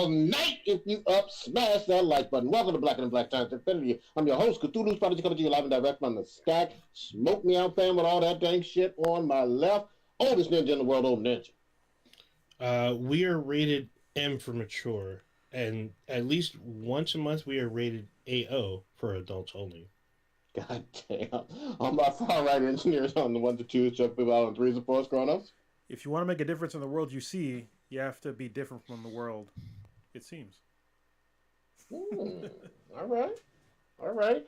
awesome night if you up smash that like button. Welcome to Black and Black Times Infinity. I'm your host, Cthulhu's Prodigy, coming to you live and direct from the stack. Smoke me out, fam, with all that dang shit on my left. Oldest ninja in the world, old ninja. We are rated M for mature, and at least once a month we are rated AO for adults only. God damn. All my far right engineers on the 1 to 2, Chuck people out on 3s and 4s, Kronos. If you want to make a difference in the world you see, you have to be different from the world, it seems. All right. All right.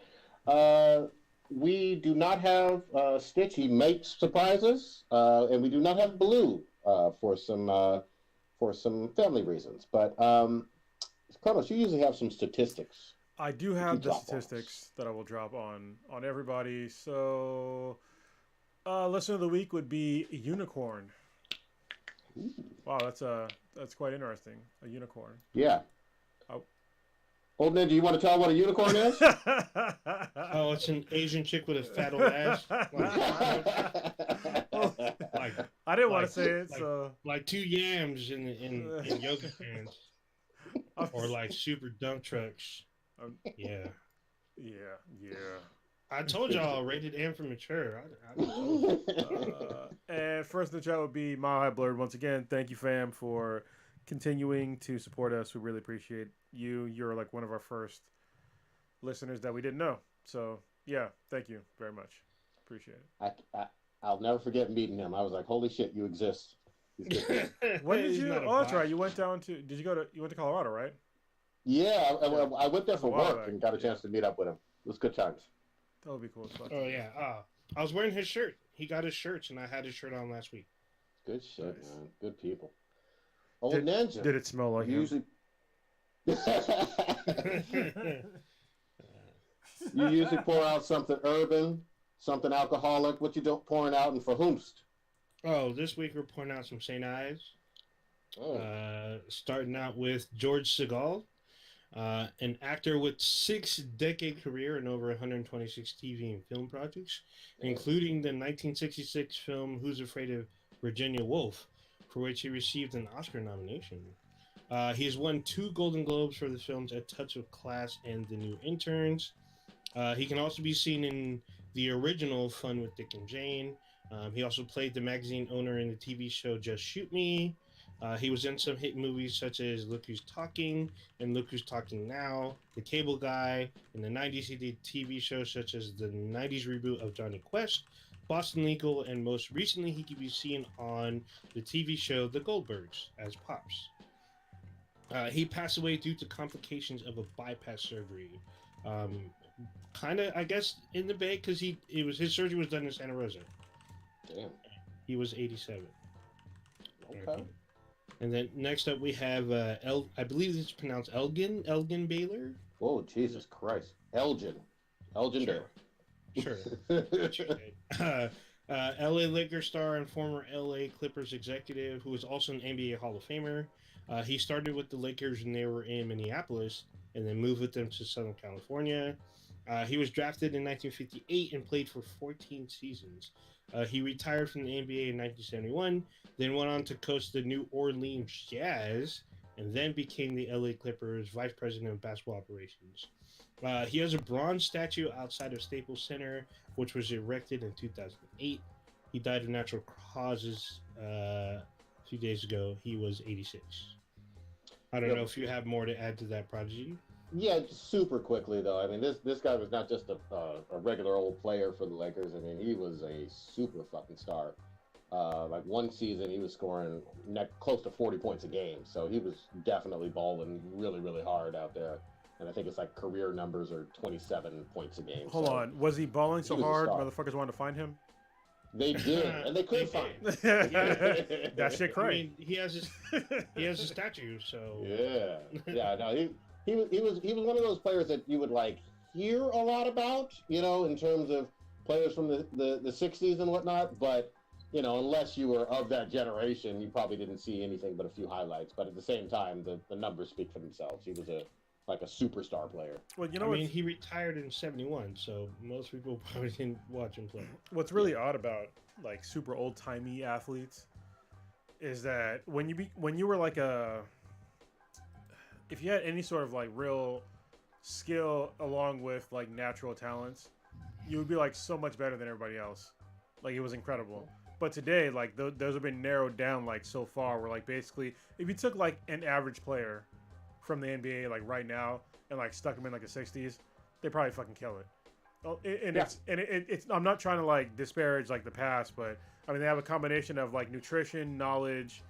We do not have Stitch. He makes surprises. And we do not have Blue for some family reasons. But, Kronos, you usually have some statistics. I do have the statistics that I will drop on everybody. So, listener of the week would be Unicorn. Ooh. Wow, that's quite interesting. A unicorn. Yeah. Oh. Old Ninja, you want to tell what a unicorn is? Oh, it's an Asian chick with a fat old ass. I didn't want to say it, so like two yams in yoga pants, or like super dump trucks. Yeah. I told y'all rated M for mature. I told you. And first in the chat would be Mile High Blurred. Once again, thank you, fam, for continuing to support us. We really appreciate you. You're like one of our first listeners that we didn't know. So yeah, thank you very much. Appreciate it. I'll never forget meeting him. I was like, holy shit, you exist. When did you? Oh, that's right. You went down to. Did you go to? You went to Colorado, right? Yeah, I went there for work and got a chance to meet up with him. It was good times. That would be cool. Oh yeah. I was wearing his shirt. He got his shirts, and I had his shirt on last week. Good shit, nice. Man. Good people. Old Ninja. Did it smell like him? You usually pour out something urban, something alcoholic. What you pouring out, and for whomst? Oh, this week we're pouring out some St. Ives. Starting out with George Segal. An actor with 6-decade career and over 126 TV and film projects, including the 1966 film Who's Afraid of Virginia Woolf, for which he received an Oscar nomination. He has won 2 Golden Globes for the films A Touch of Class and The New Interns. He can also be seen in the original Fun with Dick and Jane. He also played the magazine owner in the TV show Just Shoot Me. He was in some hit movies such as Look Who's Talking and Look Who's Talking Now, The Cable Guy. In the 90s, he did TV shows such as the 90s reboot of Johnny Quest, Boston Legal, and most recently, he can be seen on the TV show The Goldbergs as Pops. He passed away due to complications of a bypass surgery. Kind of, I guess, in the Bay because his surgery was done in Santa Rosa. Damn. He was 87. Okay. And then next up we have I believe this is pronounced Elgin Baylor. Oh, Jesus Christ. Elgin sure. Baylor. Sure. LA Lakers star and former LA Clippers executive who is also an NBA Hall of Famer. He started with the Lakers when they were in Minneapolis and then moved with them to Southern California. He was drafted in 1958 and played for 14 seasons. He retired from the NBA in 1971, then went on to coach the New Orleans Jazz, and then became the LA Clippers vice president of basketball operations. He has a bronze statue outside of Staples Center, which was erected in 2008. He died of natural causes a few days ago. He was 86. I don't know if you have more to add to that, Prodigy. Yeah, super quickly though. I mean, this guy was not just a regular old player for the Lakers. I mean, he was a super fucking star. Like one season, he was scoring close to 40 points a game. So he was definitely balling really, really hard out there. And I think it's like career numbers are 27 points a game. Hold on, was he balling so hard? Motherfuckers wanted to find him. They did, and they couldn't find him. That shit crazy. I mean, he has a statue, so yeah. No, he was one of those players that you would like hear a lot about, in terms of players from the 60s and whatnot. But unless you were of that generation, you probably didn't see anything but a few highlights. But at the same time, the numbers speak for themselves. He was a superstar player. Well, I mean, he retired in 71, so most people probably didn't watch him play. What's really odd about like super old timey athletes is that when you were like if you had any sort of like real skill along with like natural talents, you would be like so much better than everybody else. Like it was incredible. But today, like those have been narrowed down like so far. Where like basically, if you took like an average player from the NBA like right now and like stuck them in like the '60s, they probably fucking kill it. Oh, it's I'm not trying to like disparage like the past, but I mean they have a combination of like nutrition, knowledge,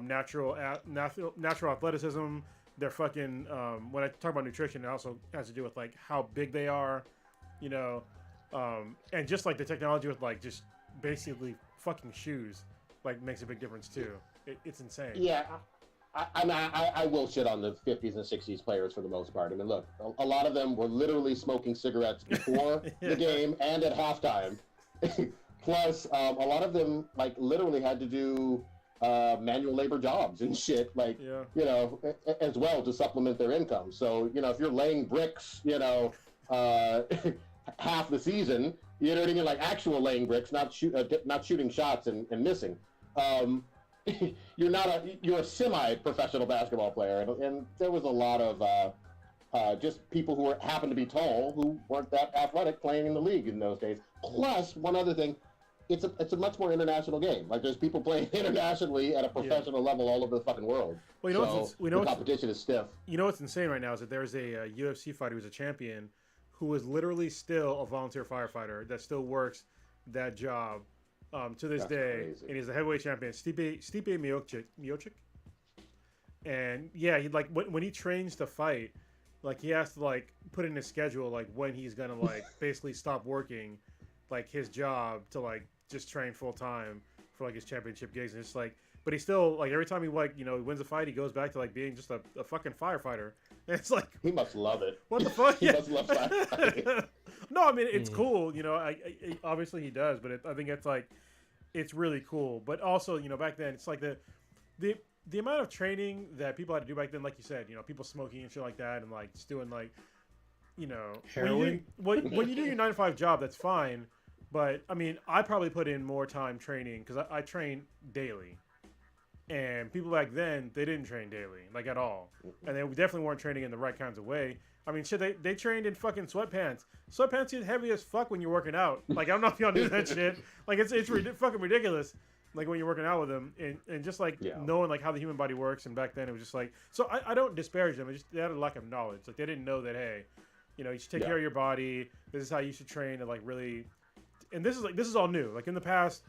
natural athleticism. They're fucking when I talk about nutrition, it also has to do with like how big they are, you know, and just like the technology with like just basically fucking shoes like makes a big difference too. It's insane. Yeah. I will shit on the 50s and 60s players for the most part. I mean, look, a lot of them were literally smoking cigarettes before the game and at halftime. Plus, a lot of them, like, literally had to do manual labor jobs and shit, like, you know, as well to supplement their income. So, you know, if you're laying bricks, you know, half the season, you know what I mean? Like, actual laying bricks, not shooting shots and missing. You're a semi-professional basketball player, and there was a lot of just people who happened to be tall who weren't that athletic playing in the league in those days. Plus, one other thing, it's a much more international game. Like there's people playing internationally at a professional level all over the fucking world. Well, the competition is stiff. You know what's insane right now is that there's a UFC fighter who's a champion who is literally still a volunteer firefighter that still works that job. To this day, crazy. And he's the heavyweight champion, Stipe Miocic. And yeah, he like when he trains to fight, like he has to like put in his schedule like when he's gonna like basically stop working, like his job to like just train full time for like his championship gigs. And it's like, but he still like every time he like he wins a fight, he goes back to like being just a fucking firefighter. And it's like he must love it. What the fuck? He must love firefighting. No, I mean it's cool. I obviously he does, but I think it's like it's really cool. But also, back then it's like the amount of training that people had to do back then, like you said, people smoking and shit like that, and like just doing like, heroin. When you do your 9 to 5 job, that's fine. But I mean, I probably put in more time training because I train daily. And people back then, they didn't train daily, like at all. And they definitely weren't training in the right kinds of way. I mean, shit, they trained in fucking sweatpants. Sweatpants get heavy as fuck when you're working out. Like, I don't know if y'all knew that shit. Like, it's fucking ridiculous. Like, when you're working out with them. And just, like, knowing, like, how the human body works. And back then, it was just, like... So, I don't disparage them. They had a lack of knowledge. Like, they didn't know that, hey, you should take care of your body. This is how you should train to, like, really... And this is all new. Like, in the past...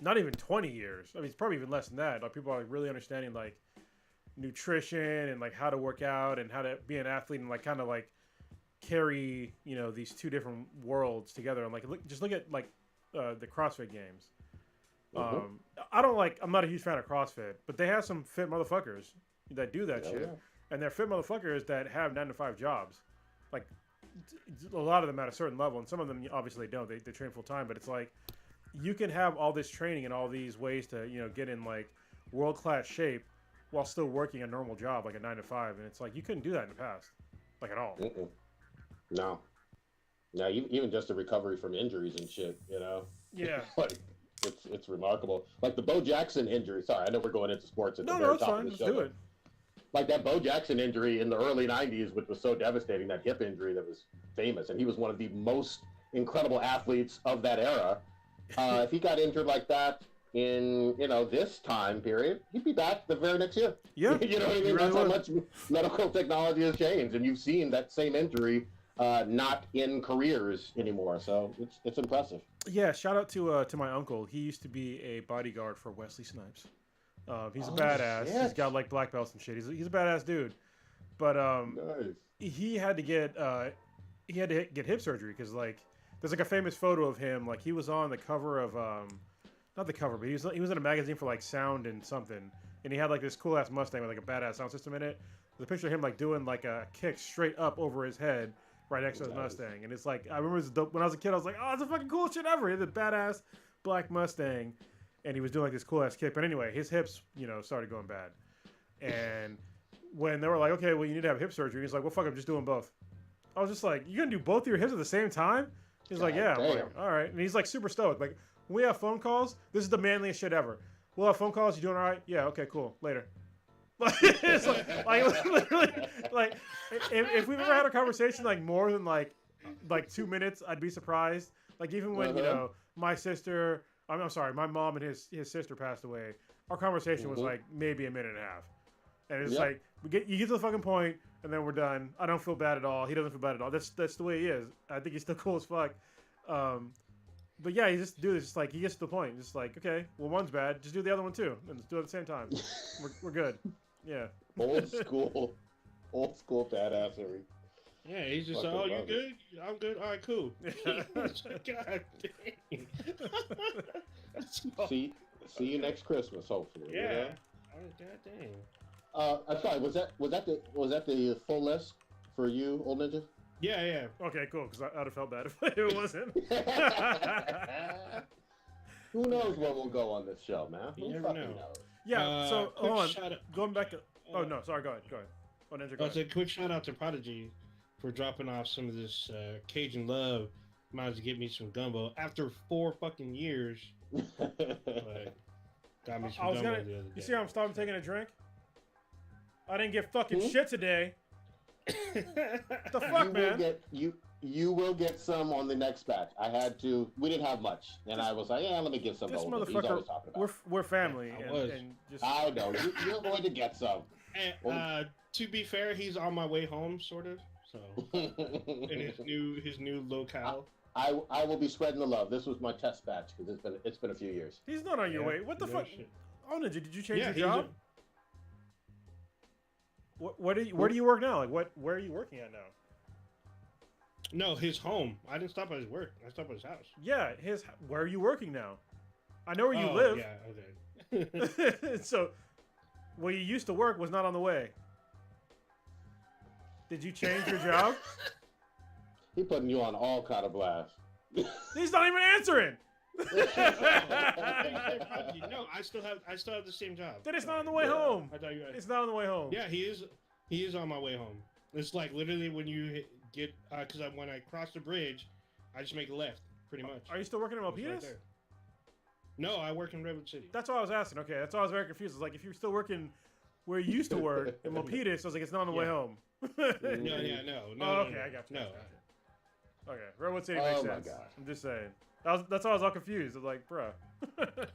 Not even 20 years. I mean, it's probably even less than that. Like, people are like, really understanding like nutrition and like how to work out and how to be an athlete and like kind of like carry these two different worlds together. And like look at like the CrossFit games. I'm not a huge fan of CrossFit, but they have some fit motherfuckers that do that shit, and they're fit motherfuckers that have 9 to 5 jobs. Like a lot of them at a certain level, and some of them obviously don't. They train full time, but it's like. You can have all this training and all these ways to, get in like world-class shape while still working a normal job, like a 9 to 5. And it's like, you couldn't do that in the past, like at all. No. Even just the recovery from injuries and shit, Yeah. Like, it's remarkable. Like the Bo Jackson injury. Sorry, I know we're going into sports at the very top of the show. Let's do it. Like that Bo Jackson injury in the early 90s, which was so devastating, that hip injury that was famous. And he was one of the most incredible athletes of that era. If he got injured like that in, this time period, he'd be back the very next year. Yeah. You know what I mean? That's how much medical technology has changed. And you've seen that same injury not in careers anymore. So it's impressive. Yeah, shout out to my uncle. He used to be a bodyguard for Wesley Snipes. He's a badass. Shit. He's got like black belts and shit. He's a badass dude. But nice. He had to get hip surgery because like there's like a famous photo of him, like he was on the cover of, not the cover, but he was in a magazine for like Sound and something, and he had like this cool ass Mustang with like a badass sound system in it. There's a picture of him like doing like a kick straight up over his head right next to his Mustang, and it's like I remember when I was a kid, I was like, oh, it's the fucking coolest shit ever. He had the badass black Mustang, and he was doing like this cool ass kick. But anyway, his hips, started going bad, and when they were like, okay, well you need to have hip surgery, he's like, well fuck, I'm just doing both. I was just like, you're gonna do both of your hips at the same time? He's like, yeah. I'm like, all right. And he's like super stoked. Like, when we have phone calls, this is the manliest shit ever. We'll have phone calls. You doing all right? Yeah. Okay, cool. Later. It's like literally, like if we've ever had a conversation like more than like 2 minutes, I'd be surprised. Like even when my sister, I'm sorry, my mom and his sister passed away. Our conversation was like maybe a minute and a half, and it's like you get to the fucking point, and then we're done. I don't feel bad at all. He doesn't feel bad at all. That's the way he is. I think he's still cool as fuck. But yeah, he just it's like he gets to the point. Just like, okay, well, one's bad, just do the other one too, and just do it at the same time. We're good. Yeah. Old school badassery. Yeah, he's just like, oh, you good? I'm good. All right, cool. God dang. See you next Christmas, hopefully. Yeah. You know? Oh, God dang. I'm sorry. Was that the full list for you, Old Ninja? Yeah. Okay, cool. Because I'd have felt bad if it wasn't. Who knows where we'll go on this show, man? You Who never fucking know. knows? Yeah. So hold on. Going back to. Oh No, sorry. Go ahead. Oh, Ninja, go It's ahead. a quick shout out to Prodigy for dropping off some of this Cajun love. Might as well get me some gumbo after 4 fucking years. Like, got me some gumbo the other day. You see how I'm stopping taking a drink? I didn't get fucking shit today. The fuck, man? You will get some on the next batch. We didn't have much, and I was like, yeah, let me get some. This over. He's motherfucker, always talking about. we're family, and just. I know you're going to get some. And, to be fair, he's on my way home, sort of. So, in his new locale. I will be spreading the love. This was my test batch because it's been a few years. He's not on your way. What the fuck? Shit. Oh, Ninja, did you change your job? Where do you work now? Like where are you working at now? No, his home. I didn't stop at his work. I stopped at his house. Yeah, where are you working now? I know where you live. Yeah, okay. So, where you used to work was not on the way. Did you change your job? He putting you on all kind of blast. He's not even answering. No, I still have the same job. Then it's not on the way home. I thought you. It's not on the way home. Yeah, he is on my way home. It's like literally when you get because when I cross the bridge, I just make a left, pretty much. Are you still working in Milpitas? Right there. No, I work in Redwood City. That's what I was asking. Okay, that's why I was very confused. It's like if you're still working where you used to work in Milpitas, I was like, it's not on the way home. No. Oh, okay, I got you. No. Okay, Redwood City makes sense. God. I'm just saying. That's why I was all confused. I was like, bruh.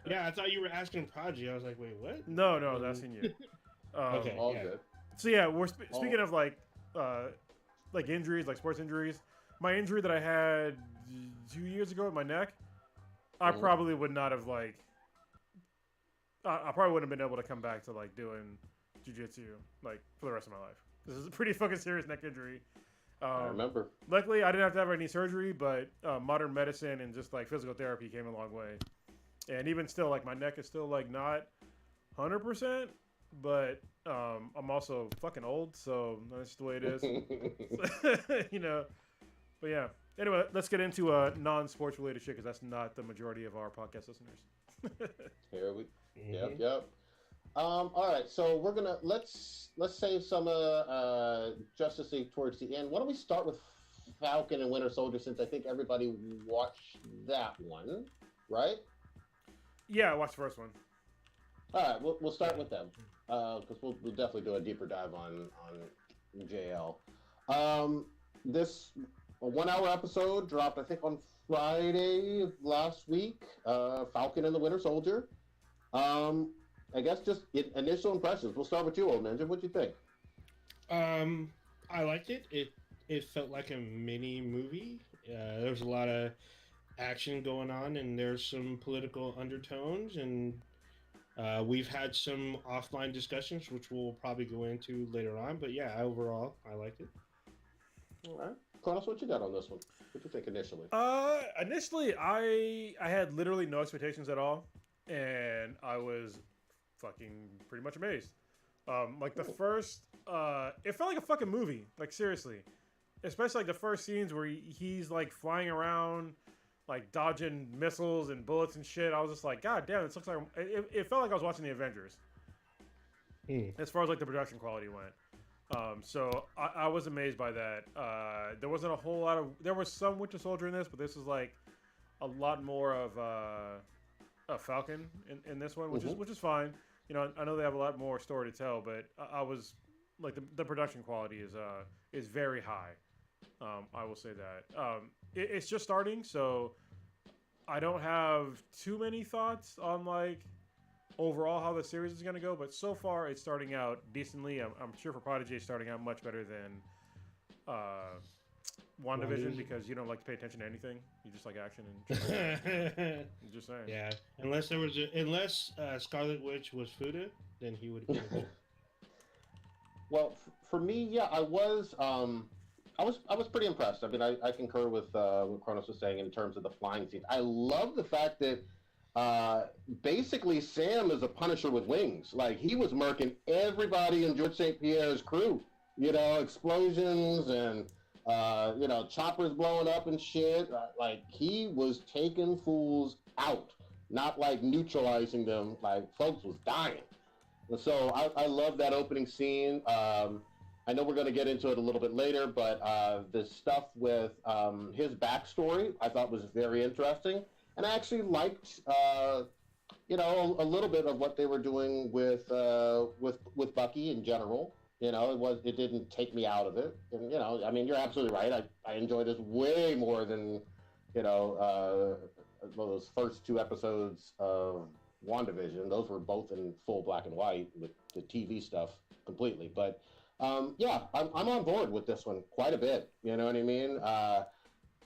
Yeah, I thought you were asking Prodigy. I was like, wait, what? No, I was asking you. Okay, all good. So yeah, we're speaking of like injuries, like sports injuries. My injury that I had 2 years ago in my neck, I probably would not have I probably wouldn't have been able to come back to like doing jiu-jitsu like for the rest of my life. This is a pretty fucking serious neck injury. I remember. Luckily, I didn't have to have any surgery, but modern medicine and just like physical therapy came a long way. And even still, like my neck is still like not 100%, but I'm also fucking old, so that's just the way it is. You know. But yeah. Anyway, let's get into non-sports related shit because that's not the majority of our podcast listeners. Here we. Yep. All right, so we're gonna let's save some Justice League towards the end. Why don't we start with Falcon and Winter Soldier since I think everybody watched that one, right? Yeah, I watched the first one. All right, we'll start with them because we'll definitely do a deeper dive on JL. This 1 hour episode dropped I think on Friday of last week. Falcon and the Winter Soldier. I guess just initial impressions. We'll start with you, Old Ninja. What'd you think? I liked it. It felt like a mini movie. There was a lot of action going on, and there's some political undertones, and we've had some offline discussions, which we'll probably go into later on. But yeah, overall, I liked it. All right, Kronos, what you got on this one? What you think initially? Initially, I had literally no expectations at all, and I was fucking pretty much amazed. Like the first, it felt like a fucking movie. Like seriously, especially like the first scenes where he's like flying around, like dodging missiles and bullets and shit. I was just like, God damn, this looks like it felt like I was watching the Avengers. As far as like the production quality went. So I was amazed by that. There wasn't a whole lot of. There was some Winter Soldier in this, but this is like a lot more of a Falcon in this one, which is fine. I know they have a lot more story to tell, but I was like the production quality is very high. I will say that. It's just starting, so I don't have too many thoughts on like overall how the series is going to go. But so far, it's starting out decently. I'm sure for Prodigy, it's starting out much better than uh, WandaVision because you don't like to pay attention to anything. You just like action and. I'm just saying. Yeah, unless Scarlet Witch was Fuda, then he would have been. Well, for me, yeah, I was pretty impressed. I mean, I concur with what Kronos was saying in terms of the flying scenes. I love the fact that basically Sam is a Punisher with wings. Like he was murking everybody in George St. Pierre's crew. Explosions and choppers blowing up and shit. Like he was taking fools out, not like neutralizing them. Like folks was dying. And so I love that opening scene. I know we're going to get into it a little bit later, but the stuff with his backstory I thought was very interesting, and I actually liked a little bit of what they were doing with Bucky in general. It didn't take me out of it, and I mean, you're absolutely right. I enjoyed this way more than those first two episodes of WandaVision. Those were both in full black and white with the TV stuff completely, but. Yeah, I'm on board with this one quite a bit. You know what I mean?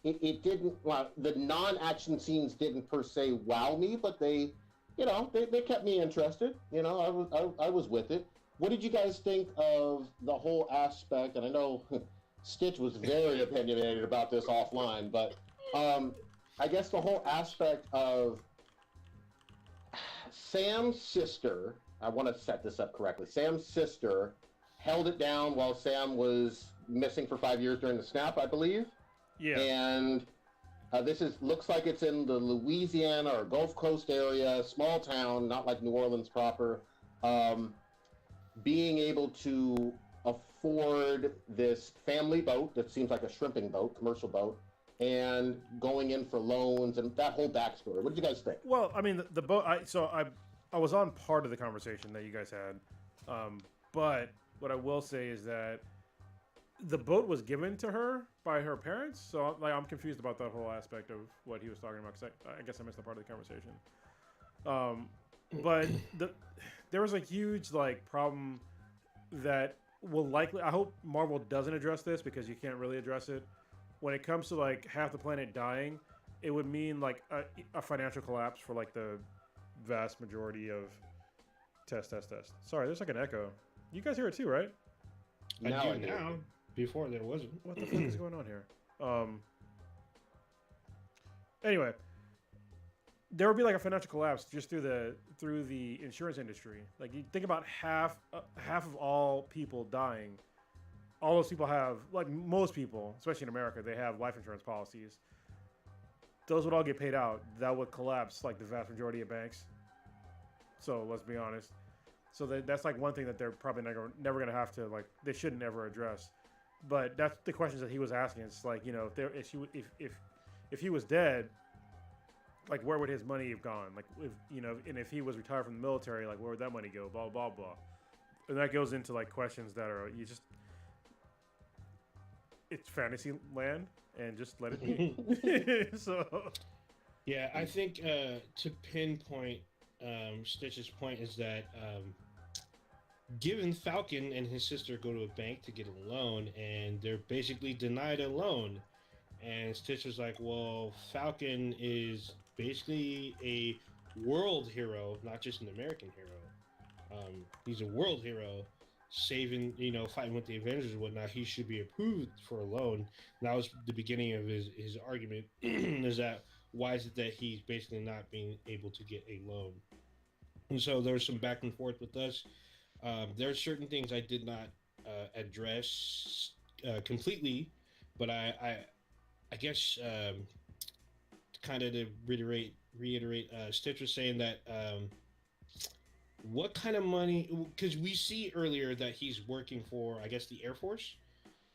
It didn't. Well, the non-action scenes didn't per se wow me, but they kept me interested. I was with it. What did you guys think of the whole aspect? And I know Stitch was very opinionated about this offline, but I guess the whole aspect of Sam's sister. I want to set this up correctly. Sam's sister held it down while Sam was missing for 5 years during the snap, I believe. Yeah. And this looks like it's in the Louisiana or Gulf Coast area, small town, not like New Orleans proper. Being able to afford this family boat that seems like a shrimping boat, commercial boat, and going in for loans and that whole backstory. What did you guys think? Well, I mean, the boat. I was on part of the conversation that you guys had, but. What I will say is that the boat was given to her by her parents, so I'm confused about that whole aspect of what he was talking about. Because I guess I missed that part of the conversation. But there was a huge problem that will likely. I hope Marvel doesn't address this because you can't really address it. When it comes to half the planet dying, it would mean a financial collapse for the vast majority of test. Sorry, there's an echo. You guys hear it too, right? I do now. Before there wasn't. What the fuck is going on here? Anyway, there would be a financial collapse just through the insurance industry. You think about half of all people dying. All those people have, most people, especially in America, they have life insurance policies. Those would all get paid out. That would collapse the vast majority of banks. So let's be honest. So that's one thing that they're probably never going to have to they shouldn't ever address. But that's the questions that he was asking. It's if he was dead, where would his money have gone? And if he was retired from the military, where would that money go? Blah blah blah. And that goes into questions that are it's fantasy land and just let it be. So yeah, I think to pinpoint Stitch's point is that given Falcon and his sister go to a bank to get a loan and they're basically denied a loan, and Stitch was like, well, Falcon is basically a world hero, not just an American hero. He's a world hero, saving, fighting with the Avengers and whatnot. He should be approved for a loan. And that was the beginning of his argument. Is that why is it that he's basically not being able to get a loan? And so there was some back and forth with us. There are certain things I did not address completely, but I guess kind of to reiterate, Stitch was saying that what kind of money? Because we see earlier that he's working for, I guess, the Air Force,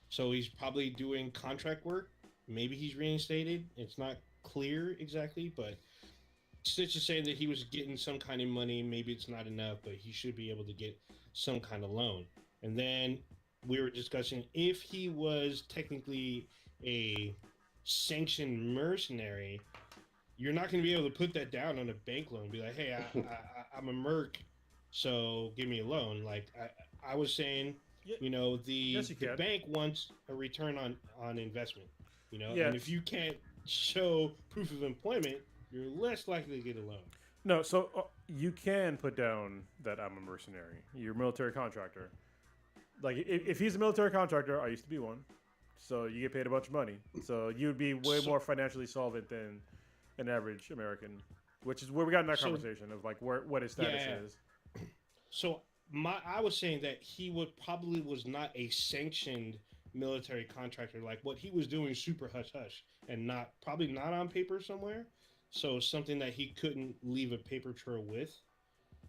so he's probably doing contract work. Maybe he's reinstated. It's not clear exactly, but Stitch is saying that he was getting some kind of money. Maybe it's not enough, but he should be able to get some kind of loan. And then we were discussing if he was technically a sanctioned mercenary, you're not going to be able to put that down on a bank loan. Be like, hey, I'm a merc, so give me a loan. Like I was saying, you know, the bank wants a return on investment. You know, and if you can't show proof of employment, you're less likely to get a loan. No, so you can put down that I'm a mercenary. You're a military contractor. Like, if he's a military contractor, I used to be one. So you get paid a bunch of money. So you would be way more financially solvent than an average American, which is where we got in that conversation of like what his status is. So I was saying that he probably was not a sanctioned military contractor. Like what he was doing, super hush hush, and probably not on paper somewhere. So something that he couldn't leave a paper trail with.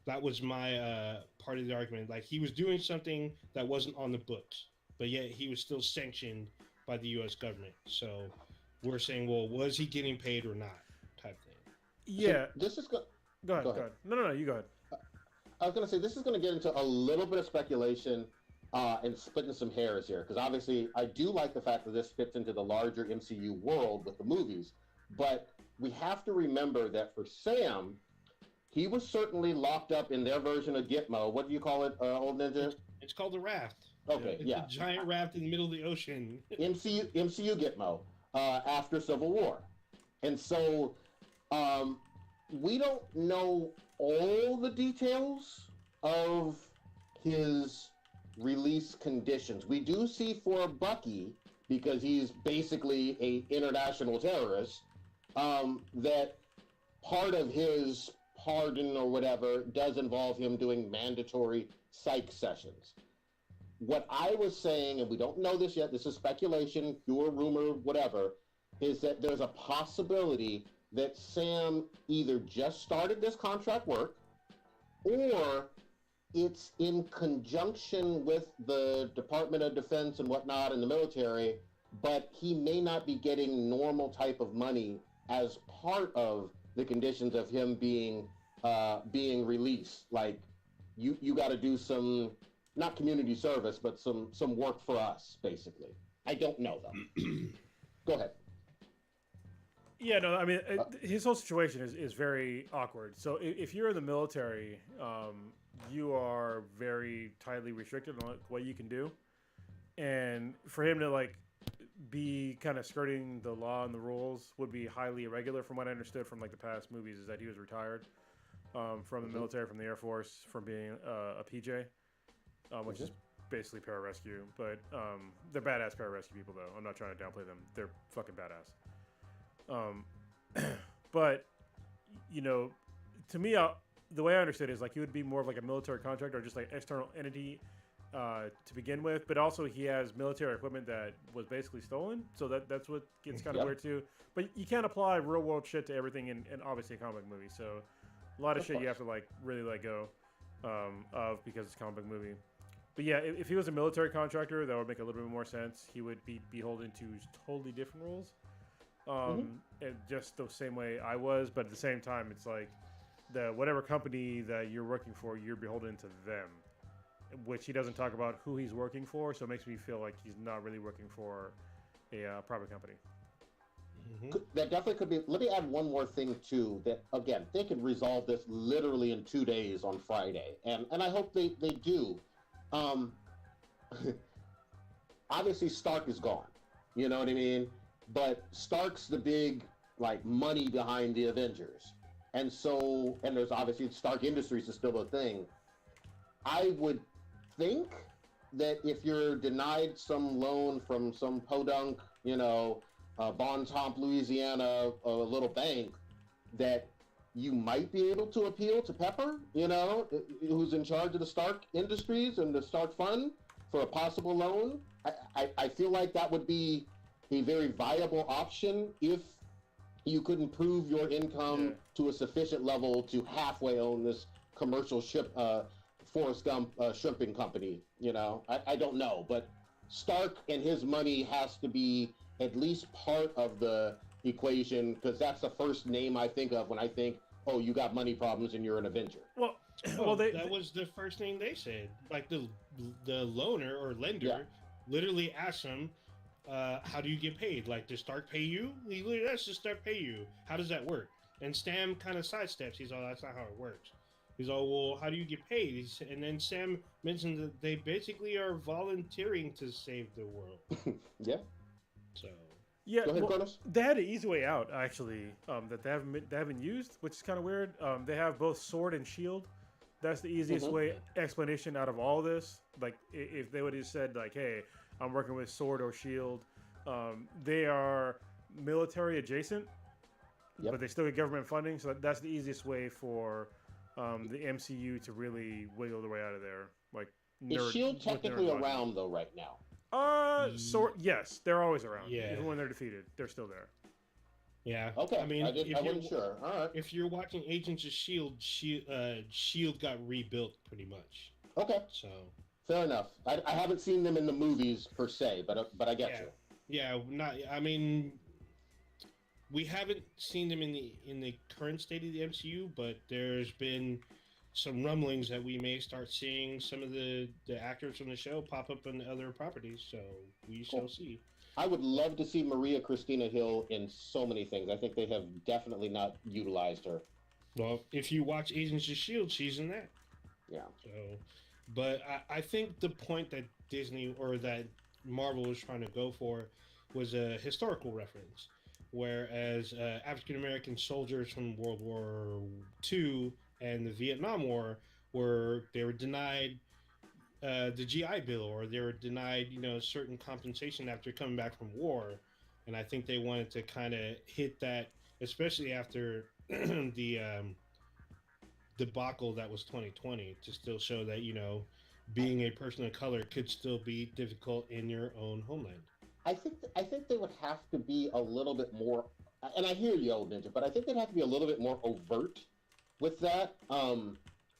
That was my part of the argument. Like he was doing something that wasn't on the books, but yet he was still sanctioned by the U.S. government. So we're saying, well, was he getting paid or not? Type thing. Yeah. So this is go ahead. No, you go ahead. I was going to say this is going to get into a little bit of speculation and splitting some hairs here, because obviously I do like the fact that this fits into the larger MCU world with the movies, but we have to remember that for Sam, he was certainly locked up in their version of Gitmo. What do you call it, Old Ninja? It's called the raft. Okay, it's a giant raft in the middle of the ocean. MCU Gitmo after Civil War. And so we don't know all the details of his release conditions. We do see for Bucky, because he's basically an international terrorist, that part of his pardon or whatever does involve him doing mandatory psych sessions. What I was saying, and we don't know this yet, this is speculation, pure rumor, whatever, is that there's a possibility that Sam either just started this contract work or it's in conjunction with the Department of Defense and whatnot in the military, but he may not be getting normal type of money as part of the conditions of him being released. Like you got to do some, not community service, but some work for us, basically. I don't know though. Go ahead. Yeah, no, I mean, his whole situation is very awkward. So if you're in the military, you are very tightly restricted on what you can do. And for him to like be kind of skirting the law and the rules would be highly irregular. From what I understood from like the past movies is that he was retired from the military, from the Air Force, from being a PJ, which is basically pararescue. But they're badass pararescue people, though. I'm not trying to downplay them. They're fucking badass. But you know, to me, the way I understood it is like he would be more of like a military contractor or just like external entity to begin with. But also he has military equipment that was basically stolen, so that's what gets kind of weird too. But you can't apply real world shit to everything in obviously a comic movie. So a lot of shit you have to like really let go of because it's a comic book movie. But yeah, if he was a military contractor, that would make a little bit more sense. He would be beholden to totally different rules. And just the same way I was, but at the same time, it's like whatever company that you're working for, you're beholden to them, which he doesn't talk about who he's working for. So it makes me feel like he's not really working for a private company. That definitely could be. Let me add one more thing too. That again, they could resolve this literally in 2 days on Friday, and I hope they do. Obviously, Stark is gone. You know what I mean? But Stark's the big like money behind the Avengers, and there's obviously Stark Industries is still a thing. I would think that if you're denied some loan from some podunk, Bon Tomp, Louisiana, a little bank, that you might be able to appeal to Pepper, who's in charge of the Stark Industries and the Stark Fund for a possible loan. I feel like that would be a very viable option if you couldn't prove your income to a sufficient level to halfway own this commercial ship, Forrest Gump shrimping company. I don't know, but Stark and his money has to be at least part of the equation, because that's the first name I think of when I think oh, you got money problems and you're an Avenger. Well, that was the first thing they said. Like the loaner or lender literally asked him, how do you get paid? Like, does Stark pay you? He literally asked, does Stark pay you? How does that work? And Sam kind of sidesteps. He's all, that's not how it works. He's all, well, how do you get paid? And then Sam mentioned that they basically are volunteering to save the world. Yeah. So. Yeah, Go ahead, Kronos. they had an easy way out actually that they haven't used, which is kind of weird. They have both sword and shield. That's the easiest way explanation out of all this. Like if they would have said like, "Hey, I'm working with sword or shield," they are military adjacent, but they still get government funding. So that's the easiest way for the MCU to really wiggle their way out of there. Like, is shield technically around though right now? Yes, they're always around. Yeah. Even when they're defeated, they're still there. Yeah. Okay. I mean, I wasn't sure. All right. If you're watching Agents of Shield got rebuilt pretty much. Okay. So. Fair enough. I haven't seen them in the movies per se, but I get you. Yeah. Not. I mean, we haven't seen them in the current state of the MCU, but there's been some rumblings that we may start seeing some of the actors from the show pop up in other properties, so we shall see. I would love to see Maria Christina Hill in so many things. I think they have definitely not utilized her. Well, if you watch Agents of S.H.I.E.L.D., she's in that. Yeah. So, but I think the point that Disney or that Marvel was trying to go for was a historical reference, whereas African-American soldiers from World War II and the Vietnam War were denied the GI Bill, or they were denied, certain compensation after coming back from war, and I think they wanted to kind of hit that, especially after the debacle that was 2020, to still show that being a person of color could still be difficult in your own homeland. I think they would have to be a little bit more, and I hear you, Old Ninja, but I think they'd have to be a little bit more overt with that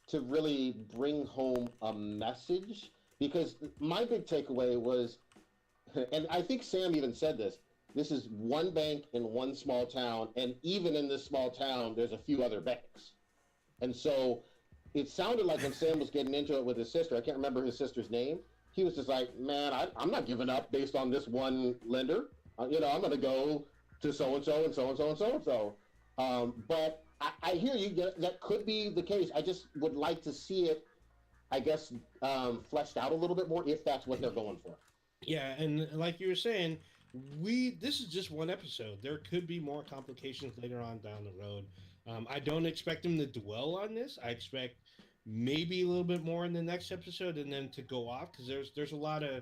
to really bring home a message. Because my big takeaway was, and I think Sam even said this is one bank in one small town, and even in this small town, there's a few other banks. And so it sounded like when Sam was getting into it with his sister, I can't remember his sister's name, he was just like, man, I'm not giving up based on this one lender. I'm going to go to so-and-so and so-and-so and so-and-so. But I hear you. That could be the case. I just would like to see it, I guess, fleshed out a little bit more if that's what they're going for. Yeah, and like you were saying, this is just one episode. There could be more complications later on down the road. I don't expect them to dwell on this. I expect maybe a little bit more in the next episode and then to go off, because there's a lot of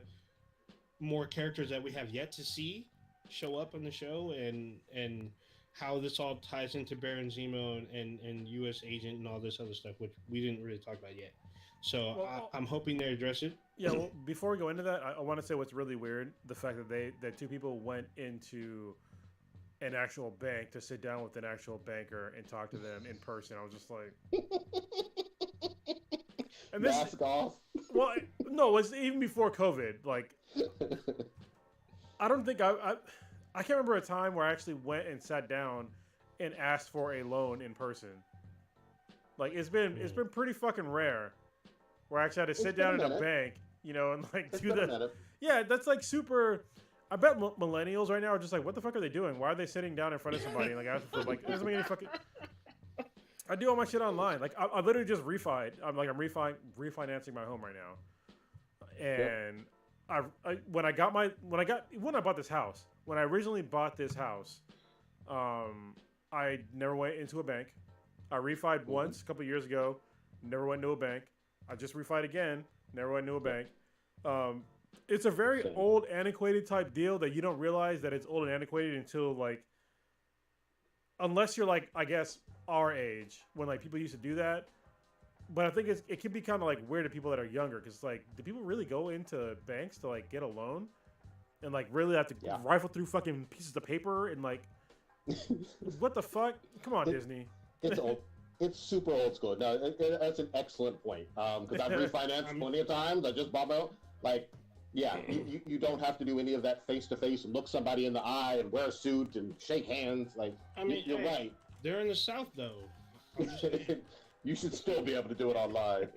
more characters that we have yet to see show up on the show, and how this all ties into Baron Zemo and U.S. Agent and all this other stuff, which we didn't really talk about yet. So I'm hoping they address it. Yeah, well, before we go into that, I want to say what's really weird, the fact that two people went into an actual bank to sit down with an actual banker and talk to them in person. I was just like... And this, mask off. Well, no, it was even before COVID. Like, I don't think I can't remember a time where I actually went and sat down and asked for a loan in person. Like, it's been pretty fucking rare where I actually had to sit down in a bank, and like do the... Yeah, that's like super... I bet millennials right now are just like, what the fuck are they doing? Why are they sitting down in front of somebody and like asking for like... It doesn't make any fucking... I do all my shit online. Like I literally just refied. I'm refinancing my home right now. And when I bought this house, when I originally bought this house, I never went into a bank. I refied once a couple of years ago, never went into a bank. I just refied again, never went into a bank. It's a very old, antiquated type deal that you don't realize that it's old and antiquated until like, unless you're like, I guess, our age, when like people used to do that. But I think it can be kind of like weird to people that are younger, because like, do people really go into banks to like get a loan and like really have to rifle through fucking pieces of paper and like what the fuck? Come on, Disney. It's old. It's super old school. No, that's an excellent point. Because I've refinanced plenty of times. I just bought my own. Like, yeah, you don't have to do any of that face-to-face and look somebody in the eye and wear a suit and shake hands. Like, I mean, you're right. They're in the South, though. You should still be able to do it online.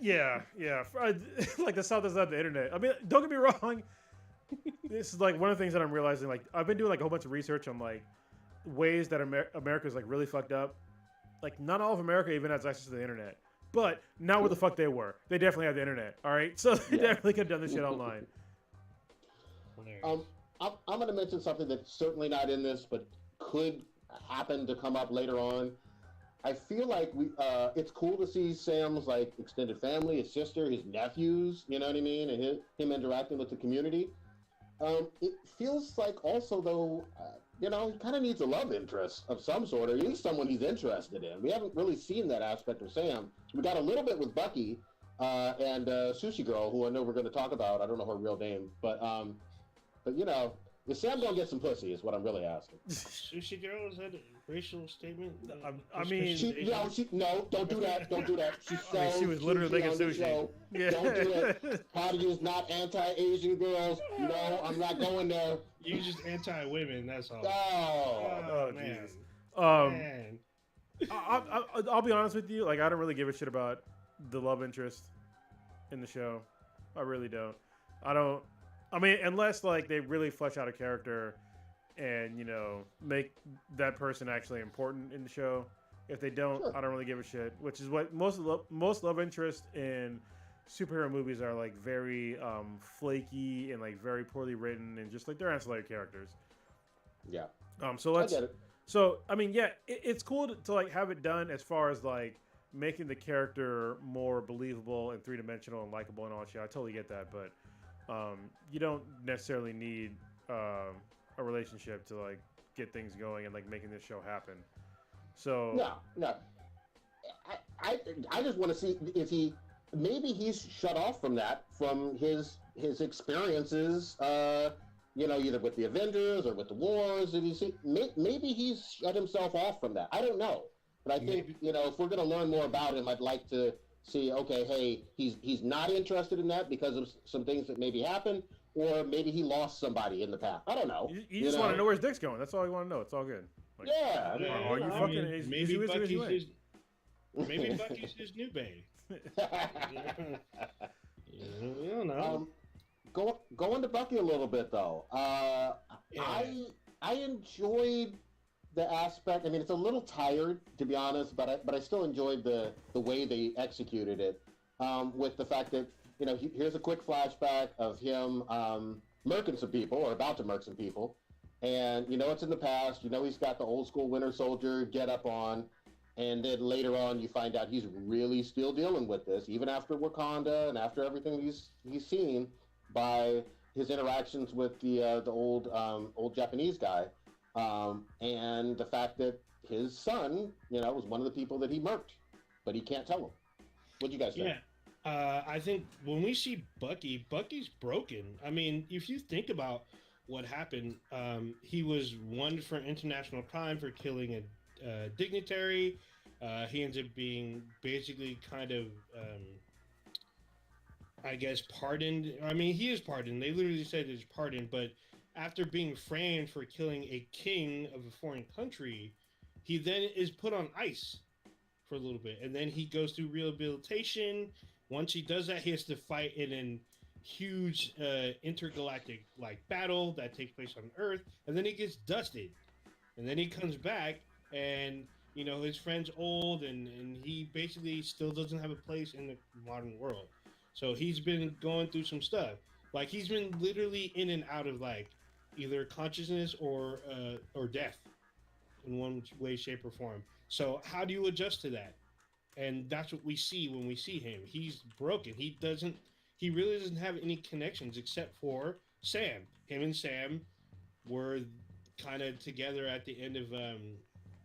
Yeah. Like the South is not the internet. I mean, don't get me wrong. This is like one of the things that I'm realizing. Like I've been doing like a whole bunch of research on like ways that America's like really fucked up. Like not all of America even has access to the internet, but not where the fuck they were. They definitely have the internet. All right, so they definitely could have done this shit online. I'm going to mention something that's certainly not in this, but could happen to come up later on. I feel like it's cool to see Sam's like extended family, his sister, his nephews. You know what I mean, and him interacting with the community. It feels like also though, he kind of needs a love interest of some sort, or at least someone he's interested in. We haven't really seen that aspect of Sam. We got a little bit with Bucky and Sushi Girl, who I know we're going to talk about. I don't know her real name, but is Sam gonna get some pussy? Is what I'm really asking. Sushi Girl, is that a racial statement? I mean, no, don't do that. Don't do that. She was literally making sushi. Yeah. Don't do that. Party is not anti-Asian girls. No, I'm not going there. You just anti-women. That's all. Oh man. Man. I'll be honest with you. Like, I don't really give a shit about the love interest in the show. I really don't. I mean, unless like they really flesh out a character and make that person actually important in the show. If they don't, sure. I don't really give a shit. Which is what most love interest in superhero movies are like, very flaky and like very poorly written and just like they're ancillary characters. Yeah. So let's. I get it. So I mean, yeah, it's cool to like have it done as far as like making the character more believable and 3-dimensional and likable and all that shit. I totally get that, but. You don't necessarily need a relationship to like get things going and like making this show happen. So no. I just want to see if maybe he's shut off from that from his experiences. Either with the Avengers or with the wars. Maybe he's shut himself off from that. I don't know, but I think if we're going to learn more about him, I'd like to. See, okay, hey, he's not interested in that because of some things that maybe happened, or maybe he lost somebody in the past. I don't know. You just want to know where his dick's going. That's all you want to know. It's all good. Like, yeah. Are you fucking? Maybe Bucky's his new babe. You don't know. Going to Bucky a little bit though. I enjoyed the aspect. I mean, it's a little tired, to be honest, but I still enjoyed the way they executed it. With the fact that here's a quick flashback of him murking some people, or about to murk some people, and it's in the past. He's got the old school Winter Soldier get up on, and then later on you find out he's really still dealing with this, even after Wakanda and after everything he's seen by his interactions with the old Japanese guy. And the fact that his son, was one of the people that he murked, but he can't tell him. What do you guys think? Yeah, I think when we see Bucky's broken. I mean, if you think about what happened, he was wanted for international crime for killing a dignitary. He ends up being basically kind of, I guess, pardoned. I mean, he is pardoned. They literally said he's pardoned, but after being framed for killing a king of a foreign country, he then is put on ice for a little bit. And then he goes through rehabilitation. Once he does that, he has to fight in a huge intergalactic battle that takes place on Earth. And then he gets dusted. And then he comes back and, his friend's old and he basically still doesn't have a place in the modern world. So he's been going through some stuff. Like, he's been literally in and out of either consciousness or death in one way, shape, or form. So how do you adjust to that? And that's what we see when we see him. He's broken. He really doesn't have any connections except for Sam. Him and Sam were kind of together at the end of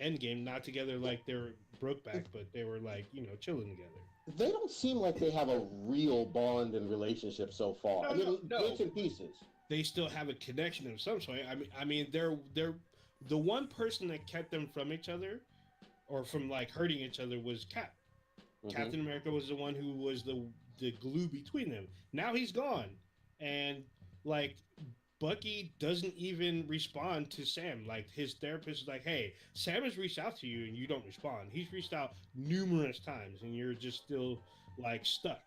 Endgame. Not together like they were Brokeback, but they were chilling together. They don't seem like they have a real bond and relationship so far. No. Bits and pieces. They still have a connection of some sort. I mean, they're the one person that kept them from each other, or from hurting each other, was Cap. Mm-hmm. Captain America was the one who was the glue between them. Now he's gone, and Bucky doesn't even respond to Sam. Like his therapist is like, "Hey, Sam has reached out to you and you don't respond. He's reached out numerous times and you're just still like stuck."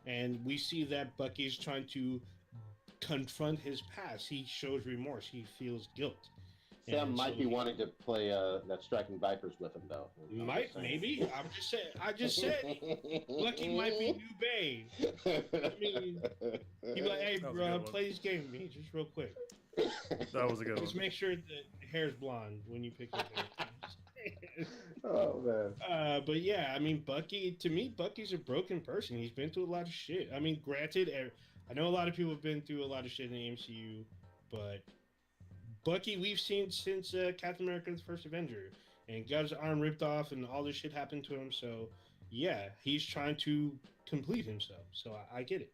And we see that Bucky's trying to confront his past. He shows remorse. He feels guilt. Sam And might so be wanting to play that Striking Vipers with him, though. might maybe. I'm just saying. I just said Bucky might be New Bay. I mean, he'd be like, "Hey, bro, play this game with me just real quick. That was a good one. Just make sure the hair's blonde when you pick your hair." Oh man. But yeah, I mean, Bucky. To me, Bucky's a broken person. He's been through a lot of shit. I mean, granted, I know a lot of people have been through a lot of shit in the MCU, but Bucky we've seen since Captain America: The First Avenger, and got his arm ripped off, and all this shit happened to him. So yeah, he's trying to complete himself. So I get it.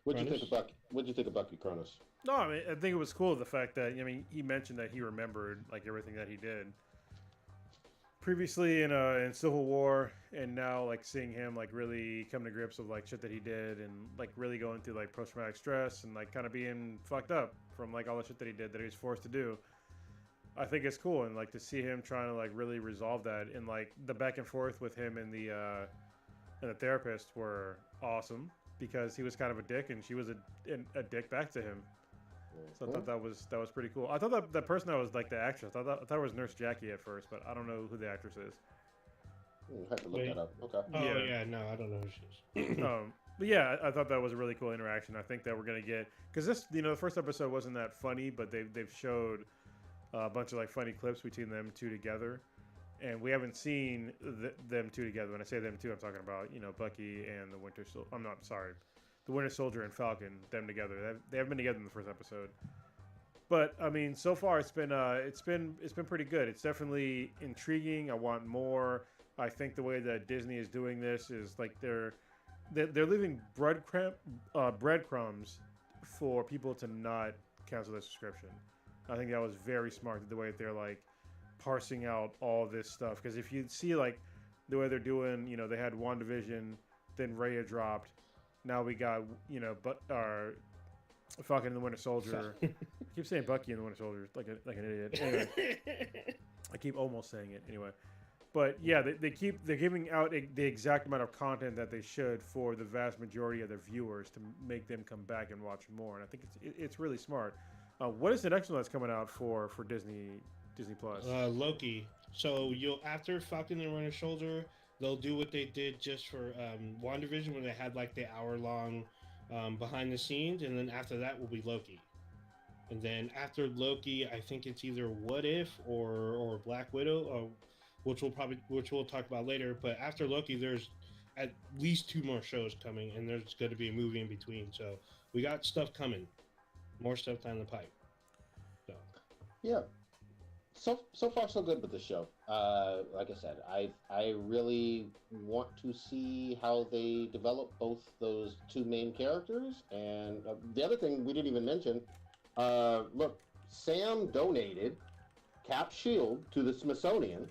What'd you think of Bucky? What'd you think of Bucky, Cronus? No, I mean, I think it was cool the fact that he mentioned that he remembered like everything that he did previously in Civil War, and now like seeing him like really come to grips with like shit that he did, and like really going through like post-traumatic stress and like kind of being fucked up from like all the shit that he did that he was forced to do. I think it's cool, and like to see him trying to like really resolve that, and like the back and forth with him and the therapist were awesome because he was kind of a dick and she was a dick back to him. So I thought that was pretty cool. I thought that person that was like the actress. I thought it was Nurse Jackie at first, but I don't know who the actress is. I have to look that up. Okay. Oh yeah, no, I don't know who she is. But yeah, I thought that was a really cool interaction. I think that we're gonna get, because this, the first episode wasn't that funny, but they've showed a bunch of like funny clips between them two together, and we haven't seen them two together. When I say them two, I'm talking about Bucky and the Winter Soldier. I'm not sorry. The Winter Soldier and Falcon, them together. They haven't been together in the first episode. But I mean, so far it's been pretty good. It's definitely intriguing. I want more. I think the way that Disney is doing this is like they're leaving breadcrumbs for people to not cancel their subscription. I think that was very smart, the way that they're like parsing out all this stuff. Because if you see like the way they're doing, they had WandaVision, then Raya dropped. Now we got, but our Falcon and the Winter Soldier. I keep saying Bucky and the Winter Soldier like an idiot. Anyway, I keep almost saying it anyway. But yeah, they're giving out the exact amount of content that they should for the vast majority of their viewers to make them come back and watch more. And I think it's really smart. What is the next one that's coming out for Disney Plus? Loki. So after Falcon and Winter Soldier, they'll do what they did just for WandaVision when they had like the hour-long behind the scenes, and then after that will be Loki. And then after Loki, I think it's either What If or Black Widow, which we'll talk about later. But after Loki, there's at least 2 more shows coming, and there's going to be a movie in between. So we got stuff coming, more stuff down the pipe. So yeah. So far so good with the show. Like I said, I really want to see how they develop both those 2 main characters. And the other thing we didn't even mention, look, Sam donated Cap's shield to the Smithsonian.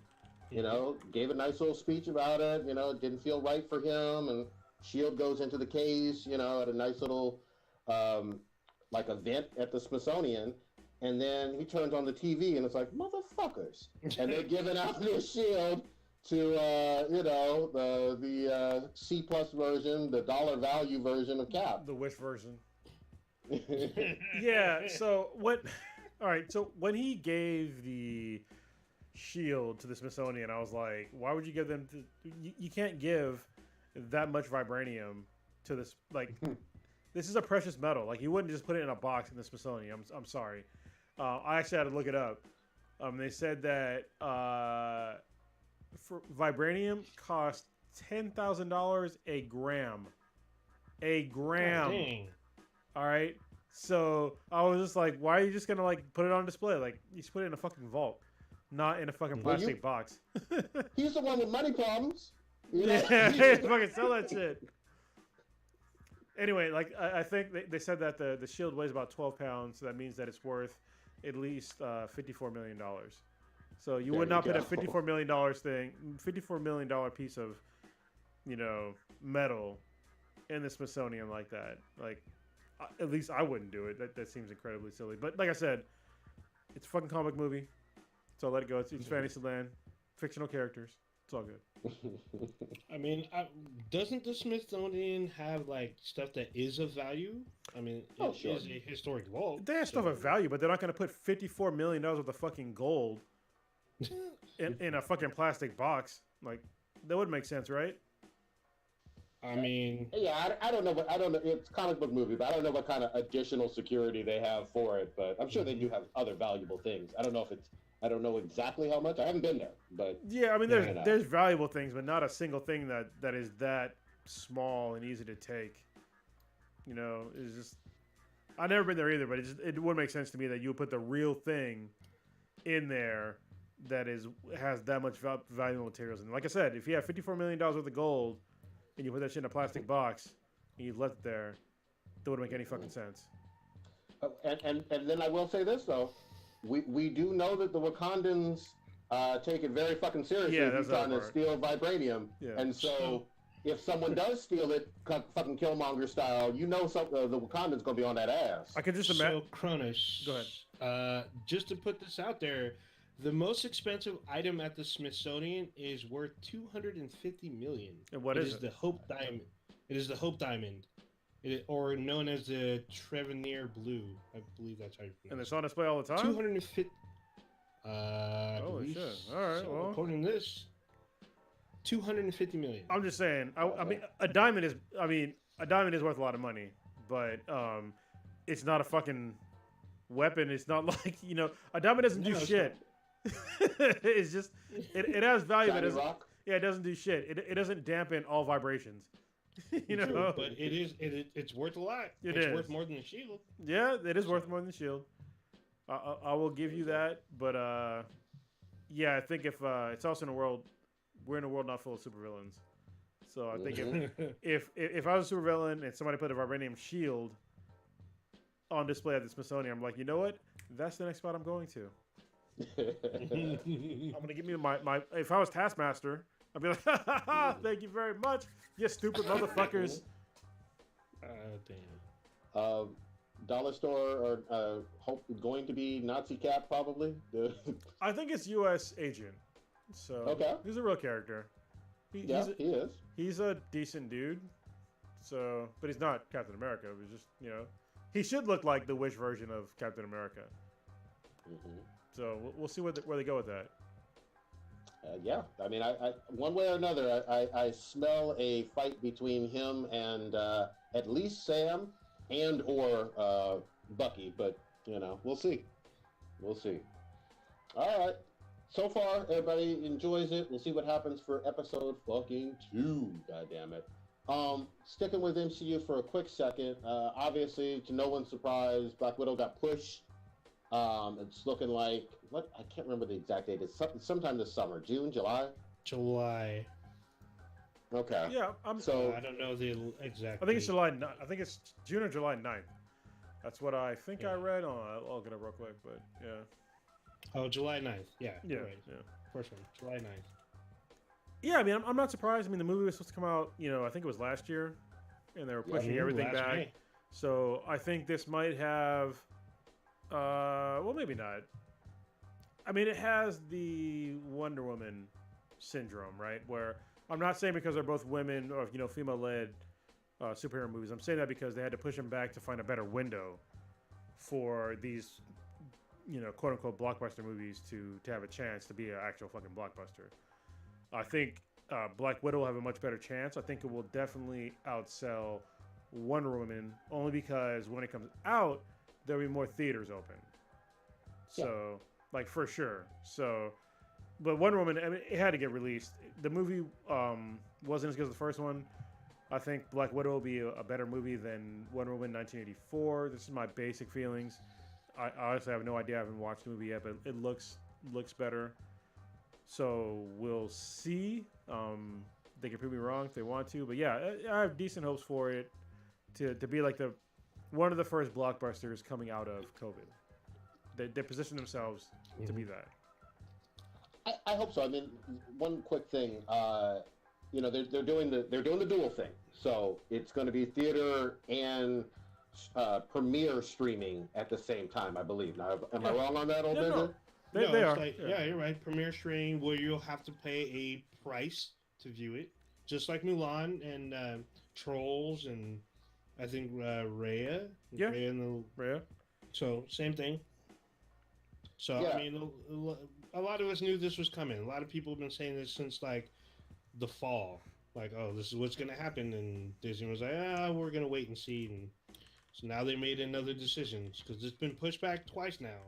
Gave a nice little speech about it. It didn't feel right for him, and shield goes into the case. At a nice little like event at the Smithsonian. And then he turns on the TV, and it's like, motherfuckers. And they're giving out this shield to, the C+ version, the dollar value version of Cap. The Wish version. Yeah, so what... All right, so when he gave the shield to the Smithsonian, I was like, why would you give them... You can't give that much vibranium to this... Like, this is a precious metal. Like, you wouldn't just put it in a box in the Smithsonian. I'm sorry. I actually had to look it up. They said that for vibranium costs $10,000 a gram. A gram. dang. All right. So I was just like, why are you just gonna like put it on display? Like, you should put it in a fucking vault, not in a fucking plastic box. He's the one with money problems. Yeah, fucking sell that shit. Anyway, like I think they said that the shield weighs about 12 pounds, so that means that it's worth at least $54 million. So you would not put a $54 million piece of, metal in the Smithsonian like that. Like, At least I wouldn't do it. That seems incredibly silly. But like I said, it's a fucking comic movie, so let it go. It's Fantasyland, fictional characters. It's all good. I mean, doesn't the Smithsonian have like stuff that is of value? I mean, it is a historic vault. They have stuff of value, but they're not going to put $54 million worth of fucking gold in a fucking plastic box. Like, that would make sense, right? I mean, yeah, I don't know, but I don't know. It's a comic book movie, but I don't know what kind of additional security they have for it. But I'm sure they do have other valuable things. I don't know exactly how much. I haven't been there, but yeah, I mean, there's valuable things, but not a single thing that is that small and easy to take. You know, it's just I've never been there either, but it would make sense to me that you would put the real thing in there that has that much valuable materials. And like I said, if you have $54 million worth of gold and you put that shit in a plastic box and you left it there, that wouldn't make any fucking sense. And then I will say this though, we do know that the Wakandans take it very fucking seriously. Yeah, if you're trying to steal vibranium, and so if someone does steal it, fucking Killmonger style, you know, the Wakandans gonna be on that ass. I can just imagine. So Cronus, go ahead. Just to put this out there, the most expensive item at the Smithsonian is worth $250 million. And what is it? The Hope Diamond. It is the Hope Diamond, or known as the Trevenier Blue. I believe that's how you pronounce it. And it's on display all the time. 250. Holy shit! All right, so, well, according to this, $250 million. I'm just saying. I mean, a diamond is. I mean, a diamond is worth a lot of money, but it's not a fucking weapon. It's not like, you know, a diamond doesn't do shit. It's just it has value, but it doesn't do shit. It doesn't dampen all vibrations. You know, true, but it's worth a lot. It's worth more than the shield. Yeah, it is worth more than the shield. I will give you that, but yeah, I think if it's also in a world, we're in a world not full of supervillains. So I think if I was a supervillain and somebody put a vibranium shield on display at the Smithsonian, I'm like, you know what? That's the next spot I'm going to. I'm gonna give me my. If I was Taskmaster, I'd be like, thank you very much, you stupid motherfuckers. Damn. Dollar store or going to be Nazi Cap probably. I think it's U.S. agent. So okay, he's a real character. He is. He's a decent dude. So, but he's not Captain America. It was just, you know, he should look like the Wish version of Captain America. Mm-hmm. So we'll see where they go with that. Yeah, I mean, I one way or another, I smell a fight between him and at least Sam and or Bucky, but you know, we'll see. All right. So far, everybody enjoys it. We'll see what happens for episode fucking 2. God damn it. Sticking with MCU for a quick second. Obviously, to no one's surprise, Black Widow got pushed. It's looking like I can't remember the exact date. It's sometime this summer, June, July. July. Okay. Yeah, I don't know the exact. I think it's July. I think it's June or July 9th. That's what I think I read. I'll get it real quick, but yeah. Oh, July 9th. Yeah. Yeah. Right. Yeah. First one, July 9th. Yeah, I mean, I'm not surprised. I mean, the movie was supposed to come out, you know, I think it was last year, and they were pushing everything back. May. So I think this might have, well, maybe not. I mean, it has the Wonder Woman syndrome, right? Where I'm not saying because they're both women or, you know, female-led superhero movies. I'm saying that because they had to push them back to find a better window for these, you know, quote-unquote blockbuster movies to have a chance to be an actual fucking blockbuster. I think Black Widow will have a much better chance. I think it will definitely outsell Wonder Woman, only because when it comes out, there'll be more theaters open. So, like, for sure. So, but Wonder Woman, I mean, it had to get released. The movie wasn't as good as the first one. I think Black Widow will be a better movie than Wonder Woman 1984. This is my basic feelings. I honestly have no idea. I haven't watched the movie yet, but it looks better. So we'll see. They can prove me wrong if they want to, but yeah, I have decent hopes for it to be like one of the first blockbusters coming out of COVID. They position themselves to be that. I hope so. I mean, one quick thing. You know, they're doing the dual thing, so it's going to be theater and premiere streaming at the same time, I believe. Now, am I Yeah. wrong on that, old Yeah, Ninja? no. They No, it's are. like yeah, you're right. Premiere stream where you'll have to pay a price to view it, just like Mulan and Trolls and I think Raya. Yeah. Raya and the, Yeah. so same thing. So I Yeah. mean, a lot of us knew this was coming. A lot of people have been saying this since like the fall. Like, oh, this is what's gonna happen, and Disney was like, ah, we're gonna wait and see. And so now they made another decision because it's been pushed back twice now.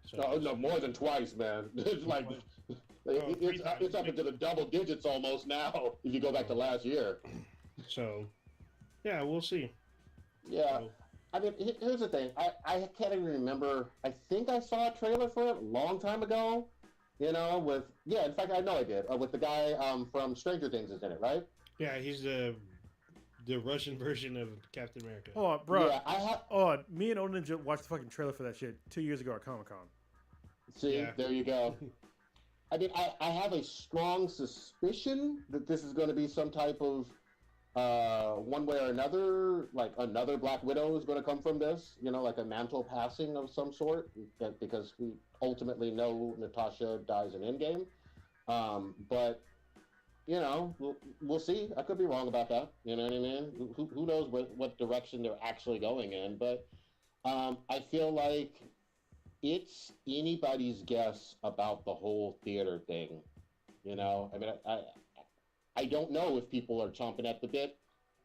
So No, no, more than twice, man. It's like it's up into the double digits almost now. If you go back to last year. So, yeah, we'll see. Yeah. So, I mean, here's the thing. I can't even remember. I think I saw a trailer for it a long time ago. You know, in fact, I know I did. With the guy from Stranger Things is in it, right? yeah, he's the Russian version of Captain America. Oh, bro. Yeah, Me and Old Ninja watched the fucking trailer for that shit 2 years ago at Comic-Con. See, Yeah. there you go. I mean, I have a strong suspicion that this is going to be some type of one way or another, like another Black Widow is going to come from this, you know, like a mantle passing of some sort, because we ultimately know Natasha dies in Endgame. But, you know, we'll see. I could be wrong about that. You know what I mean? Who knows what direction they're actually going in. But I feel like it's anybody's guess about the whole theater thing. You know, I mean, I don't know if people are chomping at the bit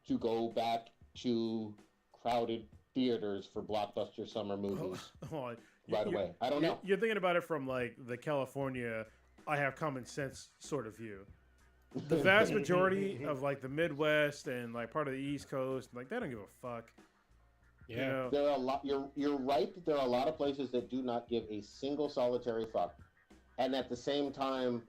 to go back to crowded theaters for blockbuster summer movies right away. I don't know. You're thinking about it from like the California, I have common sense sort of view. The vast majority of like the Midwest and like part of the East Coast, like they don't give a fuck. Yeah. You know? There are a lot. You're right. There are a lot of places that do not give a single solitary fuck, and at the same time,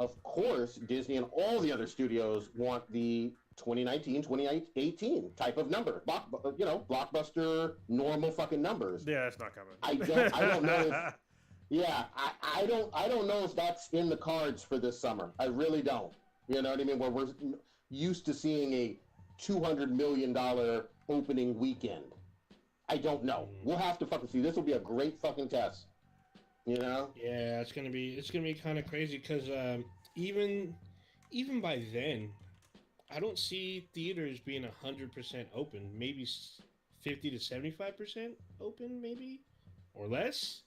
of course, Disney and all the other studios want the 2019, 2018 type of number. Blockbuster, normal fucking numbers. Yeah, it's not coming. I don't know if, yeah, I don't know if that's in the cards for this summer. I really don't. You know what I mean? Where we're used to seeing a $200 million opening weekend. I don't know. We'll have to fucking see. This will be a great fucking test. You know? Yeah, it's gonna be kind of crazy because even by then, I don't see theaters being 100% open. Maybe 50 to 75% open, maybe or less.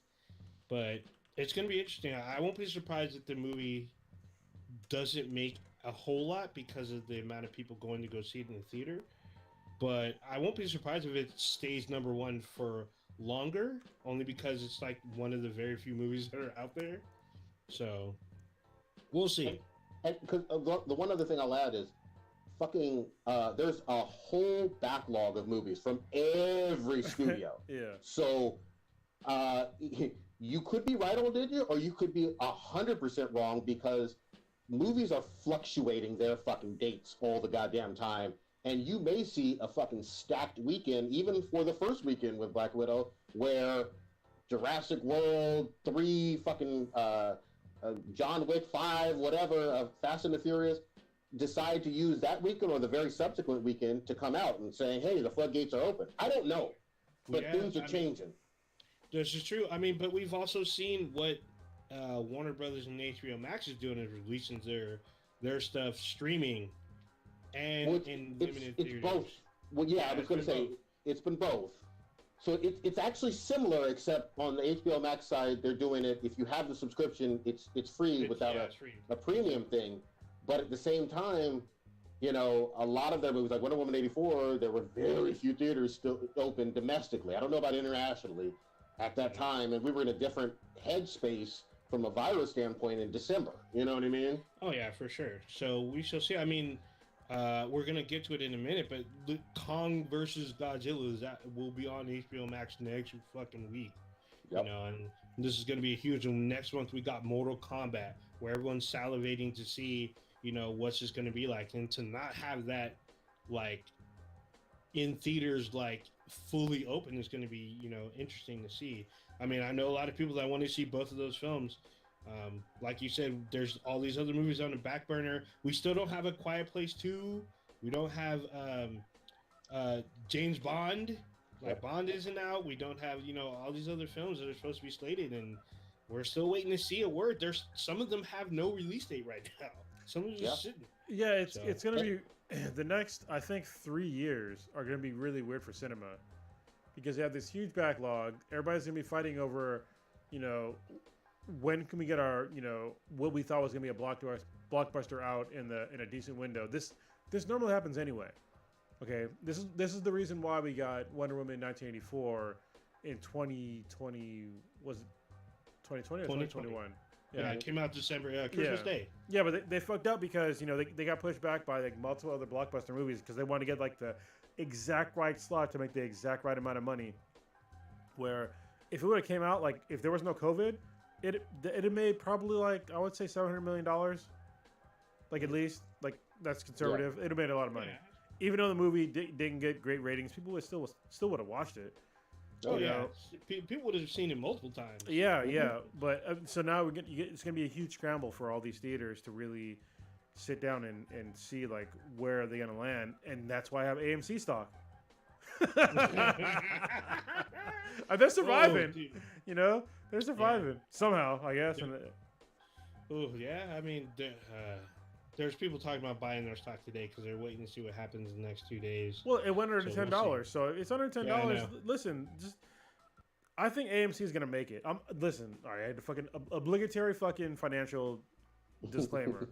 But it's gonna be interesting. I won't be surprised if the movie doesn't make a whole lot because of the amount of people going to go see it in the theater. But I won't be surprised if it stays number one for longer, only because it's like one of the very few movies that are out there. So we'll see. And because the one other thing I'll add is, fucking, there's a whole backlog of movies from every studio. Yeah. So, you could be right, old Ninja, or you could be 100% wrong because movies are fluctuating their fucking dates all the goddamn time. And you may see a fucking stacked weekend, even for the first weekend with Black Widow, where Jurassic World 3, fucking John Wick 5, whatever, Fast and the Furious, decide to use that weekend or the very subsequent weekend to come out and say, hey, the floodgates are open. I don't know, but things are changing. This is true. I mean, but we've also seen what Warner Brothers and HBO Max is doing, is releasing their stuff streaming and in limited theaters. It's both. Well, yeah, I was going to say it's been both. So it's actually similar, except on the HBO Max side, they're doing it. If you have the subscription, it's free without a premium thing. But at the same time, you know, a lot of their movies, like Wonder Woman 84, there were very few theaters still open domestically. I don't know about internationally at that time, and we were in a different headspace from a virus standpoint in December. You know what I mean? Oh yeah, for sure. So we shall see. I mean, we're gonna get to it in a minute, but Kong versus Godzilla will be on HBO Max next fucking week. Yep. You know, and this is gonna be a huge one. Next month we got Mortal Kombat, where everyone's salivating to see, you know, what's this gonna be like, and to not have that like in theaters like fully open is gonna be, you know, interesting to see. I mean, I know a lot of people that want to see both of those films. Like you said, there's all these other movies on the back burner. We still don't have A Quiet Place 2. We don't have James Bond. Like Bond isn't out. We don't have all these other films that are supposed to be slated, and we're still waiting to see a word. There's some of them have no release date right now. Some are just sitting. Yeah, it's gonna be the next. I think 3 years are gonna be really weird for cinema because they have this huge backlog. Everybody's gonna be fighting over, when can we get our, what we thought was gonna be a blockbuster out in a decent window. This normally happens anyway. Okay, this is the reason why we got Wonder Woman in 1984 in 2020. Was it 2020 or 2021? Yeah, it came out December, Christmas Day. Yeah, but they fucked up because they got pushed back by like multiple other blockbuster movies because they wanted to get like the exact right slot to make the exact right amount of money. Where if it would have came out like if there was no COVID, it had made probably like I would say $700 million, like at least like that's conservative. It would have made a lot of money. Yeah. Even though the movie didn't get great ratings, people would still would have watched it. Oh yeah, people would have seen it multiple times. Yeah. But so now it's going to be a huge scramble for all these theaters to really sit down and see like where are they going to land, and that's why I have AMC stock. And they're surviving. They're surviving somehow, I guess. Oh yeah, I mean, there's people talking about buying their stock today because they're waiting to see what happens in the next 2 days. Well, it went under $10, so it's under $10. Yeah, listen, I think AMC is gonna make it. Listen, all right, I had the fucking obligatory fucking financial disclaimer.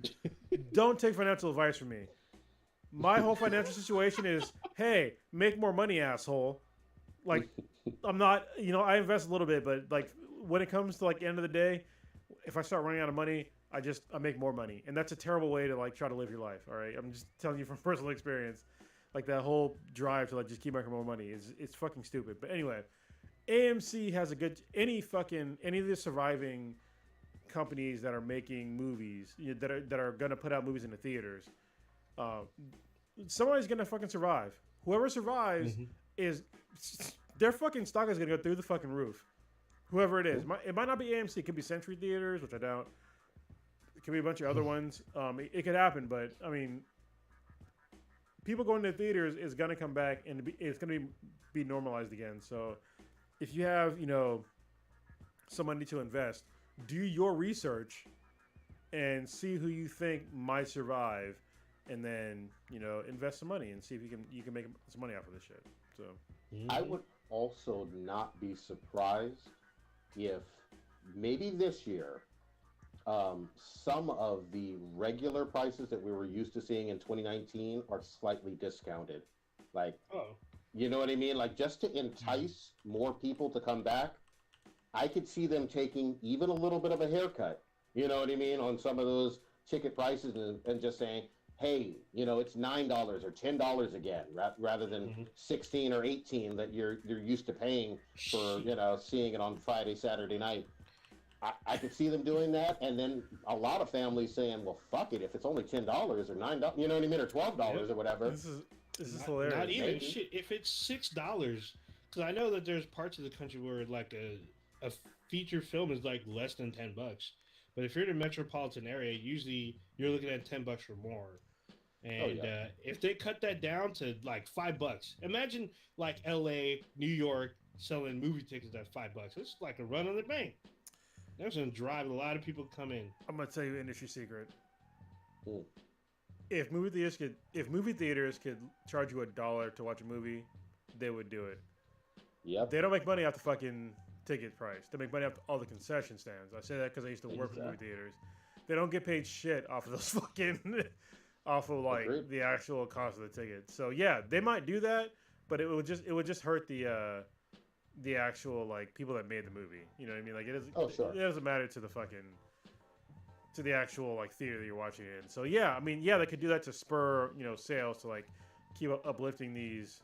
Don't take financial advice from me. My whole financial situation is, hey, make more money, asshole. Like, I'm not, I invest a little bit, but like when it comes to like the end of the day, if I start running out of money, I make more money, and that's a terrible way to like try to live your life. All right, I'm just telling you from personal experience. Like that whole drive to like just keep making more money it's fucking stupid. But anyway, AMC has any of the surviving companies that are making movies that are gonna put out movies in the theaters. Somebody's gonna fucking survive. Whoever survives is their fucking stock is gonna go through the fucking roof. Whoever it is, it might not be AMC. It could be Century Theaters, which I doubt. It could be a bunch of other ones. It could happen, but I mean, people going to theaters is gonna come back and it's gonna be normalized again. So, if you have some money to invest, do your research and see who you think might survive, and then invest some money and see if you can make some money off of this shit. So, I would also not be surprised if maybe this year. Some of the regular prices that we were used to seeing in 2019 are slightly discounted. Like, you know what I mean? Like, just to entice more people to come back, I could see them taking even a little bit of a haircut, you know what I mean, on some of those ticket prices and just saying, hey, it's $9 or $10 again, rather than 16 or 18 that you're used to paying for, seeing it on Friday, Saturday night. I could see them doing that, and then a lot of families saying, "Well, fuck it, if it's only $10 or $9, you know what I mean, or $12 or whatever." This is hilarious. Not even shit. If it's $6, because I know that there's parts of the country where like a feature film is like less than $10, but if you're in a metropolitan area, usually you're looking at $10 or more. And if they cut that down to like $5, imagine like LA, New York selling movie tickets at $5. It's like a run on the bank. That's going to drive a lot of people to come in. I'm going to tell you an industry secret. If movie theaters could charge you $1 to watch a movie, they would do it. Yep. They don't make money off the fucking ticket price. They make money off all the concession stands. I say that because I used to work for movie theaters. They don't get paid shit off of those fucking off of like the actual cost of the ticket. So yeah, they might do that, but it would just hurt the actual like people that made the movie. You know what I mean? Like it doesn't matter to the actual like theater that you're watching it in. So yeah, I mean, they could do that to spur sales to like keep uplifting these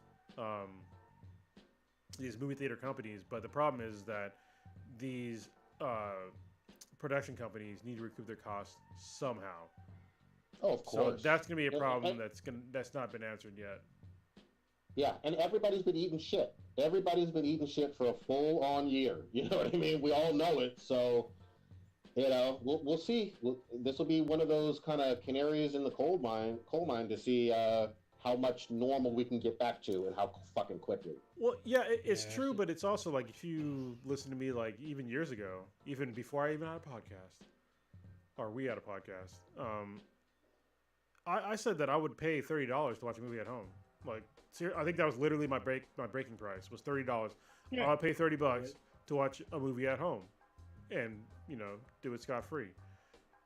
movie theater companies. But the problem is that these production companies need to recoup their costs somehow. Oh, of course. So that's gonna be a problem that's not been answered yet. Yeah, and everybody's been eating shit. Everybody's been eating shit for a full-on year. You know what I mean? We all know it. So, we'll see. This will be one of those kind of canaries in the coal mine to see how much normal we can get back to and how fucking quickly. Well, yeah, it's Yeah, true, but it's also like if you listen to me like even years ago, even before I even had a podcast, or we had a podcast, I said that I would pay $30 to watch a movie at home. Like, I think that was literally my breaking price was $30. Yeah. I'll pay $30 to watch a movie at home, and do it scot free.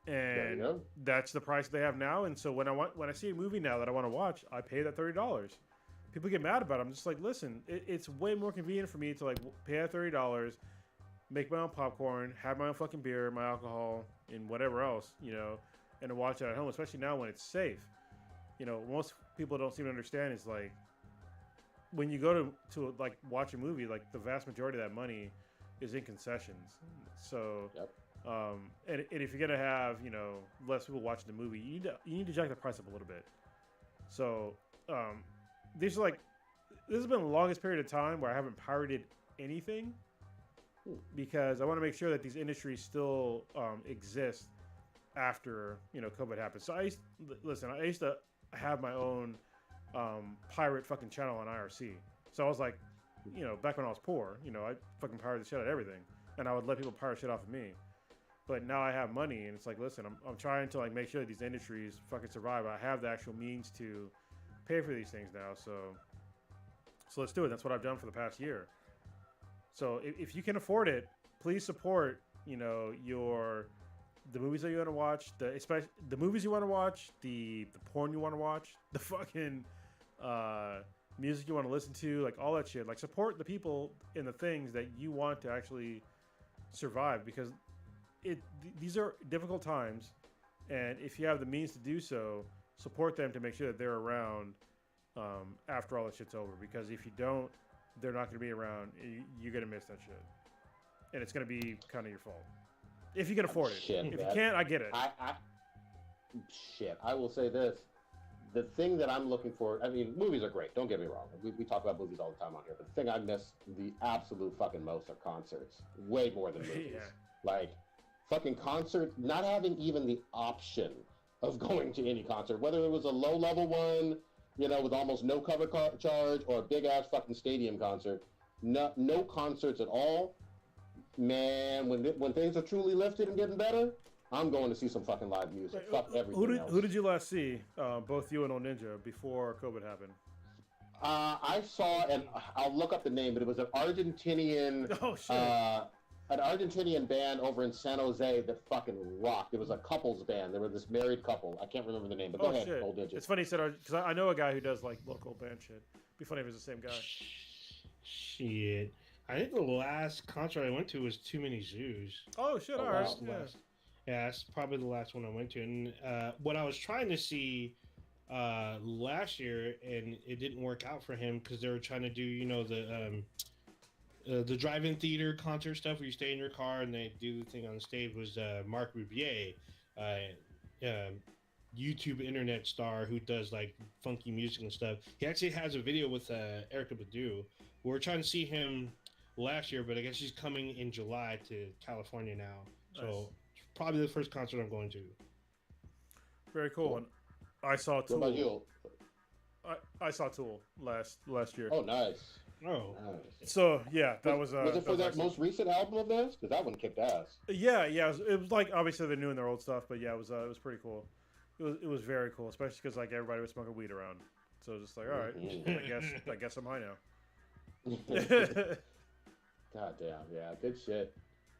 There you And go. that's the price they have now. And so when I see a movie now that I want to watch, I pay that $30. People get mad about it. I'm just like, listen, it's way more convenient for me to like pay that $30, make my own popcorn, have my own fucking beer, my alcohol, and whatever else, and to watch it at home, especially now when it's safe. Most people don't seem to understand is like when you go to like watch a movie, like the vast majority of that money is in concessions. So, Yep. and if you're gonna have less people watching the movie, you need to jack the price up a little bit. So, this has been the longest period of time where I haven't pirated anything because I want to make sure that these industries still exist after COVID happened. So I used to have my own pirate fucking channel on IRC. So I was like, back when I was poor, I fucking pirated the shit out of everything, and I would let people pirate shit off of me. But now I have money, and it's like, listen, I'm trying to like make sure that these industries fucking survive. I have the actual means to pay for these things now, so let's do it. That's what I've done for the past year. So if you can afford it, please support the movies that you want to watch, especially the movies you want to watch, the porn you want to watch, the fucking music you want to listen to, like all that shit. Like support the people and the things that you want to actually survive, because these are difficult times, and if you have the means to do so, support them to make sure that they're around after all that shit's over. Because if you don't, they're not going to be around. You're going to miss that shit, and it's going to be kind of your fault if you can afford it. Shit, if you can't, I get it. I will say this. The thing that I'm looking for, I mean, movies are great. Don't get me wrong. We talk about movies all the time on here. But the thing I miss the absolute fucking most are concerts. Way more than movies. Yeah. Like, fucking concerts, not having even the option of going to any concert, whether it was a low-level one, with almost no cover charge, or a big-ass fucking stadium concert. No concerts at all. Man, when things are truly lifted and getting better, I'm going to see some fucking live music. Fuck everything else. Who did you last see? Both you and Old Ninja before COVID happened. I saw, and I'll look up the name, but it was an Argentinian. Oh shit. An Argentinian band over in San Jose that fucking rocked. It was a couples band. They were this married couple. I can't remember the name, but go ahead, shit. Old Ninja. It's funny you said because I know a guy who does like local band shit. It'd be funny if it was the same guy. Shit. I think the last concert I went to was Too Many Zoos. Oh shit! Oh, All right. wow. Yeah. Yeah, that's probably the last one I went to. And what I was trying to see last year, and it didn't work out for him because they were trying to do, the drive-in theater concert stuff where you stay in your car and they do the thing on the stage, was Mark Rubier, YouTube internet star who does like funky music and stuff. He actually has a video with Erykah Badu. We were trying to see him last year, but I guess he's coming in July to California now. So Nice. probably the first concert I'm going to. Very cool. And I saw What about Tool. you? I saw Tool last year. Oh, nice. Oh, Nice. So yeah, that was. Was it for that excellent. most recent album of theirs? Because that one kicked ass. Yeah. It was like obviously they're new in their old stuff, but yeah, it was pretty cool. It was very cool, especially because like everybody was smoking weed around. So just like, all right, Mhm. I guess I'm high now. God damn, yeah, good shit.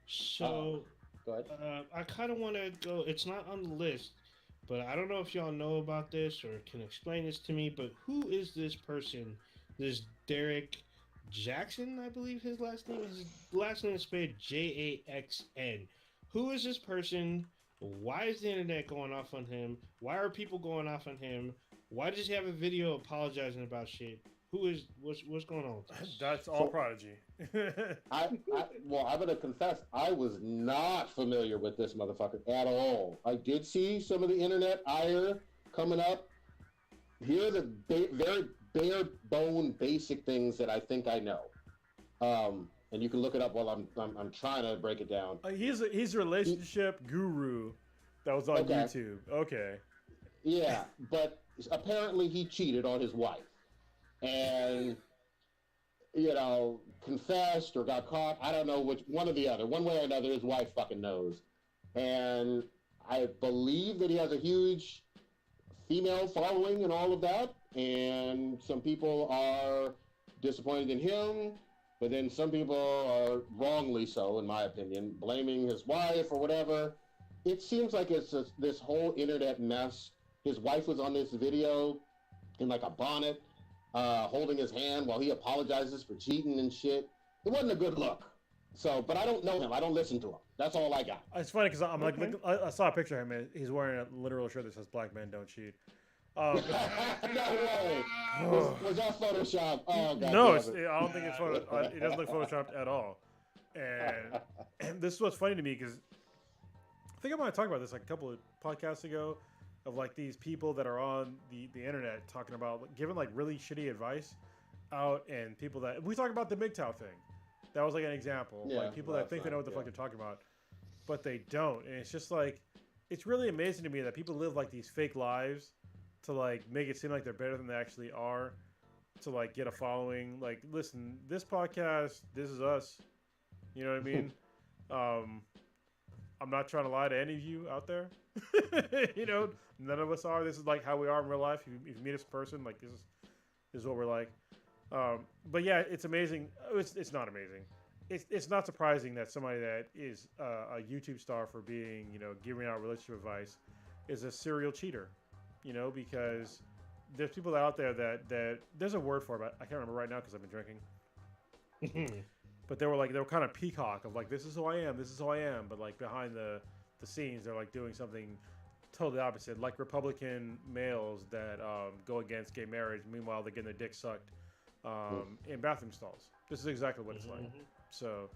so Go ahead. I kind of want to go. It's not on the list, but I don't know if y'all know about this or can explain this to me. But who is this person? This Derek Jackson, I believe his last name is. His last name is spelled Jaxn. Who is this person? Why is the internet going off on him? Why are people going off on him? Why does he have a video apologizing about shit? What's going on with this? That's all Prodigy. Well, I'm gonna confess, I was not familiar with this motherfucker at all. I did see some of the internet ire coming up. Here are the very bare bone basic things that I think I know. And you can look it up while I'm trying to break it down. He's a relationship guru that was on Okay. YouTube. Okay. Yeah, but apparently he cheated on his wife, and confessed or got caught. I don't know which one or the other. One way or another, his wife fucking knows. And I believe that he has a huge female following and all of that. And some people are disappointed in him, but then some people are wrongly so, in my opinion, blaming his wife or whatever. It seems like it's this whole internet mess. His wife was on this video in like a bonnet, holding his hand while he apologizes for cheating and shit. It wasn't a good look. So, but I don't know him. I don't listen to him. That's all I got. It's funny because I'm like, I saw a picture of him. He's wearing a literal shirt that says "Black men don't cheat." No way. Was that Photoshop? Oh, God. No, I don't think it's Photoshop. It doesn't look Photoshopped at all. And this is what's funny to me because I think I might have talked about this like a couple of podcasts ago of like these people that are on the internet talking about giving like really shitty advice out, and people that we talk about the MGTOW thing. That was like an example. Yeah, like people that think they know what the fuck they're talking about, but they don't. And it's just like, it's really amazing to me that people live like these fake lives to like make it seem like they're better than they actually are, to like get a following. Like, listen, this podcast, this is us. You know what I mean? I'm not trying to lie to any of you out there. None of us are. This is like how we are in real life. If you meet us in person, like this is what we're like. But yeah, it's amazing. It's not amazing. It's not surprising that somebody that is a YouTube star for being, giving out relationship advice is a serial cheater, because there's people out there that there's a word for it, but I can't remember right now because I've been drinking. But they were kind of peacock of like, this is who I am, this is who I am. But like behind the scenes, they're like doing something totally opposite, like Republican males that go against gay marriage. Meanwhile, they're getting their dick sucked in bathroom stalls. This is exactly what it's like. So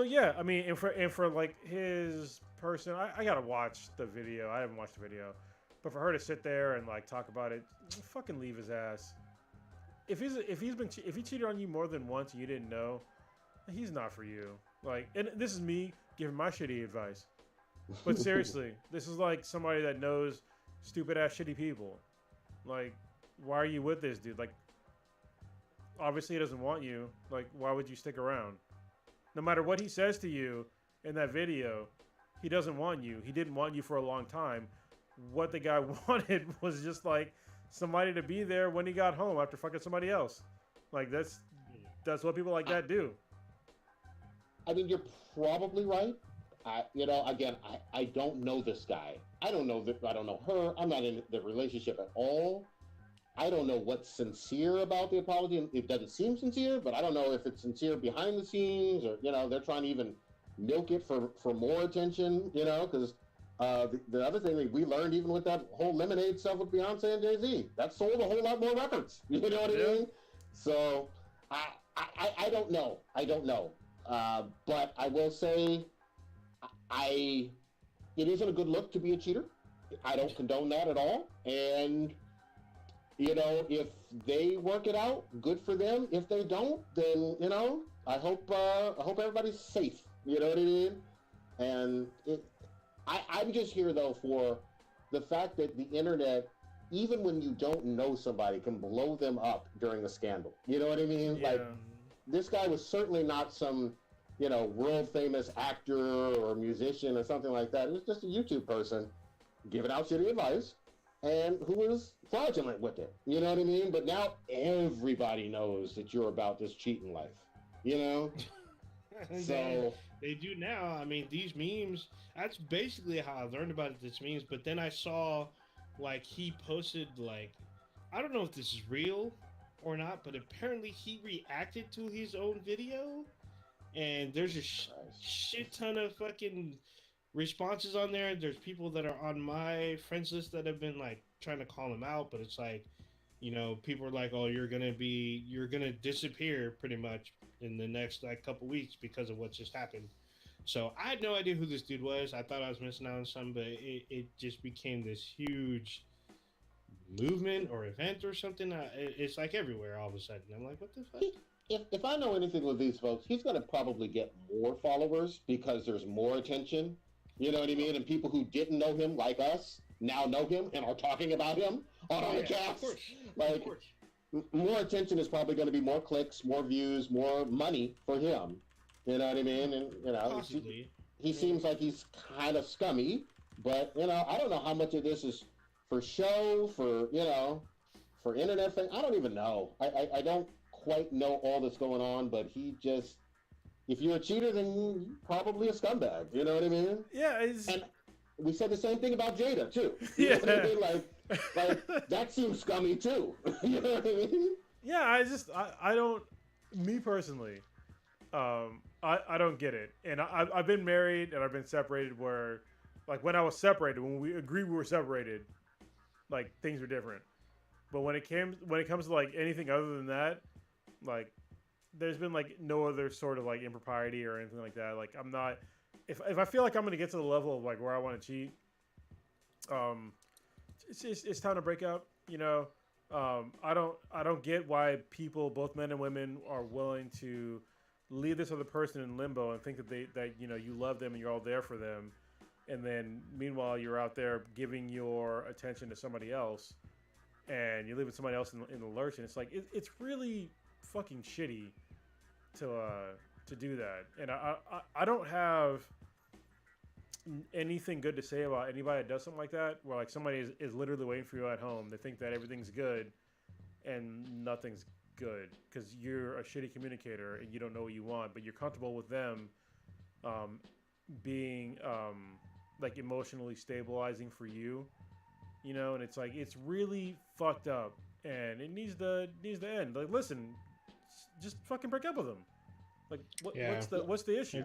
yeah, I mean, and for like his person, I gotta watch the video. I haven't watched the video, but for her to sit there and like talk about it, fucking leave his ass. If he cheated on you more than once and you didn't know, he's not for you. Like, and this is me giving my shitty advice, but seriously, this is like somebody that knows stupid ass shitty people. Like, why are you with this dude? Like, obviously he doesn't want you. Like, why would you stick around? No matter what he says to you in that video, he doesn't want you. He didn't want you for a long time. What the guy wanted was just like somebody to be there when he got home after fucking somebody else. Like, that's what people like that do. I mean, you're probably right. I don't know this guy. I don't know her. I'm not in the relationship at all. I don't know what's sincere about the apology. It doesn't seem sincere, but I don't know if it's sincere behind the scenes or, they're trying to even milk it for more attention, because the other thing that we learned even with that whole Lemonade stuff with Beyonce and Jay-Z, that sold a whole lot more records. You know what I mean? So I don't know. I don't know. But I will say it isn't a good look to be a cheater. I don't condone that at all. And if they work it out, good for them. If they don't, then I hope everybody's safe. You know what I mean? And I'm just here though for the fact that the internet, even when you don't know somebody, can blow them up during a scandal. You know what I mean? Yeah. Like, this guy was certainly not some world famous actor or musician or something like that. It was just a YouTube person giving out shitty advice, and who was fraudulent with it. You know what I mean? But now everybody knows that you're about this cheating life. So they do now. I mean, these memes, that's basically how I learned about it, this memes. But then I saw, like, he posted, like, I don't know if this is real or not, but apparently he reacted to his own video. And there's a shit ton of fucking responses on there. There's people that are on my friends list that have been like trying to call him out, but it's like, people are like, oh, you're gonna disappear pretty much in the next like couple weeks because of what just happened. So I had no idea who this dude was. I thought I was missing out on something, but it just became this huge movement or event or something. It's like everywhere all of a sudden. I'm like, what the fuck? If I know anything with these folks, he's going to probably get more followers because there's more attention. You know what I mean? And people who didn't know him, like us, now know him and are talking about him on our cast. Of course. Like, Of course. more attention is probably going to be more clicks, more views, more money for him. You know what I mean? And Possibly. he seems like he's kind of scummy, but I don't know how much of this is for show, for internet thing. I don't even know. I don't quite know all that's going on, but he just, if you're a cheater, then you're probably a scumbag. You know what I mean? Yeah. And we said the same thing about Jada too. Yeah. You know what I mean? Like that seems scummy too. You know what I mean? Yeah. I don't. Me personally, I don't get it. And I've been married and I've been separated where, like, when I was separated, when we agreed we were separated, like, things were different. But when it comes to like anything other than that, like, there's been like no other sort of like impropriety or anything like that. Like, I'm not, if I feel like I'm gonna get to the level of like where I want to cheat, it's time to break up. I don't get why people, both men and women, are willing to leave this other person in limbo and think that you love them and you're all there for them, and then meanwhile you're out there giving your attention to somebody else, and you're leaving somebody else in the lurch, and it's like it's really fucking shitty to do that. And I don't have anything good to say about anybody that does something like that, where like somebody is literally waiting for you at home. They think that everything's good and nothing's good because you're a shitty communicator and you don't know what you want, but you're comfortable with them being like emotionally stabilizing for you, and it's like, it's really fucked up and it needs to end. Like, listen, just fucking break up with them. Like, what's the issue?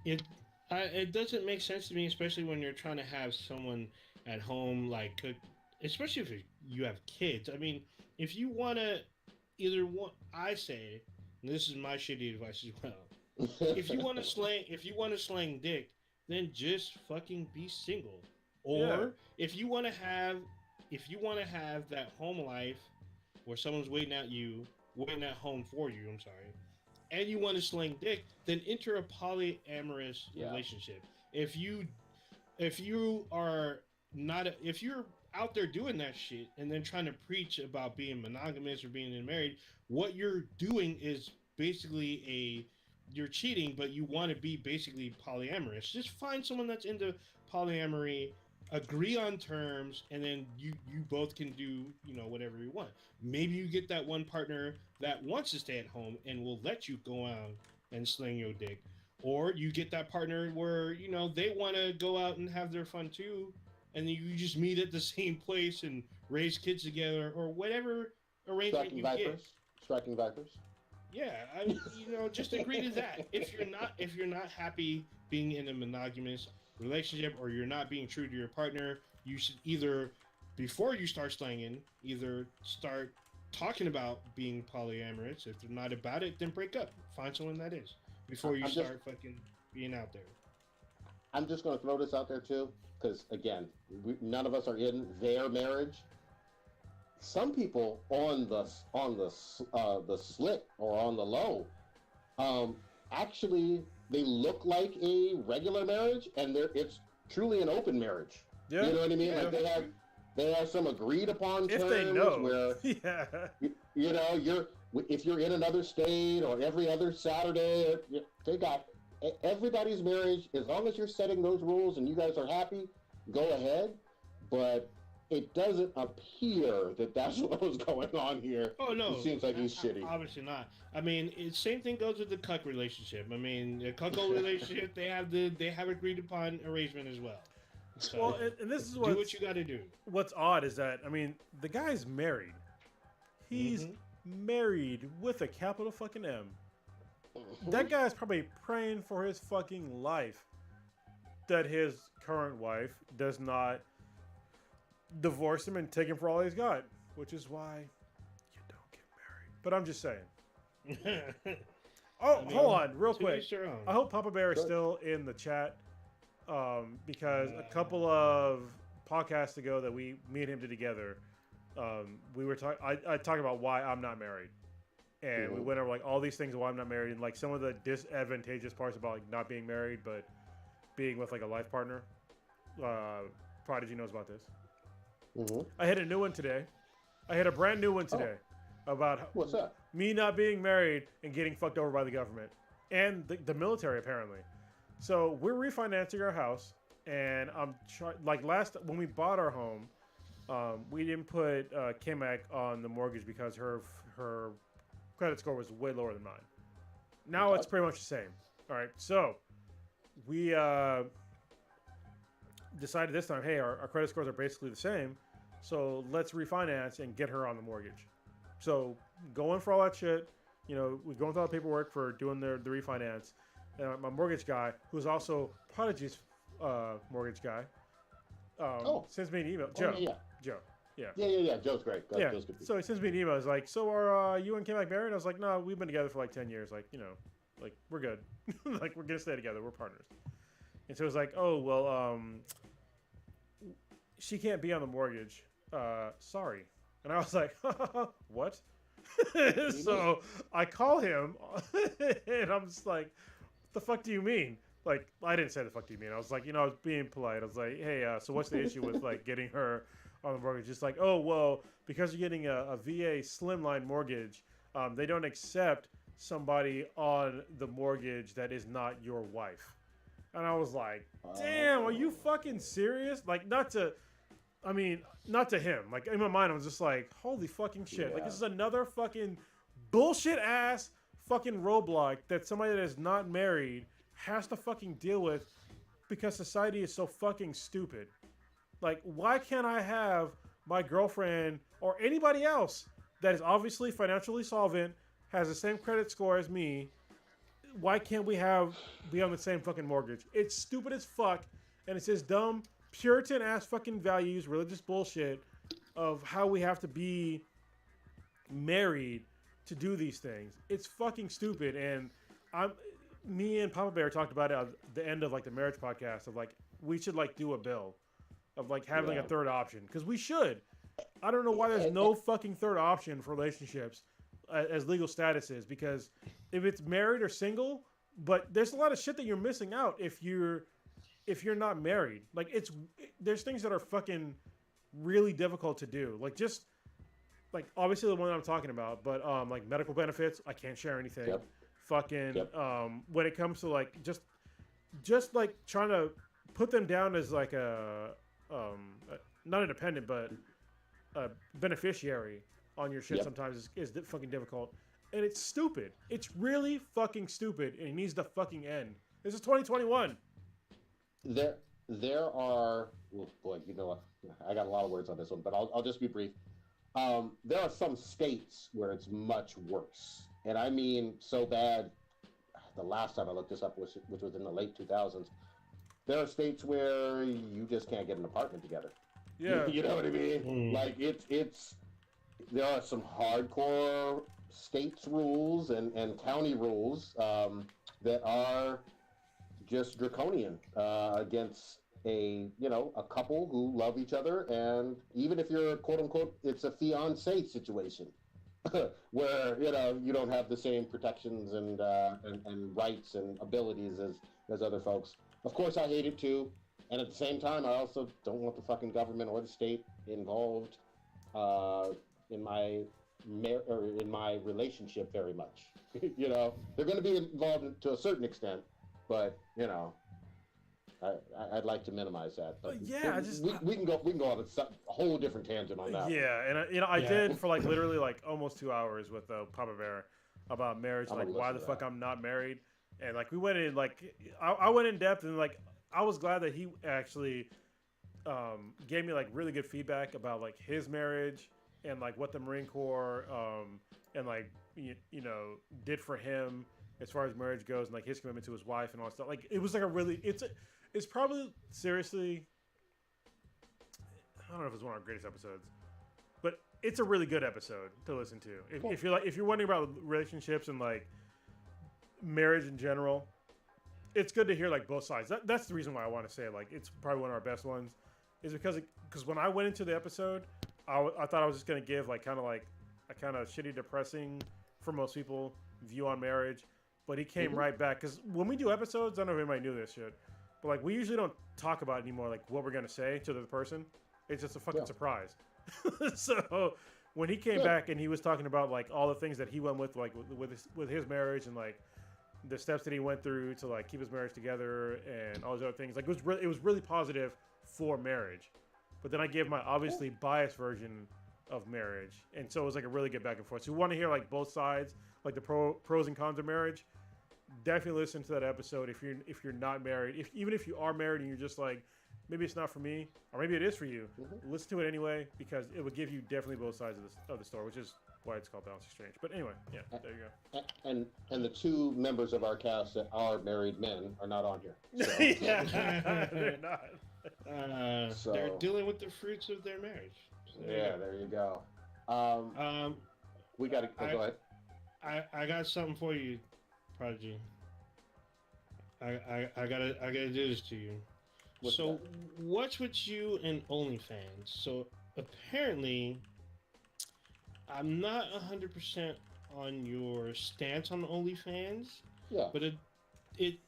It doesn't make sense to me, especially when you're trying to have someone at home, like cook, especially if you have kids. I mean, if you want to I say, and this is my shitty advice as well, if you want to slang dick, then just fucking be single. Or if you want to have that home life where someone's waiting at home for you, I'm sorry, and you want to sling dick, then enter a polyamorous relationship. If you're out there doing that shit and then trying to preach about being monogamous or being married, what you're doing is basically you're cheating, but you want to be basically polyamorous. Just find someone that's into polyamory, agree on terms, and then you both can do whatever you want. Maybe you get that one partner that wants to stay at home and will let you go out and sling your dick, or you get that partner where they want to go out and have their fun too, and then you just meet at the same place and raise kids together, or whatever arrangement Striking vipers. Yeah, just agree to that. If you're not happy being in a monogamous relationship, or you're not being true to your partner, you should either, before you start slanging, either start talking about being polyamorous. If they're not about it, then break up. Find someone that is before you start fucking being out there. I'm just going to throw this out there too, because again, none of us are in their marriage. Some people on the slick or on the low, actually, they look like a regular marriage, and it's truly an open marriage. Yeah. You know what I mean? Yeah. Like they have some agreed upon terms. If they know. Where, if you're in another state or every other Saturday, they got everybody's marriage. As long as you're setting those rules and you guys are happy, go ahead. But it doesn't appear that that's what was going on here. Oh no, it seems like he's shitty. Obviously not. I mean, same thing goes with the cuck relationship. I mean, the cuckold relationship, they have agreed upon arrangement as well. So, well, and this is do what you got to do. What's odd is that, I mean, the guy's married. He's married with a capital fucking M. That guy's probably praying for his fucking life that his current wife does not divorce him and take him for all he's got, which is why you don't get married. But I'm just saying. Hold on, real quick. I hope Papa Bear is still in the chat, because a couple of podcasts ago that me and him did together, we were I talked about why I'm not married, and we went over like all these things why I'm not married, and like some of the disadvantageous parts about like not being married but being with like a life partner. Prodigy knows about this. Mm-hmm. I hit a new one today. I hit a brand new one today about What's that? me not being married and getting fucked over by the government and the military apparently. So we're refinancing our house, and I'm when we bought our home, we didn't put Kimek on the mortgage because her credit score was way lower than mine. Now it's pretty much the same. All right, so we decided this time, hey, our credit scores are basically the same, so let's refinance and get her on the mortgage. So going for all that shit, we're going through all the paperwork for doing the refinance. My mortgage guy, who's also Prodigy's mortgage guy, sends me an email. Joe. Joe. Yeah. Joe's great. Joe's good. So he sends me an email. He's like, "So are you and Kim married?" I was like, "No, we've been together for like 10 years. Like, like we're good. Like we're gonna stay together. We're partners." And so it's like, "Oh well, she can't be on the mortgage. Sorry." And I was like, "What?" So I call him, and I'm just like, "What the fuck do you mean?" Like, I didn't say the fuck do you mean. I was like, I was being polite. I was like, "Hey, so what's the issue with like getting her on the mortgage?" Just like, "Oh well, because you're getting a VA slimline mortgage, they don't accept somebody on the mortgage that is not your wife." And I was like, "Damn, are you fucking serious?" Like, not to him. Like in my mind, I was just like, "Holy fucking shit!" Yeah. Like this is another fucking bullshit ass fucking roadblock that somebody that is not married has to fucking deal with because society is so fucking stupid. Like, why can't I have my girlfriend or anybody else that is obviously financially solvent, has the same credit score as me? Why can't we be on the same fucking mortgage? It's stupid as fuck, and it's this dumb Puritan ass fucking values, religious bullshit of how we have to be married to do these things. It's fucking stupid, and me and Papa Bear talked about it at the end of like the marriage podcast of like we should like do a bill of like having a third option because we should. I don't know why there's no fucking third option for relationships as legal status is, because if it's married or single, but there's a lot of shit that you're missing out if you're not married. Like there's things that are fucking really difficult to do. Like just like obviously the one I'm talking about, but like medical benefits, I can't share anything. Yep. Fucking when it comes to like just like trying to put them down as like a not a dependent but a beneficiary on your shit sometimes is fucking difficult, and it's stupid. It's really fucking stupid, and it needs to fucking end. This is 2021. There are, oh boy, I got a lot of words on this one, but I'll just be brief. There are some states where it's much worse, and I mean so bad. The last time I looked this up, which was in the late 2000s, there are states where you just can't get an apartment together. Yeah, you know what I mean. Like it's there are some hardcore states rules and county rules that are just draconian against a couple who love each other, and even if you're quote unquote it's a fiancé situation where you don't have the same protections and rights and abilities as other folks. Of course I hate it too, and at the same time I also don't want the fucking government or the state involved in my relationship very much. They're going to be involved to a certain extent, but I'd like to minimize that. But we can go on a whole different tangent on that. Yeah, and I did for like literally like almost 2 hours with Papa Bear about marriage, like why the fuck I'm not married, and like we went in like I went in depth, and like I was glad that he actually gave me like really good feedback about like his marriage and like what the Marine Corps and like did for him as far as marriage goes, and like his commitment to his wife and all that stuff. Like it was like it's probably seriously, I don't know if it's one of our greatest episodes, but it's a really good episode to listen to. If you're wondering about relationships and like marriage in general, it's good to hear like both sides. That's the reason why I want to say like it's probably one of our best ones, is because when I went into the episode, I thought I was just gonna give like kind of a kind of shitty, depressing for most people view on marriage, but he came right back, because when we do episodes, I don't know if anybody knew this shit, But like we usually don't talk about anymore, like what we're gonna say to the person. It's just a fucking surprise. So when he came back and he was talking about like all the things that he went with, like with his marriage and like the steps that he went through to like keep his marriage together and all those other things, like it was really positive for marriage. But then I gave my obviously biased version of marriage, and so it was like a really good back and forth. So you want to hear like both sides, like the pros and cons of marriage. Definitely listen to that episode if you're not married. Even if you are married and you're just like, maybe it's not for me, or maybe it is for you. Listen to it anyway because it would give you definitely both sides of the story, which is why it's called Balance Exchange. But anyway, yeah, there you go. And the two members of our cast that are married men are not on here. So. Yeah, they're not. So, they're dealing with the fruits of their marriage. So there you go. We got to go ahead. I got something for you, Prodigy. I gotta do this to you. What's with you and OnlyFans? So apparently, I'm not 100% on your stance on OnlyFans. Yeah. But it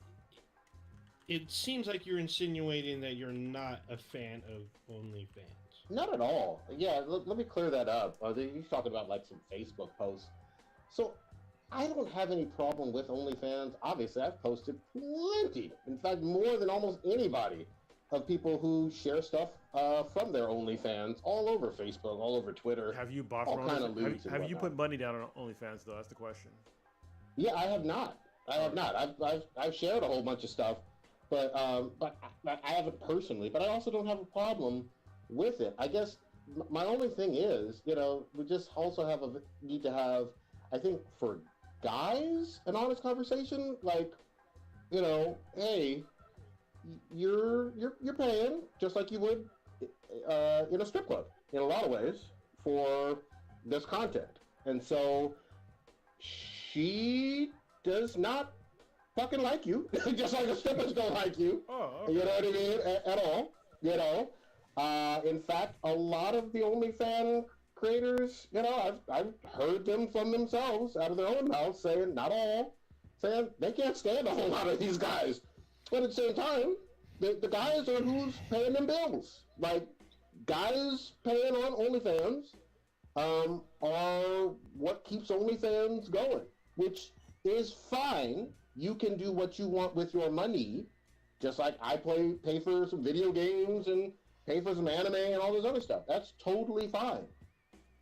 seems like you're insinuating that you're not a fan of OnlyFans. Not at all. Yeah, let me clear that up. He's talking about like some Facebook posts. So I don't have any problem with OnlyFans. Obviously, I've posted plenty. In fact, more than almost anybody of people who share stuff from their OnlyFans all over Facebook, all over Twitter. Have you bought all from kind of lewds Have you put money down on OnlyFans though? That's the question. Yeah, I have not. I've shared a whole bunch of stuff, but I haven't personally. But I also don't have a problem with it. I guess my only thing is, we just also need to have, I think, for guys, an honest conversation. Like, hey, you're paying just like you would in a strip club in a lot of ways for this content, and so she does not fucking like you, just like the strippers don't like you. Oh, okay. You know what I mean? At all. In fact, a lot of the OnlyFans creators, I've heard them from themselves, out of their own mouths, saying, not all, saying they can't stand a whole lot of these guys. But at the same time, the guys are who's paying them bills. Like, guys paying on OnlyFans are what keeps OnlyFans going, which is fine. You can do what you want with your money, just like I pay for some video games and pay for some anime and all this other stuff. That's totally fine.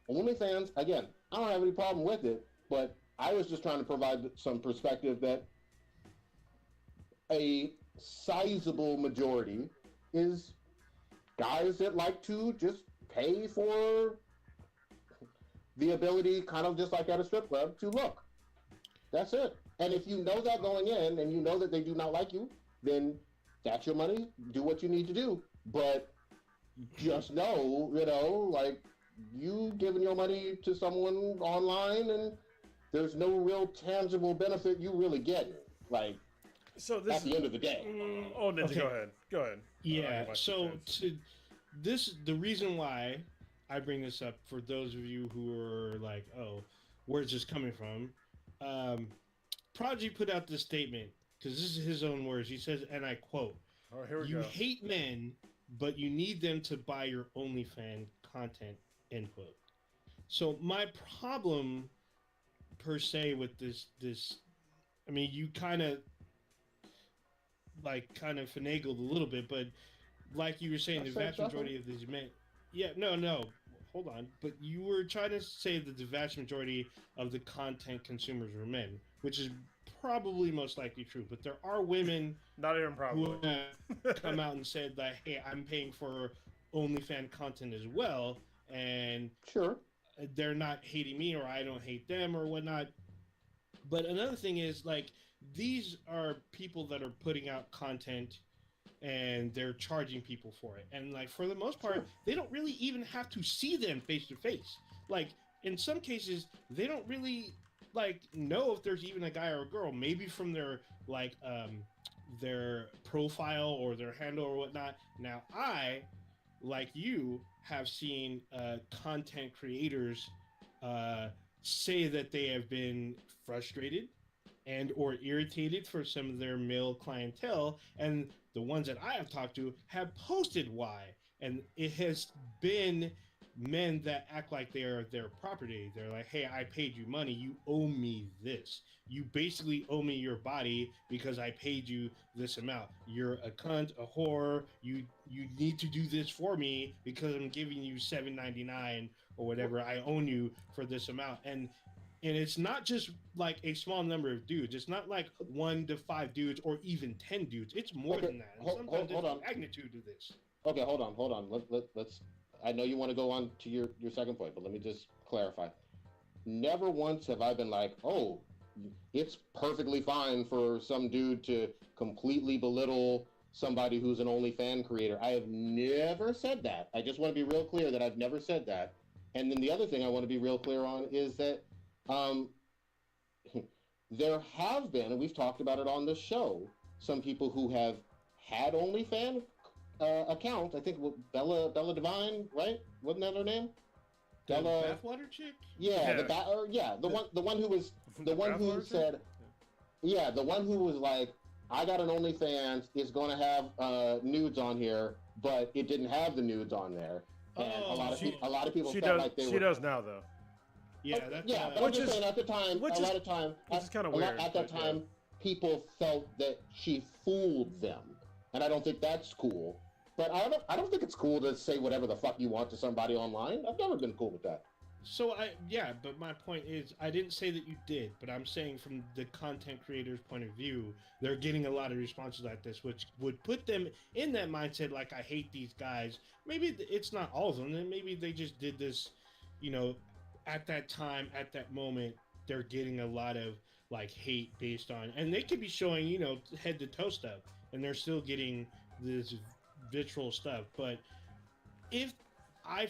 OnlyFans, again, I don't have any problem with it, but I was just trying to provide some perspective that a sizable majority is guys that like to just pay for the ability, kind of just like at a strip club, to look. That's it. And if you know that going in, and you know that they do not like you, then that's your money. Do what you need to do. But just know, like, you giving your money to someone online, and there's no real tangible benefit you really get. Like, so this at the end of the day. Ninja, okay. Go ahead. Yeah. So the reason why I bring this up for those of you who are like, oh, where's this coming from? Prodigy put out this statement, because this is his own words. He says, and I quote, "You hate men, but you need them to buy your OnlyFans content," end quote. So my problem, per se, with this, I mean, you kind of finagled a little bit, but like you were saying, the vast majority of these men, no, hold on, but you were trying to say that the vast majority of the content consumers were men, which is probably most likely true, but there are women not even probably who have come out and said that, hey, I'm paying for OnlyFans content as well, and sure, they're not hating me, or I don't hate them, or whatnot. But another thing is, like, these are people that are putting out content and they're charging people for it, and like, for the most part, they don't really even have to see them face to face. Like, in some cases, they don't really like know if there's even a guy or a girl, maybe from their their profile or their handle or whatnot. Now, I, like you, have seen content creators say that they have been frustrated and or irritated for some of their male clientele, and the ones that I have talked to have posted why, and it has been men that act like they're their property. They're like, hey, I paid you money, you owe me this. You basically owe me your body because I paid you this amount. You're a cunt, a whore. You need to do this for me because I'm giving you $7.99 or whatever I own you for this amount. And it's not just like a small number of dudes. It's not like 1 to 5 dudes or even 10 dudes. It's more than that. And sometimes there's a magnitude to this. Okay, hold on. Let's. I know you want to go on to your second point, but let me just clarify. Never once have I been like, oh, it's perfectly fine for some dude to completely belittle somebody who's an OnlyFans creator. I have never said that. I just want to be real clear that I've never said that. And then the other thing I want to be real clear on is that there have been, and we've talked about it on the show, some people who have had OnlyFans accounts. I think Bella Divine, right? Wasn't that her name? The Bella bathwater chick? Yeah, the one who was the one who said, yeah, the one who was like, I got an OnlyFans. It's going to have nudes on here, but it didn't have the nudes on there. And a lot of people felt like they were. She does now, though. Yeah, that's but I'm just saying at the time, which is kind of weird. At that time, people felt that she fooled them, and I don't think that's cool. But I don't think it's cool to say whatever the fuck you want to somebody online. I've never been cool with that. So but my point is, I didn't say that you did, but I'm saying from the content creator's point of view, they're getting a lot of responses like this, which would put them in that mindset, like, I hate these guys. Maybe it's not all of them, and maybe they just did this, at that time, at that moment, they're getting a lot of, like, hate based on, and they could be showing, head to toe stuff, and they're still getting this vitriol stuff. But I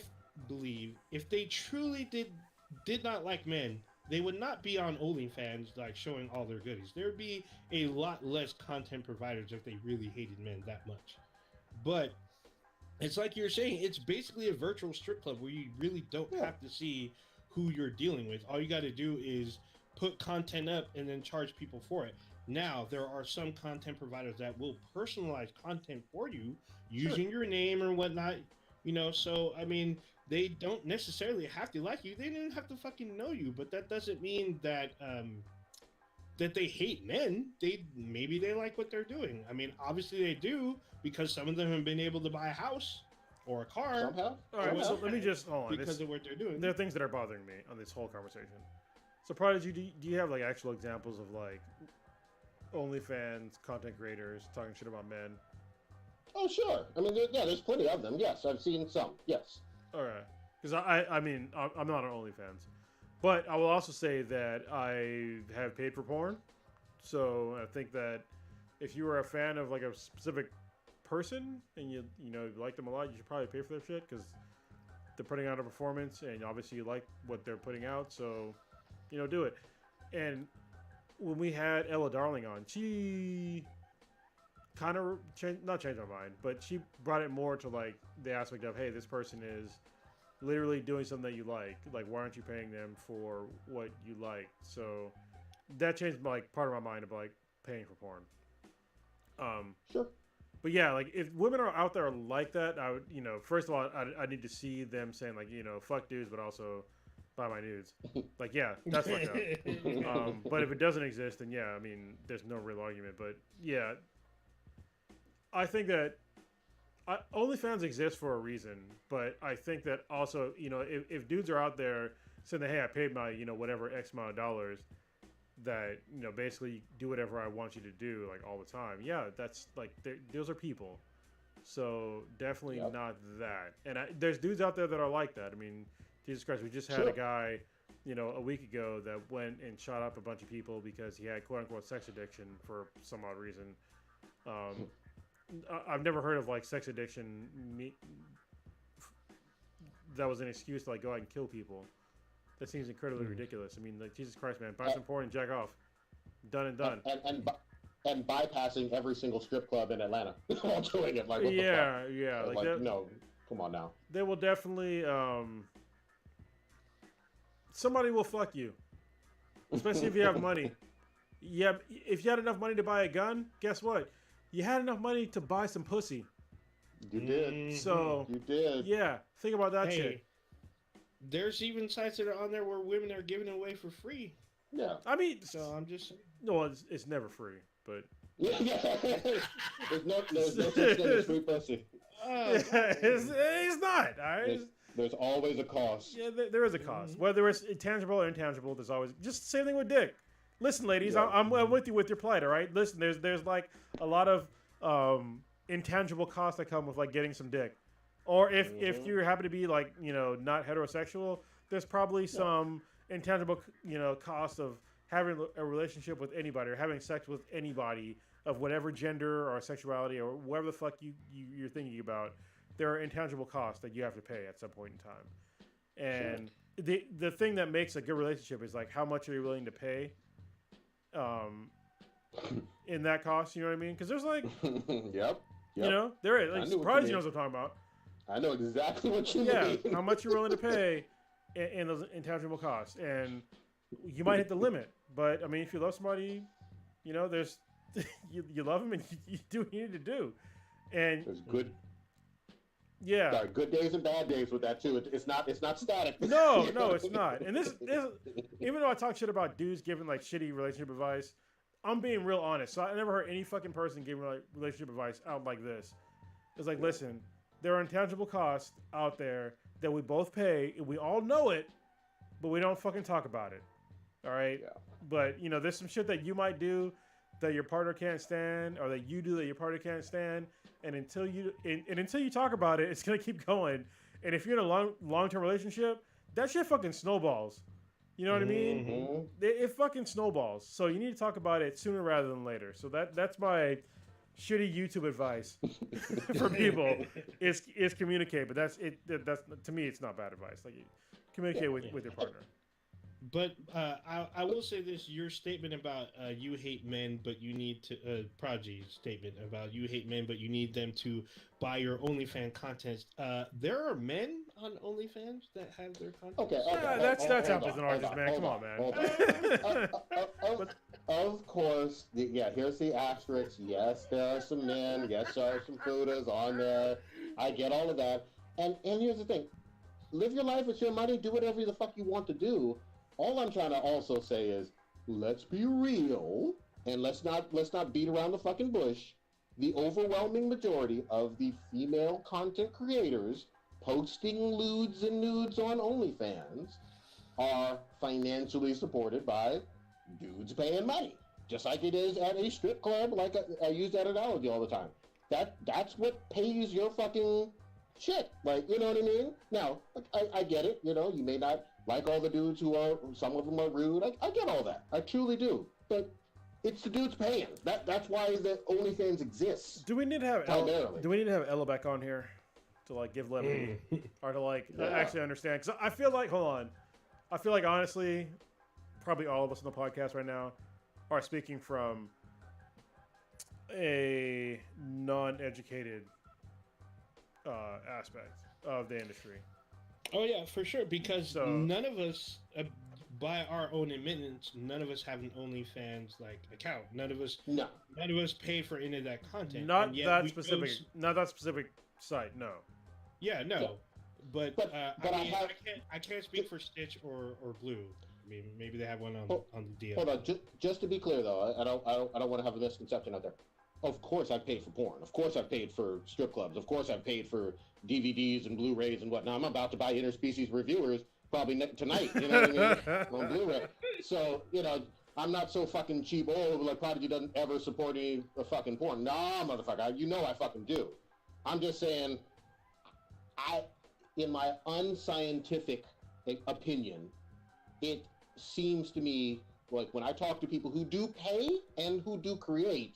believe if they truly did not like men, they would not be on OnlyFans like showing all their goodies. There would be a lot less content providers if they really hated men that much. But it's like you're saying, it's basically a virtual strip club where you really don't have to see who you're dealing with. All you got to do is put content up and then charge people for it. Now, there are some content providers that will personalize content for you using your name or whatnot, so, I mean, they don't necessarily have to like you. They don't have to fucking know you, but that doesn't mean that that they hate men. Maybe they like what they're doing. I mean, obviously they do, because some of them have been able to buy a house or a car. Somehow. All right, so let me just hold on. Because of what they're doing. There are things that are bothering me on this whole conversation. So, Prodigy, do you have like actual examples of like OnlyFans content creators talking shit about men? Oh, sure. I mean, there's plenty of them. Yes, I've seen some. Yes. All right. Because I mean, I'm not on OnlyFans. But I will also say that I have paid for porn. So I think that if you were a fan of like a specific person and you like them a lot, you should probably pay for their shit because they're putting out a performance and obviously you like what they're putting out. So, do it. And when we had Ella Darling on, she kind of not changed my mind, but she brought it more to like the aspect of, hey, this person is literally doing something that you like. Like, why aren't you paying them for what you like? So that changed like part of my mind of like paying for porn. Sure. But yeah, like if women are out there like that, I would, first of all, I need to see them saying like, fuck dudes, but also buy my nudes. Like, yeah, that's fucked up. But if it doesn't exist, then yeah, I mean, there's no real argument. But yeah, I think that OnlyFans exists for a reason, but I think that also, if dudes are out there saying that, hey, I paid my, whatever X amount of dollars, that, basically do whatever I want you to do, like, all the time. Yeah, that's, like, those are people. So, definitely not that. And there's dudes out there that are like that. I mean, Jesus Christ, we just had a guy, a week ago that went and shot up a bunch of people because he had, quote-unquote, sex addiction for some odd reason. I've never heard of like sex addiction that was an excuse to like go out and kill people. That seems incredibly ridiculous. I mean, like, Jesus Christ, man, buy some porn and jack off. Done and done. And bypassing every single strip club in Atlanta while doing it. Like, what the fuck? Yeah. Like, no, come on now. They will definitely. Somebody will fuck you, especially if you have money. Yeah, if you had enough money to buy a gun, guess what? You had enough money to buy some pussy. You did. So You did. yeah, think about that Hey, shit. there's even sites that are on there where women are giving away for free. Yeah. I mean, So I'm just no, it's never free, but There's no such thing as free pussy. it's not. All right. There's always a cost. Yeah, there is a cost. Whether it's intangible or intangible, there's always just the same thing with dick. Listen, ladies, Yeah. I'm with you with your plight. All right. Listen, there's like a lot of intangible costs that come with like getting some dick, or if you happen to be like not heterosexual, there's probably some intangible cost of having a relationship with anybody or having sex with anybody of whatever gender or sexuality or whatever the fuck you're thinking about. There are intangible costs that you have to pay at some point in time, and the thing that makes a good relationship is like how much are you willing to pay, in that cost. You know what I mean? Because there's like, Yep. There is. I Like, knew what surprised you you know what I'm talking about. I know exactly what you Yeah, mean. how much you're willing to pay in those intangible costs, and you might hit the limit. But I mean, if you love somebody, there's you love them and you do what you need to do, and There's good. yeah. There are good days and bad days with that too. It's not static. No, it's not. And this even though I talk shit about dudes giving like shitty relationship advice, I'm being real honest. So I never heard any fucking person giving like relationship advice out like this. It's like, listen, there are intangible costs out there that we both pay, and we all know it, but we don't fucking talk about it. All right? Yeah. But, there's some shit that you might do that your partner can't stand, or that you do that your partner can't stand, and until you talk about it, it's gonna keep going. And if you're in a long-term relationship, that shit fucking snowballs. You know what I mean? Mhm. It fucking snowballs. So you need to talk about it sooner rather than later. So that's my shitty YouTube advice for people is communicate. But that's to me, it's not bad advice. Like, communicate with your partner. But I will say this: your statement about you hate men, but you need to Prodigy's statement about you hate men, but you need them to buy your OnlyFans content. There are men on OnlyFans that have their content. Okay. Yeah, that's apples and oranges, man. Come on, man. Of course, here's the asterisk. Yes, there are some men. Yes, there are some fudas on there. I get all of that. And here's the thing. Live your life with your money. Do whatever the fuck you want to do. All I'm trying to also say is, let's be real, and let's not beat around the fucking bush. The overwhelming majority of the female content creators posting lewds and nudes on OnlyFans are financially supported by dudes paying money, just like it is at a strip club. Like I use that analogy all the time. That's what pays your fucking shit. Like, you know what I mean? Now, I get it. You may not like all the dudes some of them are rude. I get all that. I truly do. But it's the dudes paying. That's why the OnlyFans exists. Do we need to have Ella back on here to like give levity or to like actually understand? Because I feel like, honestly, probably all of us on the podcast right now are speaking from a non-educated aspect of the industry. Oh yeah, for sure. Because So- none of us, by our own admittance, none of us have an OnlyFans account. None of us pay for any of that content. Not and yet that we specific. chose- Not that specific site. No. Yeah, no. Yeah. But I can't speak Ju- for Stitch or Blue. I mean, maybe they have one on the DL. Hold on, just to be clear though, I don't want to have a misconception out there. Of course I've paid for porn. Of course I've paid for strip clubs. Of course I've paid for DVDs and Blu-rays and whatnot. I'm about to buy Interspecies Reviewers probably tonight, you know what I mean, on Blu-ray. So, I'm not so fucking cheap. Like Prodigy doesn't ever support any fucking porn. Nah, motherfucker, I fucking do. I'm just saying, in my unscientific opinion, it seems to me like when I talk to people who do pay and who do create,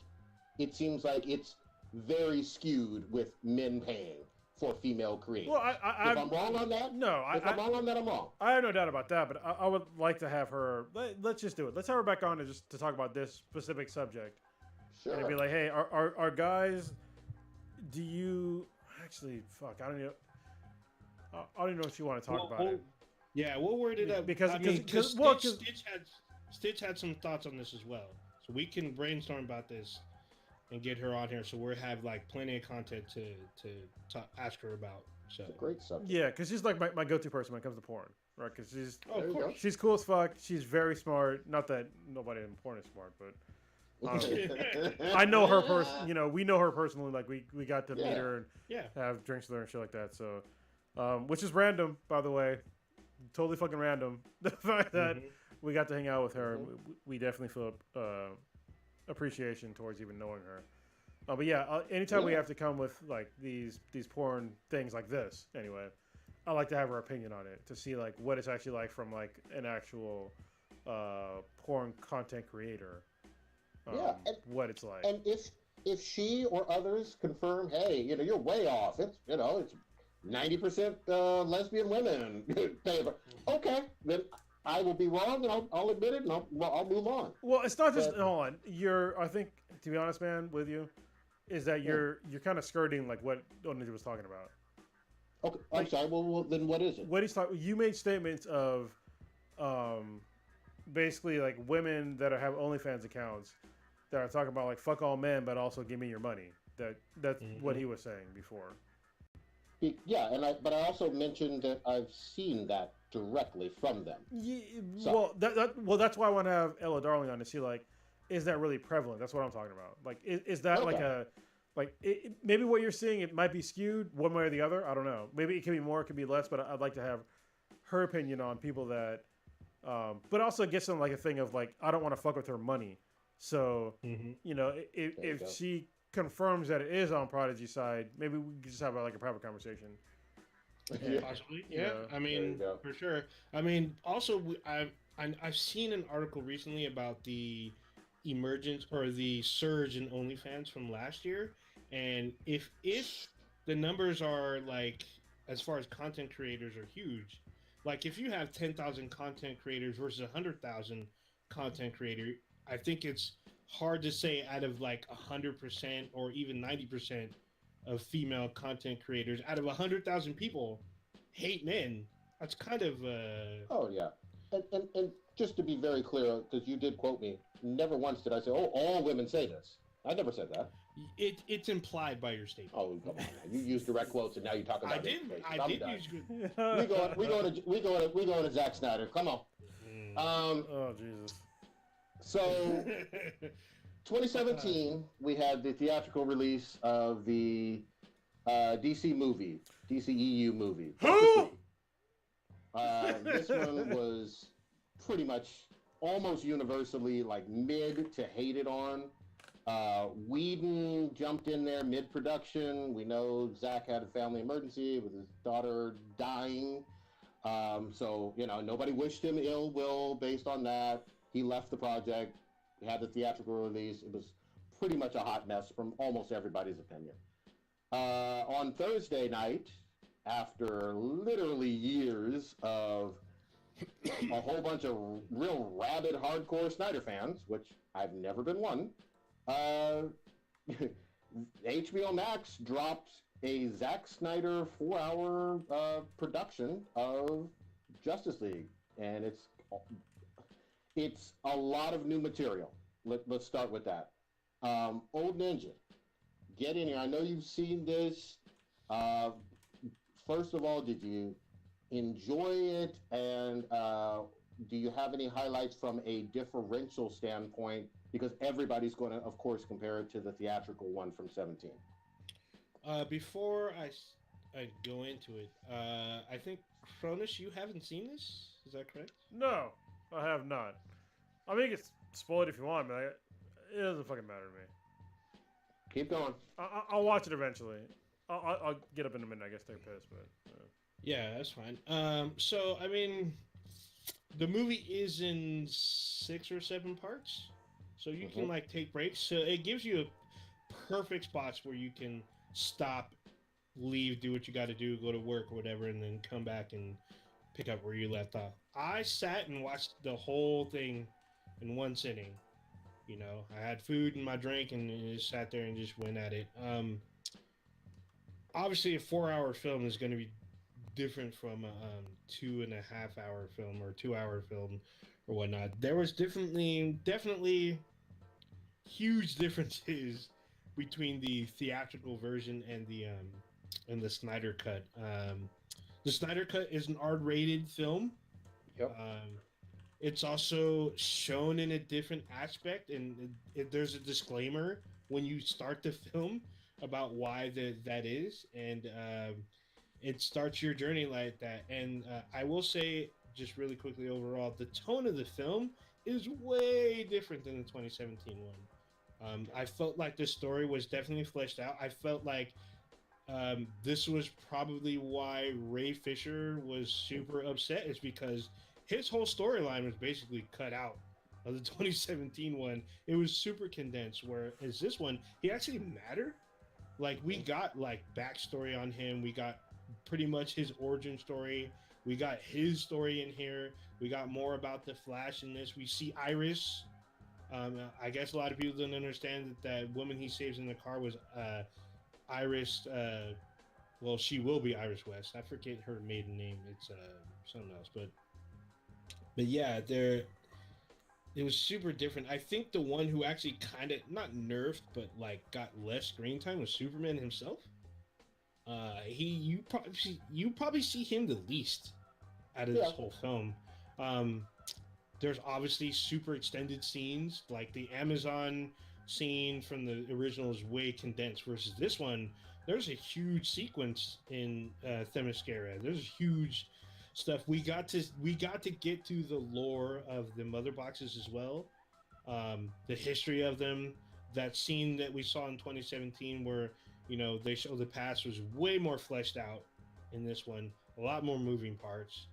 it seems like it's very skewed with men paying for female creators. Well, if I'm wrong on that, no, if I'm wrong on that, I'm wrong. I have no doubt about that, but I would like to have her. Let's just do it. Let's have her back on to talk about this specific subject. Sure. And it'd be like, hey, are guys? Do you actually? Fuck, I don't know. I don't even know if you want to talk about it. Yeah, we'll word it up Because Stitch had some thoughts on this as well. So we can brainstorm about this and get her on here, so we'll have like plenty of content to ask her about. So It's a great subject. Yeah, because she's like my go-to person when it comes to porn, right? Because oh, There of you course. she's cool as fuck. She's very smart. Not that nobody in porn is smart, but I know her we know her personally. Like we got to meet Yeah. her and Yeah. have drinks with her and shit like that. So, which is random, by the way, totally fucking random. The fact that Mhm. we got to hang out with her, Mhm. we definitely feel appreciation towards even knowing her. But yeah, anytime we Yeah. have to come with like these porn things like this, anyway, I like to have her opinion on it to see like what it's actually like from like an actual porn content creator. Yeah, What it's like. And if she or others confirm, hey, you're way off. It's it's 90% lesbian women favor. Okay, then I will be wrong, and I'll admit it, and I'll move on. Well, it's not just But- hold on. I think to be honest, man, with you, is that you're kind of skirting like what Oninja was talking about. Okay, I'm sorry. Well, then what is it? What he's talking, you made statements of, basically like women that have OnlyFans accounts that are talking about like fuck all men, but also give me your money. That's what he was saying before. Yeah, but I also mentioned that I've seen that directly from them. Yeah, So- well, that's why I want to have Ella Darling on to see like, is that really prevalent? That's what I'm talking about. Like, is that like Okay. maybe what you're seeing, it might be skewed one way or the other. I don't know. Maybe it could be more, it could be less. But I'd like to have her opinion on people that, but also it gets them like a thing of like, I don't want to fuck with her money. So Mhm. There you if go. she confirms that it is on Prodigy's side, maybe we could just have like a private conversation. Yeah. Possibly, Yeah, yeah. I there mean, you go. for sure. I mean, also, I've seen an article recently about the emergence or the surge in OnlyFans from last year, and if the numbers are like as far as content creators are huge, like if you have 10,000 content creators versus 100,000 content creator, I think it's hard to say out of like 100% or even 90% of female content creators out of 100,000 people hate men. That's kind of Oh yeah, and just to be very clear, because you did quote me, never once did I say, "Oh, all women say this." I never said that. it's implied by your statement. Oh, come on, man. You use direct quotes, and now you talk about I it. did. I I'm did done. use good. We going to Zack Snyder. Come on. Oh Jesus. So 2017, we had the theatrical release of the DCEU movie. Who? This one was pretty much almost universally like mid to hated on. Whedon jumped in there mid-production. We know Zach had a family emergency with his daughter dying. So, nobody wished him ill will based on that. He left the project. We had the theatrical release. It was pretty much a hot mess from almost everybody's opinion. On Thursday night, after literally years of a whole bunch of real rabid hardcore Snyder fans, which I've never been one, HBO Max dropped a Zack Snyder 4-hour production of Justice League, and it's a lot of new material. Let's start with that. Old Ninja, get in here. I know you've seen this. First of all, did you enjoy it, and do you have any highlights from a differential standpoint? Because everybody's going to, of course, compare it to the theatrical one from 17. Before I go into it, I think Cronus, you haven't seen this. Is that correct? No, I have not. I mean, you can spoil it if you want, but it doesn't fucking matter to me. Keep going. I'll watch it eventually. I'll get up in a minute, I guess, take a piss, but. Yeah, that's fine. So I mean, the movie is in 6 or 7 parts, so you can like take breaks. So it gives you a perfect spots where you can stop, leave, do what you got to do, go to work or whatever, and then come back and pick up where you left off. I sat and watched the whole thing in one sitting. I had food and my drink and just sat there and just went at it. Obviously, a 4-hour film is going to be different from a 2.5-hour film or 2-hour film or whatnot. There was definitely huge differences between the theatrical version and the Snyder cut. The Snyder cut is an R-rated film. Yep. It's also shown in a different aspect, and there's a disclaimer when you start the film about why that is, and it starts your journey like that. And I will say, just really quickly overall, the tone of the film is way different than the 2017 one. I felt like the story was definitely fleshed out. I felt like this was probably why Ray Fisher was super upset, is because his whole storyline was basically cut out of the 2017 one. It was super condensed, whereas this one, he actually mattered. Like, we got like backstory on him. We got pretty much his origin story. We got his story in here. We got more about the Flash in this. We see Iris. I guess a lot of people don't understand that woman he saves in the car was Iris. Well, she will be Iris West. I forget her maiden name. It's something else, but yeah, it was super different. I think the one who actually kind of not nerfed, but like got less screen time was Superman himself. You probably see him the least out of this whole film. There's obviously super extended scenes, like the Amazon scene from the original is way condensed versus this one. There's a huge sequence in Themyscira. There's huge stuff. We got to get to the lore of the mother boxes as well, the history of them. That scene that we saw in 2017 where, you know, they show the past was way more fleshed out in this one. A lot more moving parts.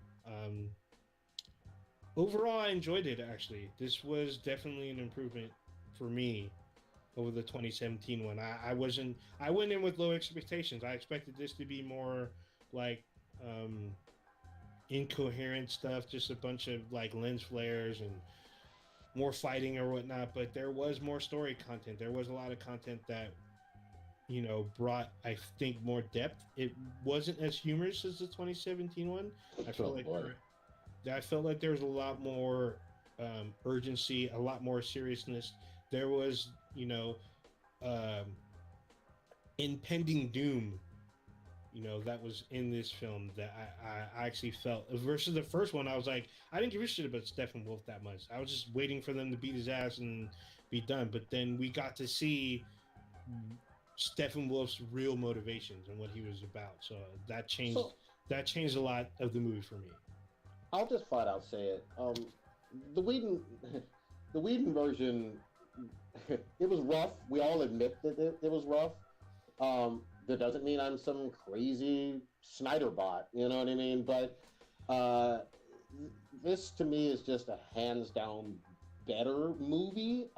Overall, I enjoyed it, actually. This was definitely an improvement for me over the 2017 one. I went in with low expectations. I expected this to be more like incoherent stuff, just a bunch of like lens flares and more fighting or whatnot, but there was more story content. There was a lot of content that, you know, brought, I think, more depth. It wasn't as humorous as the 2017 one. I felt like there was a lot more urgency, a lot more seriousness. There was, you know, impending doom, you know, that was in this film that I actually felt. Versus the first one, I was like, I didn't give a shit about Steppenwolf that much. I was just waiting for them to beat his ass and be done. But then we got to see Steppenwolf's real motivations and what he was about. So that changed a lot of the movie for me. I'll just flat out say it. The Whedon version, it was rough. We all admit that it was rough. That doesn't mean I'm some crazy Snyder bot, you know what I mean? But this to me is just a hands down better movie.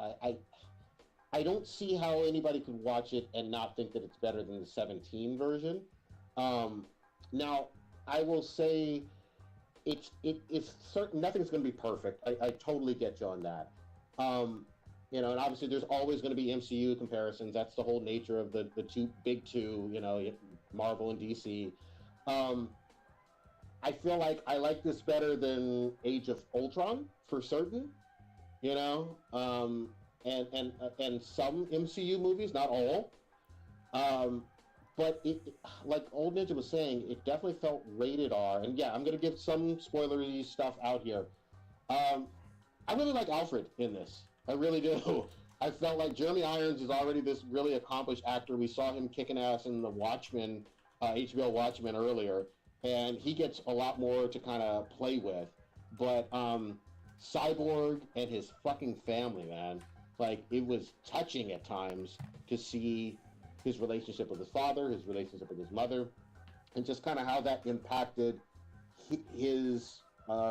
I don't see how anybody could watch it and not think that it's better than the 17 version. Now, I will say it's certain, nothing's going to be perfect. I totally get you on that. You know, and obviously there's always going to be MCU comparisons. That's the whole nature of the big two, you know, Marvel and DC. I feel like I like this better than Age of Ultron for certain, you know, and some MCU movies, not all. But it, like Old Ninja was saying, it definitely felt rated R. And yeah, I'm going to give some spoilery stuff out here. I really like Alfred in this. I really do. I felt like Jeremy Irons is already this really accomplished actor. We saw him kicking ass in the Watchmen, HBO Watchmen earlier, and he gets a lot more to kind of play with. But Cyborg and his fucking family, man, like, it was touching at times to see his relationship with his father, his relationship with his mother, and just kind of how that impacted his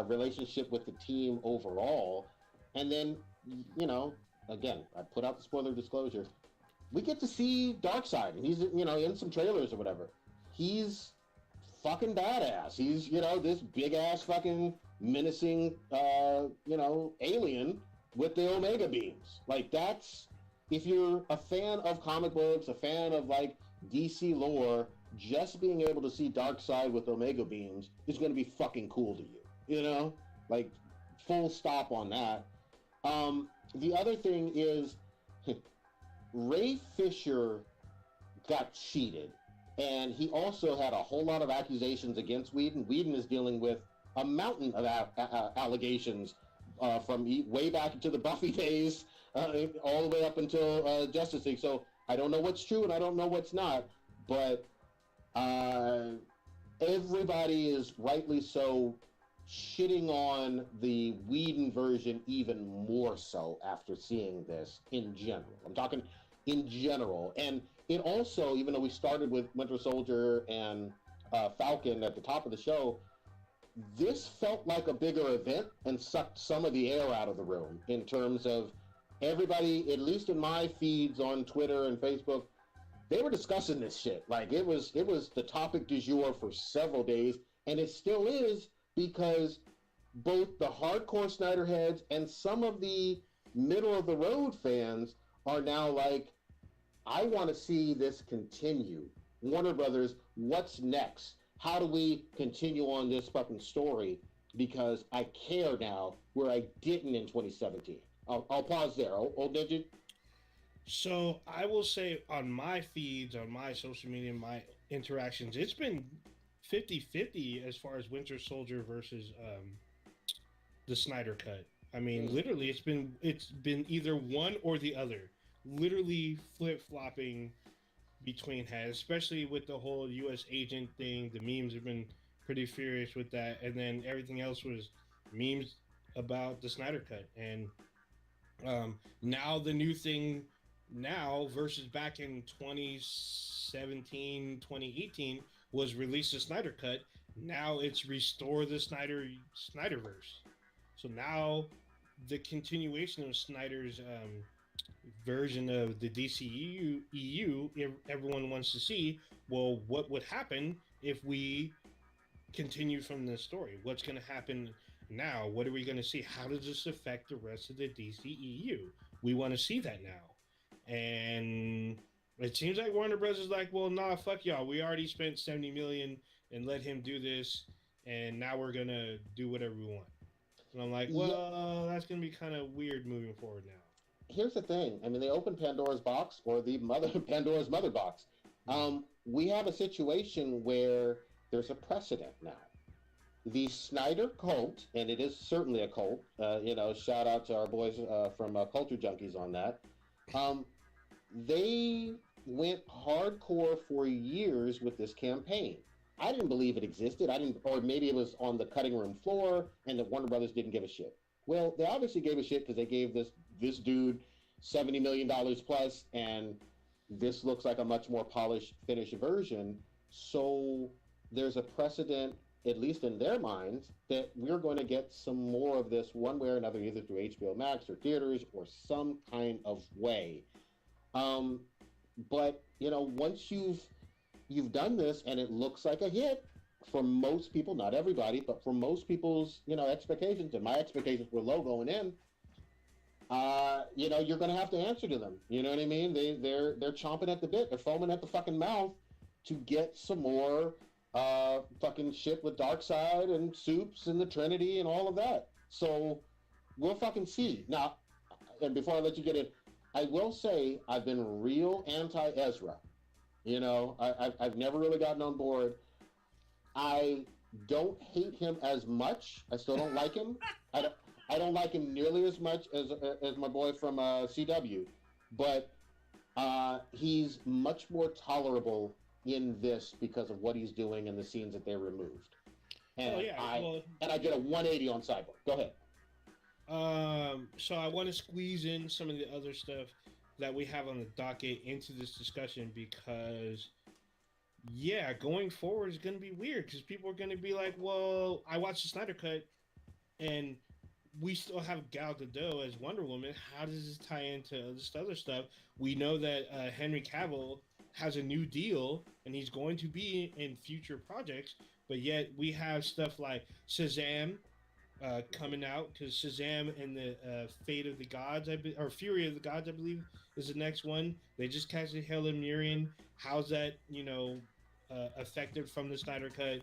relationship with the team overall. And then, you know, again, I put out the spoiler disclosure. We get to see Darkseid, and he's, you know, in some trailers or whatever. He's fucking badass. He's, you know, this big ass fucking menacing, you know, alien with the Omega beams. Like, that's, if you're a fan of comic books, a fan of like DC lore, just being able to see Darkseid with Omega beams is going to be fucking cool to you. You know, like, full stop on that. The other thing is, Ray Fisher got cheated, and he also had a whole lot of accusations against Whedon. Whedon is dealing with a mountain of allegations from way back into the Buffy days, all the way up until Justice League. So I don't know what's true and I don't know what's not, but everybody is rightly so shitting on the Whedon version even more so after seeing this in general. I'm talking in general. And it also, even though we started with Winter Soldier and Falcon at the top of the show, this felt like a bigger event and sucked some of the air out of the room in terms of everybody, at least in my feeds on Twitter and Facebook, they were discussing this shit. Like it was the topic du jour for several days, and it still is, because both the hardcore Snyder heads and some of the middle of the road fans are now like, I want to see this continue. Warner Brothers, what's next? How do we continue on this fucking story? Because I care now where I didn't in 2017. I'll pause there. Old Digit? So I will say on my feeds, on my social media, my interactions, it's been 50-50 as far as Winter Soldier versus the Snyder Cut. I mean, literally, it's been either one or the other. Literally flip-flopping between heads, especially with the whole U.S. agent thing. The memes have been pretty furious with that, and then everything else was memes about the Snyder Cut. And now the new thing now versus back in 2017, 2018 was release the Snyder Cut. Now it's restore the Snyderverse. So now the continuation of Snyder's version of the DCEU EU, everyone wants to see, well, what would happen if we continue from this story? What's going to happen now? What are we going to see? How does this affect the rest of the DCEU? We want to see that now. And it seems like Warner Bros. Is like, well, nah, fuck y'all. We already spent $70 million and let him do this, and now we're going to do whatever we want. And I'm like, well, that's going to be kind of weird moving forward now. Here's the thing. I mean, they opened Pandora's box, or the Pandora's mother box. We have a situation where there's a precedent now. The Snyder cult, and it is certainly a cult, shout out to our boys from Culture Junkies on that. They went hardcore for years with this campaign. I didn't believe it existed. Or maybe it was on the cutting room floor and the Warner Brothers didn't give a shit. Well, they obviously gave a shit because they gave this dude $70 million plus, and this looks like a much more polished, finished version. So there's a precedent, at least in their minds, that we're going to get some more of this one way or another, either through HBO Max or theaters or some kind of way. But once you've done this and it looks like a hit for most people, not everybody, but for most people's expectations, and my expectations were low going in, you're going to have to answer to them. You know what I mean? They're chomping at the bit. They're foaming at the fucking mouth to get some more fucking shit with Darkseid and Supes and the Trinity and all of that. So we'll fucking see. Now, and before I let you get in, I will say I've been real anti-Ezra. I've never really gotten on board. I don't hate him as much. I still don't like him. I don't like him nearly as much as my boy from CW, but he's much more tolerable in this because of what he's doing and the scenes that they removed. And I did a 180 on Cyborg. Go ahead. So I want to squeeze in some of the other stuff that we have on the docket into this discussion because, going forward is going to be weird because people are going to be like, well, I watched the Snyder Cut and we still have Gal Gadot as Wonder Woman. How does this tie into this other stuff? We know that Henry Cavill has a new deal and he's going to be in future projects, but yet we have stuff like Shazam coming out because Shazam and the Fate of the Gods, or Fury of the Gods, I believe, is the next one. They just casted Helen Mirren. How's that, affected from the Snyder Cut?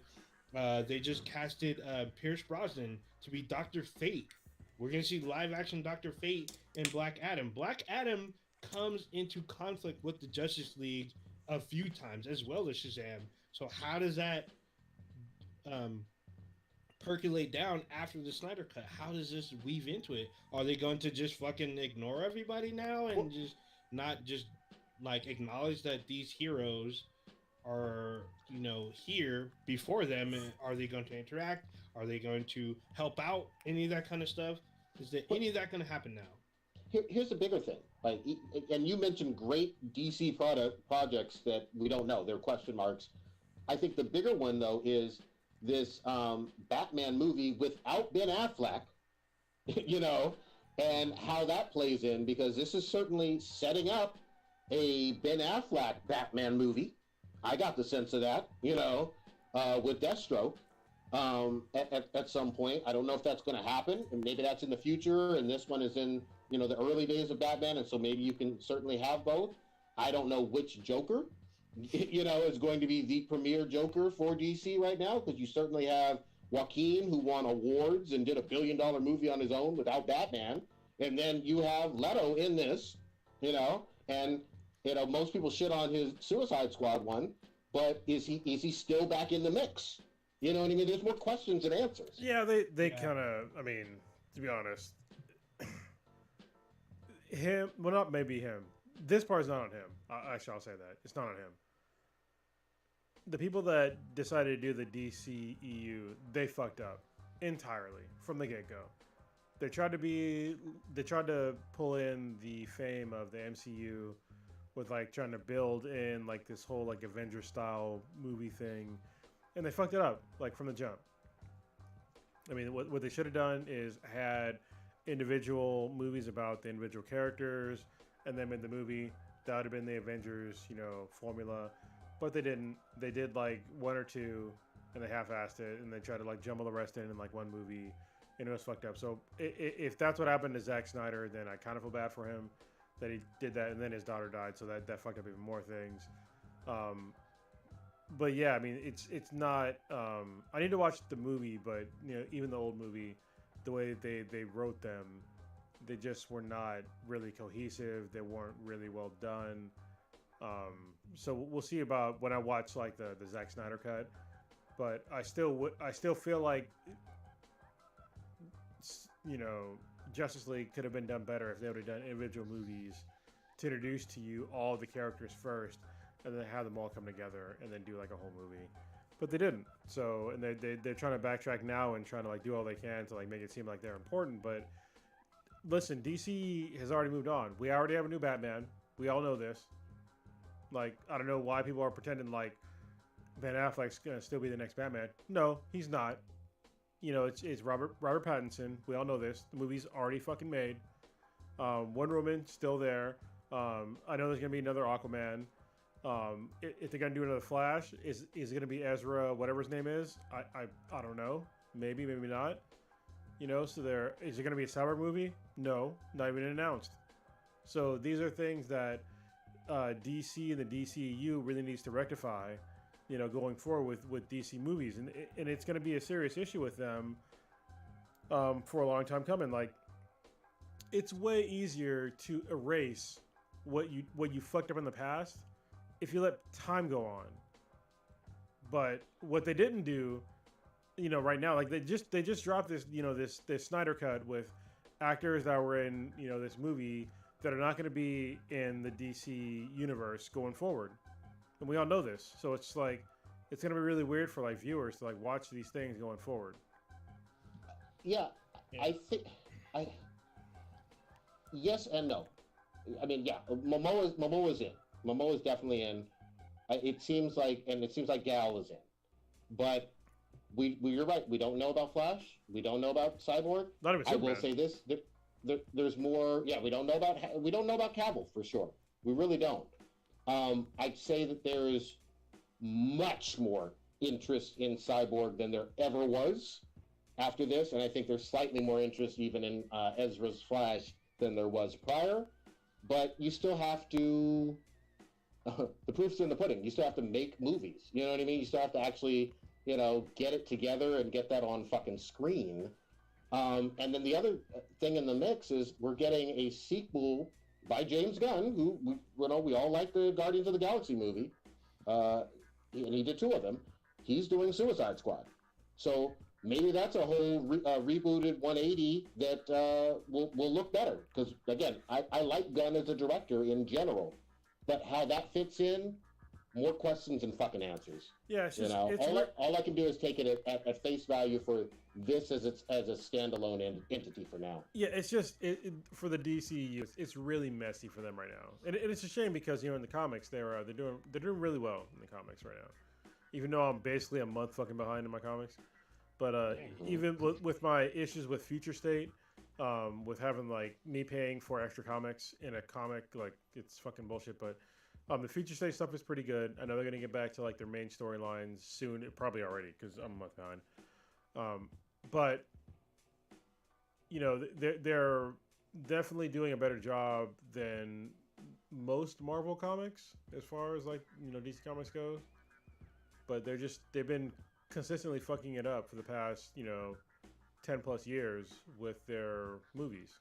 They just casted Pierce Brosnan to be Dr. Fate. We're going to see live action Dr. Fate and Black Adam. Black Adam comes into conflict with the Justice League a few times, as well as Shazam. So how does that um, percolate down after the Snyder Cut? How does this weave into it? Are they going to just fucking ignore everybody now and just not just like acknowledge that these heroes are, you know, here before them? And are they going to interact? Are they going to help out? Any of that kind of stuff? Is there any of that going to happen now? Here's the bigger thing, like, and you mentioned great DC projects that we don't know. They're question marks. I think the bigger one though is this Batman movie without Ben Affleck, you know, and how that plays in, because this is certainly setting up a Ben Affleck Batman movie. I got the sense of that, you know, with Deathstroke at some point. I don't know if that's going to happen, and maybe that's in the future, and this one is in, you know, the early days of Batman, and so maybe you can certainly have both. I don't know which Joker, you know, is going to be the premier Joker for DC right now, because you certainly have Joaquin, who won awards and did a $1 billion movie on his own without Batman, and then you have Leto in this, you know, and you know most people shit on his Suicide Squad one, but is he still back in the mix? You know what I mean? There's more questions than answers. Yeah, they kind of. I mean, to be honest, him. Well, not maybe him. This part's not on him. Actually, I'll say that it's not on him. The people that decided to do the DCEU, they fucked up entirely from the get-go. They tried to pull in the fame of the MCU with like trying to build in like this whole like Avenger style movie thing, and they fucked it up like from the jump. I mean, what they should have done is had individual movies about the individual characters, and then made the movie. That would have been the Avengers, you know, formula. But they didn't. They did like one or two, and they half-assed it, and they tried to like jumble the rest in like one movie, and it was fucked up. So if that's what happened to Zack Snyder, then I kind of feel bad for him that he did that, and then his daughter died, so that fucked up even more things. But yeah, I mean, it's not. I need to watch the movie, but you know, even the old movie, the way they wrote them, they just were not really cohesive. They weren't really well done. So we'll see about when I watch like the Zack Snyder cut, but I still feel like, you know, Justice League could have been done better if they would have done individual movies to introduce to you all the characters first, and then have them all come together and then do like a whole movie. But they didn't. So, and they're trying to backtrack now and trying to like do all they can to like make it seem like they're important. But listen, DC has already moved on. We already have a new Batman. We all know this. Like, I don't know why people are pretending like Ben Affleck's gonna still be the next Batman. No, he's not. You know, it's Robert Pattinson. We all know this. The movie's already fucking made. Wonder Woman still there. I know there's gonna be another Aquaman. If they're gonna do another Flash, is it gonna be Ezra, whatever his name is? I don't know. Maybe not. You know, so is it gonna be a Cyborg movie? No, not even announced. So these are things that DC and the DCEU really needs to rectify, you know, going forward with DC movies, and it's going to be a serious issue with them for a long time coming. Like, it's way easier to erase what you fucked up in the past if you let time go on. But what they didn't do, you know, right now, like they just dropped this, you know, this Snyder cut with actors that were in, you know, this movie that are not going to be in the DC universe going forward, and we all know this. So it's like it's going to be really weird for like viewers to like watch these things going forward. Yeah, I think yes and no. I mean, yeah, Momoa's in. Momoa's definitely in. It seems like Gal is in, but you're right. We don't know about Flash. We don't know about Cyborg. Not even Superman. I will say this. There's more. Yeah, we don't know about Cavill for sure. We really don't. I'd say that there is much more interest in Cyborg than there ever was after this, and I think there's slightly more interest even in Ezra's Flash than there was prior. But you still have to. The proof's in the pudding. You still have to make movies. You know what I mean? You still have to actually, you know, get it together and get that on fucking screen. And then the other thing in the mix is we're getting a sequel by James Gunn, who we all like the Guardians of the Galaxy movie, and he did 2 of them. He's doing Suicide Squad, so maybe that's a whole rebooted 180 that will look better. Because again, I like Gunn as a director in general, but how that fits in, more questions than fucking answers. Yeah, it's just all I can do is take it at face value for this as a standalone entity for now. Yeah, it's just for the DCU, it's really messy for them right now, and it's a shame because in the comics they're doing really well in the comics right now, even though I'm basically a month fucking behind in my comics. But even with my issues with Future State, with having like me paying for extra comics in a comic, like it's fucking bullshit. But the Future State stuff is pretty good. I know they're gonna get back to like their main storylines soon, probably already because I'm a month behind. But they're definitely doing a better job than most Marvel comics as far as like DC Comics goes. But they've been consistently fucking it up for the past 10 plus years with their movies,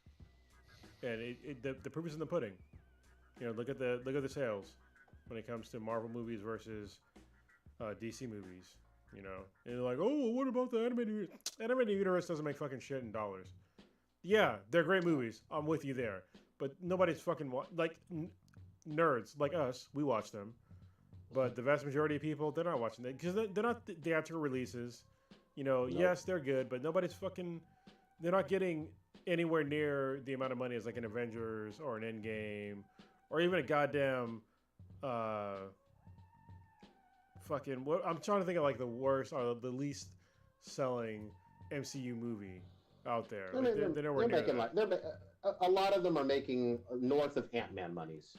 and the proof is in the pudding. Look at the sales when it comes to Marvel movies versus DC movies. And they're like, oh, what about the animated universe? Animated universe doesn't make fucking shit in dollars. Yeah, they're great movies. I'm with you there. But nobody's fucking nerds like us. We watch them. But the vast majority of people, they're not watching them because they're not theatrical releases. Nope. Yes, they're good, but nobody's fucking. They're not getting anywhere near the amount of money as like an Avengers or an Endgame or even a goddamn. Fucking what? I'm trying to think of like the worst or the least selling MCU movie out there. They're nowhere near that. A lot of them are making north of Ant-Man monies.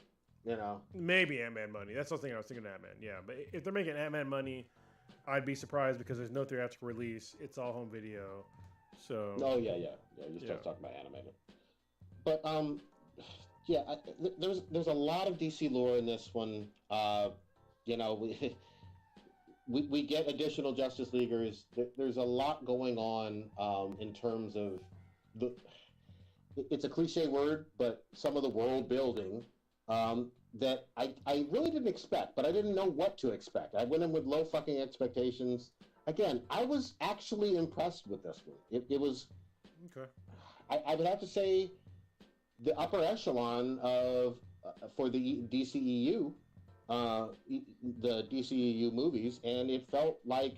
Maybe Ant-Man money. That's what I was thinking. Ant-Man, yeah. But if they're making Ant-Man money, I'd be surprised because there's no theatrical release. It's all home video. So. Oh yeah. You start talking about animated. But yeah. There's a lot of DC lore in this one. We get additional Justice Leaguers. There's a lot going on in terms of it's a cliche word, but some of the world building that I really didn't expect, but I didn't know what to expect. I went in with low fucking expectations. Again, I was actually impressed with this one. It was okay. I would have to say the upper echelon of for the DCEU. The DCEU movies, and it felt like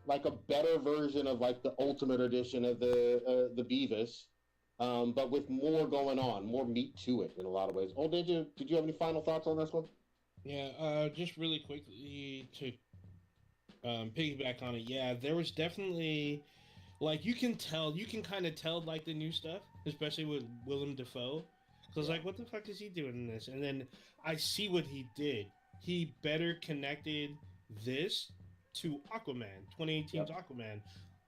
a better version of like the Ultimate Edition of the Beavis, but with more going on, more meat to it in a lot of ways. Oh, did you have any final thoughts on this one? Yeah, just really quickly to piggyback on it. Yeah, there was definitely like you can kind of tell like the new stuff, especially with Willem Dafoe. Because, like, what the fuck is he doing in this? And then I see what he did. He better connected this to Aquaman, 2018's Aquaman.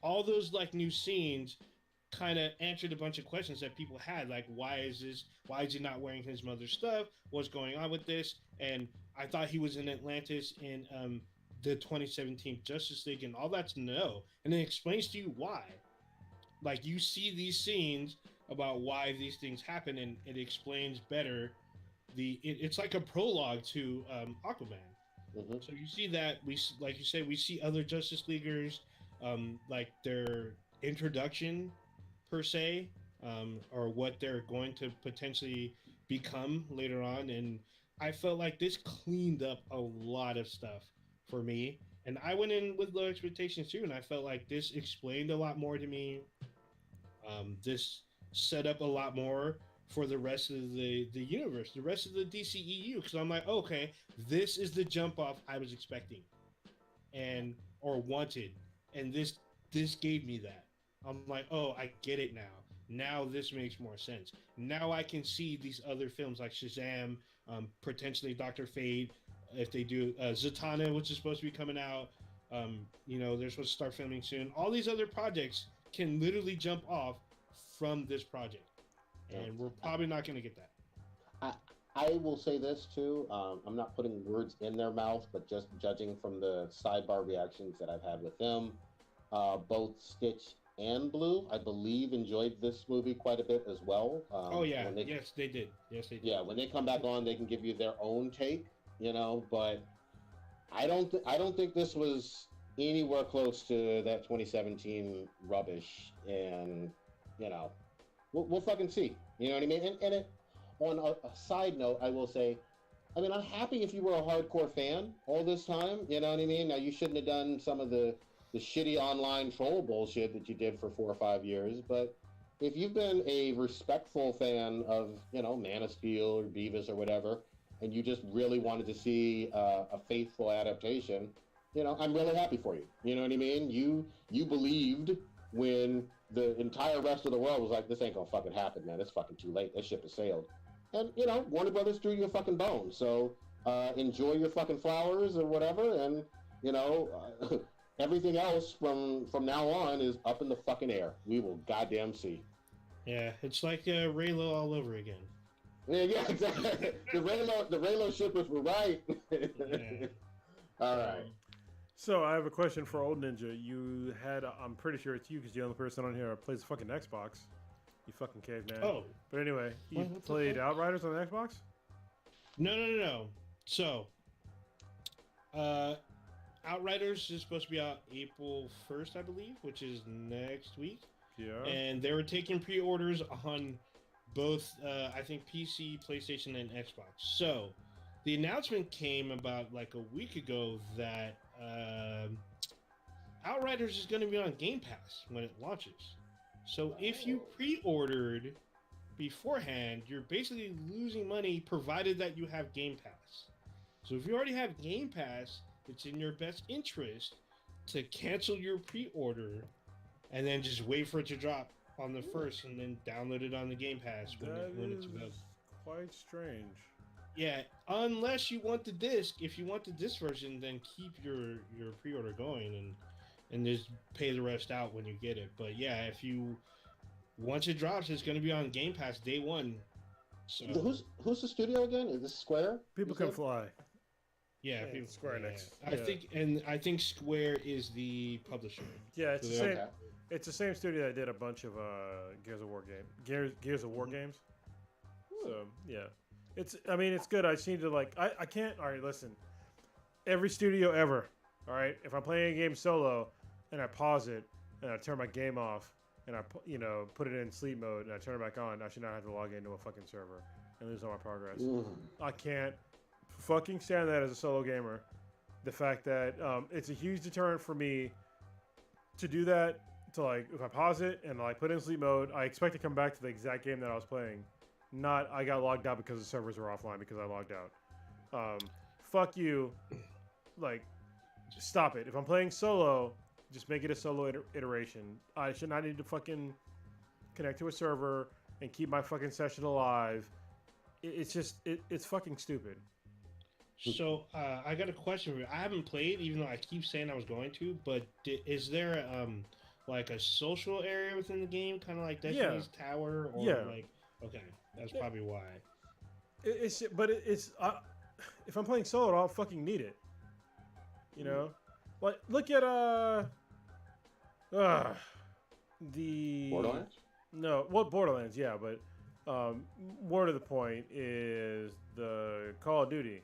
All those, like, new scenes kind of answered a bunch of questions that people had. Like, why is he not wearing his mother's stuff? What's going on with this? And I thought he was in Atlantis in the 2017 Justice League and all that's no. And it explains to you why. Like, you see these scenes about why these things happen, and it explains better it's like a prologue to Aquaman. Mm-hmm. So you see that like you say, we see other Justice Leaguers, like their introduction per se, or what they're going to potentially become later on, and I felt like this cleaned up a lot of stuff for me, and I went in with low expectations too, and I felt like this explained a lot more to me. This set up a lot more for the rest of the universe, the rest of the DCEU, because I'm like, okay, this is the jump off I was expecting or wanted, and this gave me that. I'm like, oh, I get it now this makes more sense. Now I can see these other films like Shazam, potentially Dr. Fate, if they do Zatanna, which is supposed to be coming out, they're supposed to start filming soon. All these other projects can literally jump off from this project, and we're probably not going to get that. I will say this too. I'm not putting words in their mouth, but just judging from the sidebar reactions that I've had with them, both Stitch and Blue, I believe, enjoyed this movie quite a bit as well. Oh yeah, When they, yes they did. Yes they did. yeah, when they come back on, they can give you their own take, But I don't think this was anywhere close to that 2017 rubbish, and we'll fucking see. You know what I mean? And on a side note, I will say, I mean, I'm happy if you were a hardcore fan all this time. You know what I mean? Now, you shouldn't have done some of the shitty online troll bullshit that you did for 4 or 5 years, but if you've been a respectful fan of, Man of Steel or Beavis or whatever, and you just really wanted to see a faithful adaptation, I'm really happy for you. You know what I mean? You believed when the entire rest of the world was like, this ain't gonna fucking happen, man. It's fucking too late. That ship has sailed. And, Warner Brothers threw you a fucking bone. So enjoy your fucking flowers or whatever. And, everything else from now on is up in the fucking air. We will goddamn see. Yeah, it's like Raylo all over again. Yeah, exactly. The Raylo shippers were right. Yeah. All right. So I have a question for Old Ninja. You had, I'm pretty sure it's you because you're the only person on here that plays the fucking Xbox. You fucking caveman. Oh. But anyway, you What played Outriders on the Xbox? No. So, Outriders is supposed to be out April 1st, I believe, which is next week. Yeah. And they were taking pre-orders on both, I think, PC, PlayStation, and Xbox. So, the announcement came about like a week ago that Outriders is going to be on Game Pass when it launches. So, if you pre-ordered beforehand, you're basically losing money provided that you have Game Pass. So, if you already have Game Pass, it's in your best interest to cancel your pre-order and then just wait for it to drop on the first and then download it on the Game Pass when it's available. Quite strange. Yeah, unless you want the disc. If you want the disc version, then keep your pre-order going and just pay the rest out when you get it. But yeah, once it drops, it's going to be on Game Pass day one. So Who's the studio again? Is this Square? People Can Fly. yeah, Yeah, Square Enix. Yeah. I think Square is the publisher. Yeah, it's So the they're- same. It's the same studio that did a bunch of Gears of War Gears of War games. So yeah, it's good. I just need to I can't. All right, listen. Every studio ever. All right, if I'm playing a game solo and I pause it and I turn my game off and I put it in sleep mode and I turn it back on, I should not have to log into a fucking server and lose all my progress. I can't fucking stand that as a solo gamer. The fact that it's a huge deterrent for me to do that. To if I pause it and put it in sleep mode, I expect to come back to the exact game that I was playing. Not I got logged out because the servers were offline because I logged out. Fuck you. Stop it. If I'm playing solo, just make it a solo iteration. I should not need to fucking connect to a server and keep my fucking session alive. It's fucking stupid. So I got a question for you. I haven't played, even though I keep saying I was going to. But is there like a social area within the game, kind of like Destiny's Tower, or okay, that's probably why. If I'm playing solo, I don't fucking need it. You know, look at the Borderlands. No, Borderlands, yeah, but more to the point is the Call of Duty,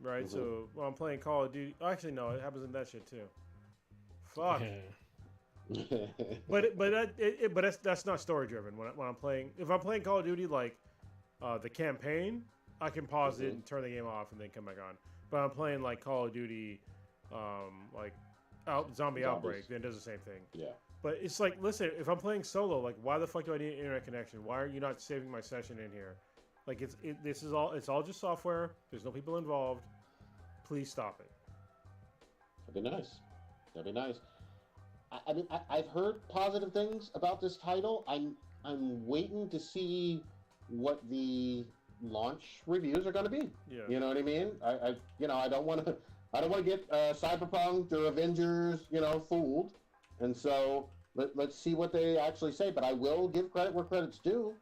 right? Mm-hmm. So when I'm playing Call of Duty, actually no, it happens in that shit too. Fuck. But that's not story driven. When I'm playing, if I'm playing Call of Duty the campaign, I can pause it and turn the game off and then come back on. But I'm playing Call of Duty, Zombie Outbreak, then it does the same thing. Yeah. But it's listen, if I'm playing solo, why the fuck do I need an internet connection? Why are you not saving my session in here? It's all just software. There's no people involved. Please stop it. That'd be nice. That'd be nice. I mean, I've heard positive things about this title. I'm waiting to see what the launch reviews are going to be. Yeah. You know what I mean? I don't want to get Cyberpunk or Avengers, fooled. And so let's see what they actually say. But I will give credit where credit's due.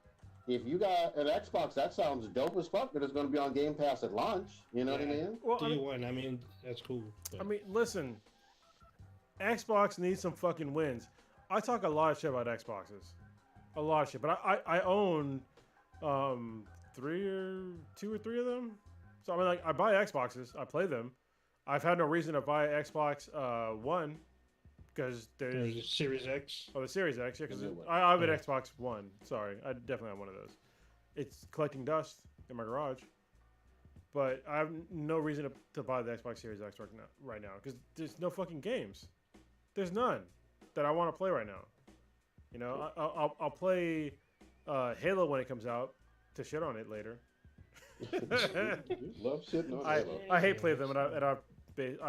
If you got an Xbox, that sounds dope as fuck. That it's going to be on Game Pass at launch. You know what I mean? Well, I mean, that's cool. But... listen. Xbox needs some fucking wins. I talk a lot of shit about Xboxes, a lot of shit. But I own two or three of them. So I mean, like I buy Xboxes, I play them. I've had no reason to buy Xbox One because There's there's Series X. the Series X. Yeah, because The new one. I have an Yeah. Xbox One. Sorry, I definitely have one of those. It's collecting dust in my garage. But I have no reason to buy the Xbox Series X right now because there's no fucking games. There's none that I want to play right now. You know, I'll play Halo when it comes out to shit on it later. Love shitting on I Halo. I hate playing them, and I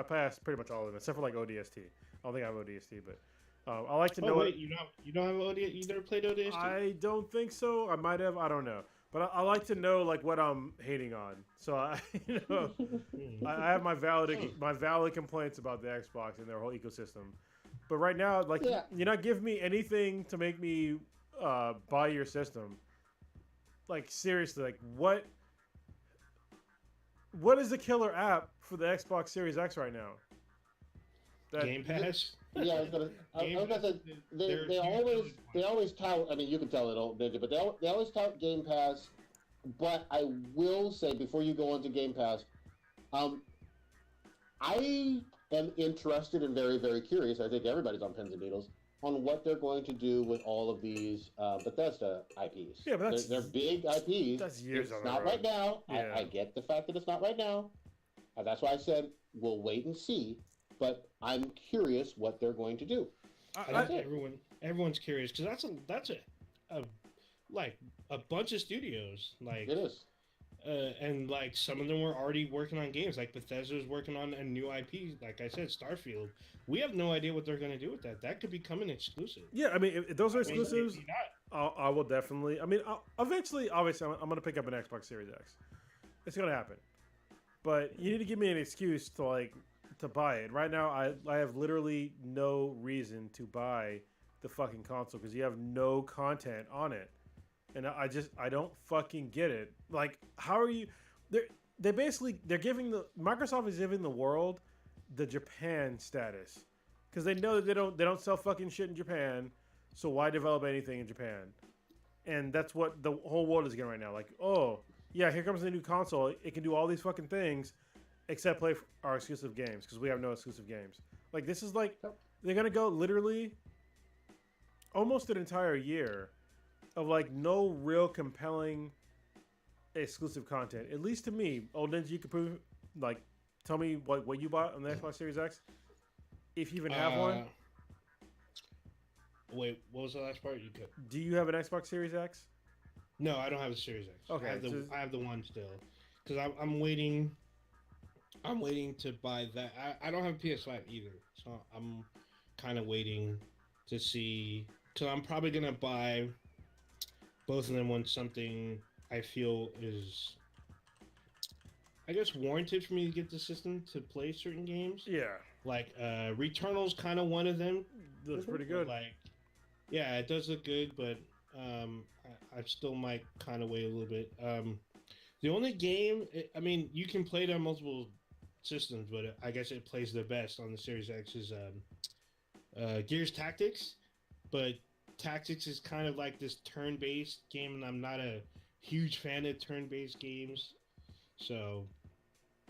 passed pretty much all of them except for like ODST. I don't think I have ODST, but I like to know. Oh wait, you don't have ODST? You never played ODST? I don't think so. I might have. I don't know. But I like to know like what I'm hating on. So I, you know, I have my valid complaints about the Xbox and their whole ecosystem. But right now, like Yeah. you're not giving me anything to make me buy your system. Like seriously, like what is the killer app for the Xbox Series X right now? Game Pass. Yeah, I was gonna say they always tout. I mean, you can tell it old ninja, but they always tout Game Pass. But I will say before you go into Game Pass, I am interested and very very curious. I think everybody's on pins and needles on what they're going to do with all of these Bethesda IPs. Yeah, but they're big IPs. that's years It's on the not road. right now. Yeah. I get the fact that it's not right now. And that's why I said we'll wait and see. But I'm curious what they're going to do. I think everyone's curious because that's a like a bunch of studios like It is. and like some of them were already working on games. Like Bethesda's working on a new IP. Like I said, Starfield. We have no idea what they're going to do with that. That could become an exclusive. Yeah, I mean, if those are I mean, exclusives, maybe not. I will definitely. I mean, eventually, obviously, I'm going to pick up an Xbox Series X. It's going to happen. But you need to give me an excuse to buy it. Right now, I have literally no reason to buy the fucking console because you have no content on it, and I don't fucking get it. Like, how are you? They're giving Microsoft is giving the world the Japan status because they know that they don't sell fucking shit in Japan, so why develop anything in Japan? And that's what the whole world is getting right now. Like, oh yeah, here comes the new console. It can do all these fucking things, except play our exclusive games because we have no exclusive games. Like this is like they're gonna go literally almost an entire year of like no real compelling exclusive content. At least to me, old ninja, you could prove like tell me what you bought on the Xbox Series X, if you even have one. Wait, what was the last part? You could. Do you have an Xbox Series X? No, I don't have a Series X. Okay, I have the one still because I'm waiting. I'm waiting to buy that. I don't have a PS5 either, so I'm kind of waiting to see. So I'm probably gonna buy both of them when something I feel is, I guess, warranted for me to get the system to play certain games. Yeah, Like Returnal's kind of one of them. looks pretty good. Like, yeah, it does look good, but I still might kind of wait a little bit. The only game, I mean, you can play it on multiple systems, but I guess it plays the best on the Series X is Gears Tactics. But Tactics is kind of like this turn-based game, and I'm not a huge fan of turn-based games. So,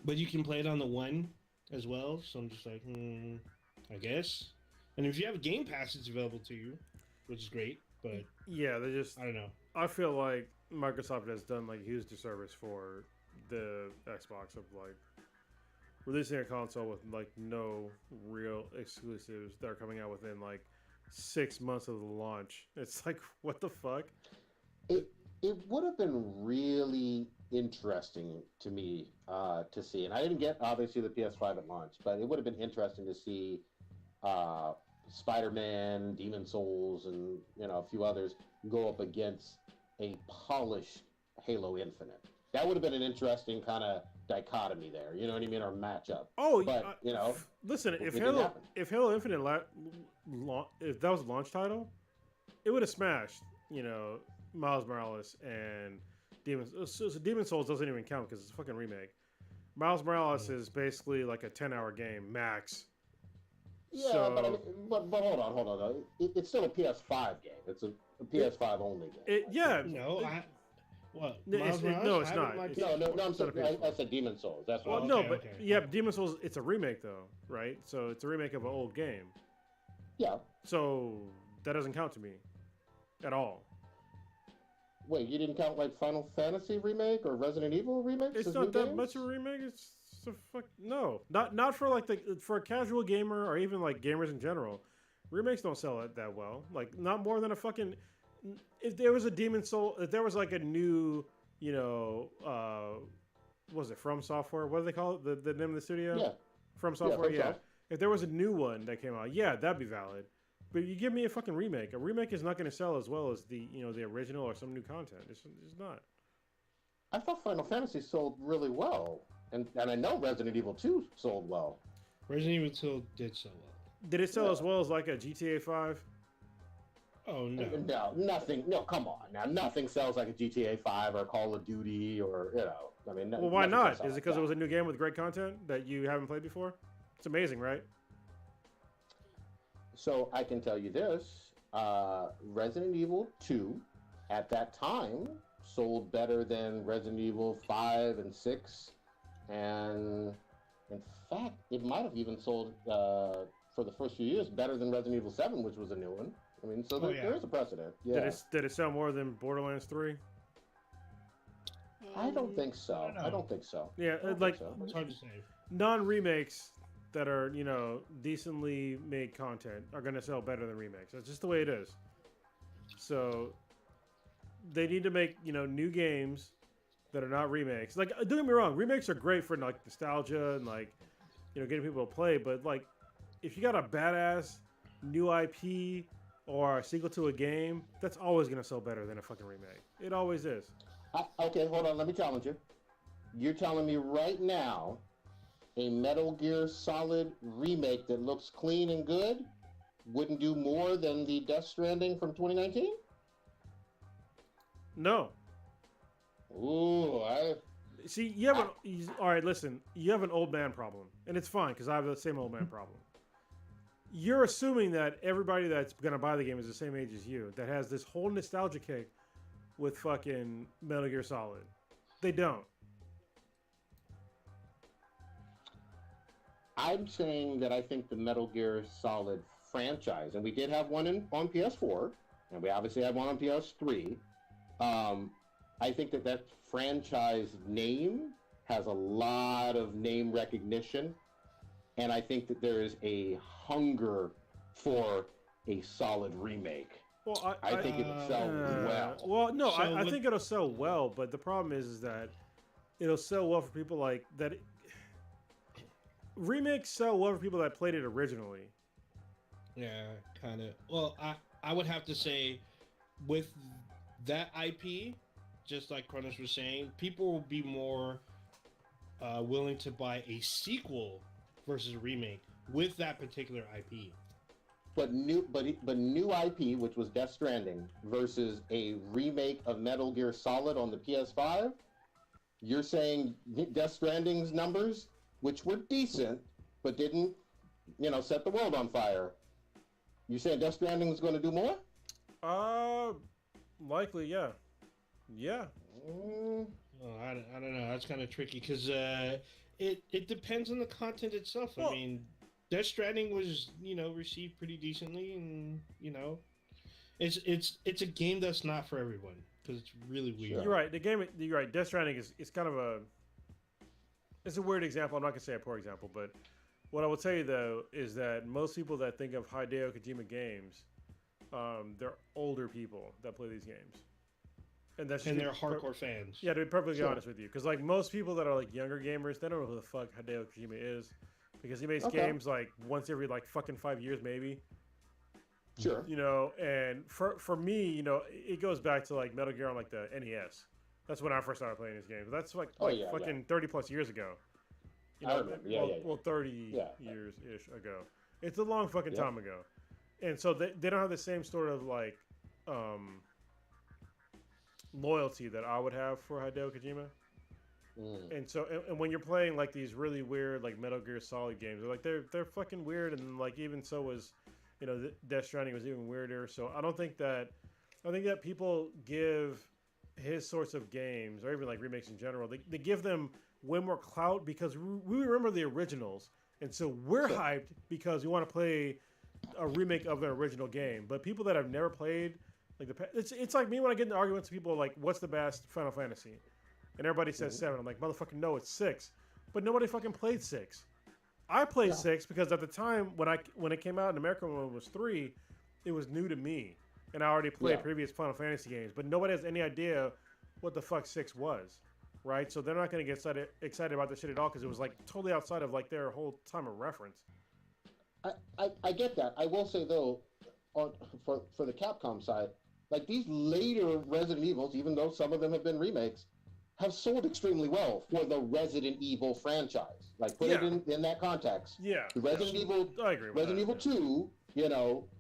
but you can play it on the One as well. So I'm just like, I guess. And if you have a Game Pass, it's available to you, which is great. But Yeah, they just. I don't know. I feel like Microsoft has done like a huge disservice for the Xbox of like releasing a console with like no real exclusives that are coming out within like 6 months of the launch. It's like, what the fuck? It would have been really interesting to me to see, and I didn't get obviously the PS5 at launch, but it would have been interesting to see Spider-Man, Demon Souls, and a few others go up against a polished Halo Infinite. That would have been an interesting kind of dichotomy there. You know what I mean, or matchup. Oh, but listen, it if didn't Halo happen. Infinite if that was a launch title, it would have smashed. Miles Morales and So Demon Souls doesn't even count because it's a fucking remake. Miles Morales is basically like a 10-hour game max. Yeah, So but I mean, but hold on. Though. It's still a PS5 game. It's a PS5 only game. yeah. No, what? No, Miles Morales? no, it's I have it not. on my It's, No, I'm it's not saying a PS4. I said Demon Souls. That's what Well, I was no, saying. but okay. yeah, Demon Souls. It's a remake though, right? So it's a remake of an old game. Yeah. So that doesn't count to me at all. Wait, you didn't count like Final Fantasy remake or Resident Evil remakes? It's as not new that games? much of a remake. It's a fuck no, not for like for a casual gamer or even like gamers in general. Remakes don't sell it that well. Like not more than a fucking. If there was a Demon Soul, if there was like a new, you know, what was it From Software? What do they call it? The name of the studio? Yeah. From Software. From Yeah. Soft. If there was a new one that came out, yeah, that'd be valid. But you give me a fucking remake. A remake is not going to sell as well as the original or some new content. It's not. I thought Final Fantasy sold really well, and I know Resident Evil 2 sold well. Resident Evil 2 did so well. Did it sell as well as like a GTA 5? Oh no. No, nothing. No, come on now. Nothing sells like a GTA 5 or Call of Duty or I mean. Well, why nothing not? sells Is it like because that. it was a new game with great content that you haven't played before? It's amazing, right? So I can tell you this: Resident Evil 2 at that time sold better than Resident Evil 5 and 6, and in fact, it might have even sold for the first few years better than Resident Evil 7, which was a new one. I mean, so there is a precedent. Yeah. Did it sell more than Borderlands 3? I don't think so. I don't think so. Yeah, I don't like think so. It's hard to say. non-remakes that are decently made content are going to sell better than remakes. That's just the way it is. So they need to make new games that are not remakes. Like, don't get me wrong, remakes are great for like nostalgia and like getting people to play. But like, if you got a badass new IP or a sequel to a game, that's always going to sell better than a fucking remake. It always is. Okay, hold on. Let me challenge you. You're telling me right now a Metal Gear Solid remake that looks clean and good wouldn't do more than the Death Stranding from 2019? No. Ooh, See, you have all right. Listen, you have an old man problem, and it's fine because I have the same old man problem. You're assuming that everybody that's gonna buy the game is the same age as you, that has this whole nostalgia kick with fucking Metal Gear Solid. They don't. I'm saying that I think the Metal Gear Solid franchise, and we did have one on PS4, and we obviously had one on PS3. I think that franchise name has a lot of name recognition, and I think that there is a hunger for a solid remake. Well, I think it would sell well. Well, no, So I think it'll sell well, but the problem is that it'll sell well for people like that. Remakes sell well for people that played it originally. Yeah, kind of. Well, I would have to say, with that IP, just like Kronos was saying, people will be more willing to buy a sequel versus a remake with that particular IP. But new IP, which was Death Stranding, versus a remake of Metal Gear Solid on the PS5. You're saying Death Stranding's numbers, which were decent, but didn't, set the world on fire. You saying Death Stranding is going to do more? Likely, yeah. Yeah. Oh, I don't know. That's kind of tricky because it depends on the content itself. Well, I mean, Death Stranding was received pretty decently, and it's a game that's not for everyone because it's really weird. You're right. You're right. Death Stranding is kind of it's a weird example. I'm not gonna say a poor example, but what I will tell you though is that most people that think of Hideo Kojima games, they're older people that play these games, and they're hardcore fans. Yeah, to be perfectly honest with you, because like most people that are like younger gamers, they don't know who the fuck Hideo Kojima is, because he makes games like once every like fucking 5 years maybe. Sure. And for me, it goes back to like Metal Gear on like the NES. That's when I first started playing these games. That's like, 30 plus years ago. I remember. Well, 30 years-ish ago. It's a long fucking time ago. And so they don't have the same sort of like loyalty that I would have for Hideo Kojima. And so, and when you're playing like these really weird like Metal Gear Solid games, they're fucking weird, and like even so was, Death Stranding was even weirder. So I think that people give his sorts of games, or even like remakes in general, they give them way more clout because we remember the originals, and so we're hyped because we want to play a remake of an original game. But people that have never played, like it's like me when I get into arguments with people like, what's the best Final Fantasy? And everybody says 7. I'm like, motherfucking no, it's 6. But nobody fucking played 6. I played 6 because at the time when it came out in America when it was 3, it was new to me. And I already played previous Final Fantasy games. But nobody has any idea what the fuck 6 was. Right? So they're not going to get excited about this shit at all because it was like totally outside of like their whole time of reference. I get that. I will say though, for the Capcom side, like these later Resident Evils, even though some of them have been remakes, have sold extremely well for the Resident Evil franchise. Like put it in that context. Yeah. Resident Evil, I agree with Resident Evil 2,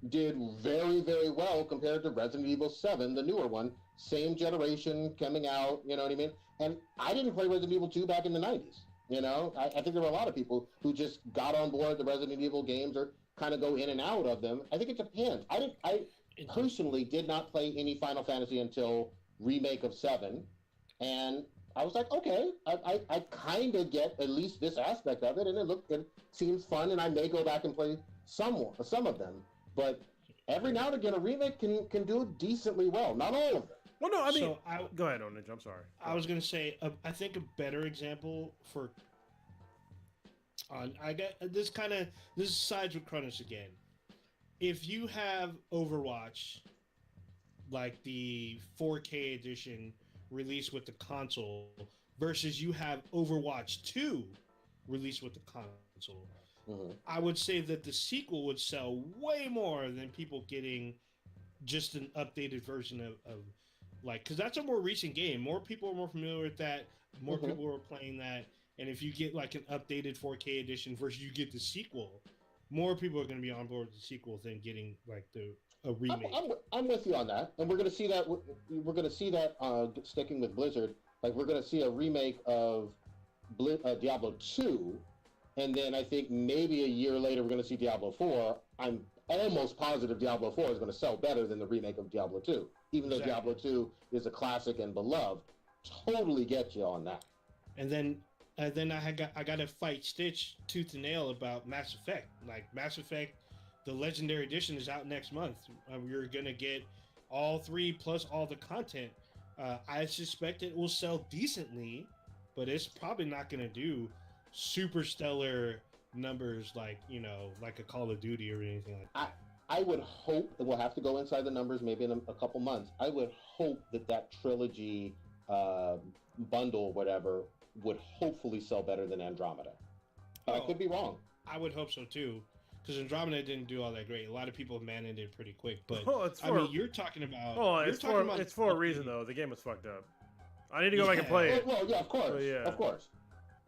did very, very well compared to Resident Evil 7, the newer one. Same generation coming out, you know what I mean? And I didn't play Resident Evil 2 back in the 90s. I think there were a lot of people who just got on board the Resident Evil games or kind of go in and out of them. I think it depends. I personally did not play any Final Fantasy until remake of 7. And I was like, okay, I kind of get at least this aspect of it, and it seems fun, and I may go back and play some of them. But every now and again, a remake can do decently well. Not all of them. Well, no, I mean, go ahead, Onage. I'm sorry. I was gonna say, I think a better example for. This sides with Cronus again. If you have Overwatch, like the 4K edition released with the console, versus you have Overwatch 2 released with the console, I would say that the sequel would sell way more than people getting just an updated version of like, because that's a more recent game. More people are more familiar with that. More people are playing that. And if you get like an updated 4K edition versus you get the sequel, more people are going to be on board with the sequel than getting like a remake. I'm with you on that, and we're going to see that. We're going to see that sticking with Blizzard. Like we're going to see a remake of Diablo 2, and then I think maybe a year later we're going to see Diablo 4. I'm almost positive Diablo 4 is going to sell better than the remake of Diablo 2, even though Diablo 2 is a classic and beloved. Totally get you on that. And then I got to fight Stitch tooth and nail about Mass Effect. Like Mass Effect, the Legendary Edition is out next month. You're gonna get all 3 plus all the content. I suspect it will sell decently, but it's probably not gonna do super stellar numbers like like a Call of Duty or anything like that. I would hope, and we'll have to go inside the numbers maybe in a couple months. I would hope that trilogy bundle, whatever, would hopefully sell better than Andromeda. But I could be wrong. I would hope so too, because Andromeda didn't do all that great. A lot of people abandoned it pretty quick. But you're talking about. Oh, it's for a reason though. The game was fucked up. I need to go back and play it. Well, yeah, of course,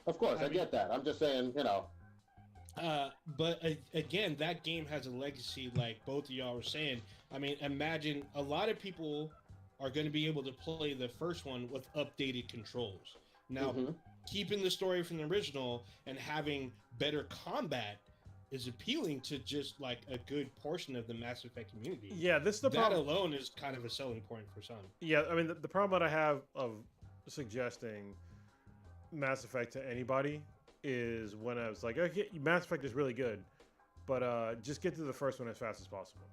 of course. I get that. I'm just saying, But again, that game has a legacy, like both of y'all were saying. I mean, imagine a lot of people are going to be able to play the first one with updated controls. Now, keeping the story from the original and having better combat is appealing to just like a good portion of the Mass Effect community. Yeah, that alone is kind of a selling point for some. Yeah, I mean, the problem that I have of suggesting Mass Effect to anybody is when I was like, okay, Mass Effect is really good, but just get to the first one as fast as possible.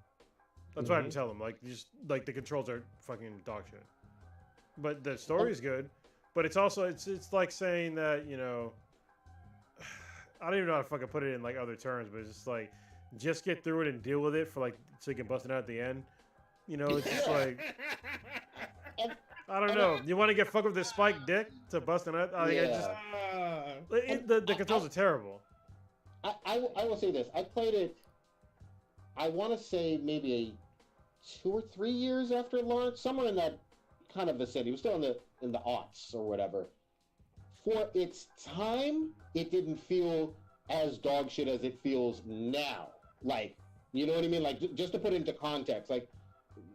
That's what I tell them. Like, just like the controls are fucking dog shit, but the story is good. But it's also it's like saying that I don't even know how to fucking put it in like other terms, but it's just like just get through it and deal with it for like so you can bust it out at the end. It's just like I don't know. You want to get fucked with this spiked dick to bust it out? The controls are terrible. I will say this. I played it. I want to say maybe 2 or 3 years after launch, somewhere in that kind of vicinity. It was still in the aughts or whatever. For its time, it didn't feel as dog shit as it feels now. Like, you know what I mean? Like, just to put it into context, like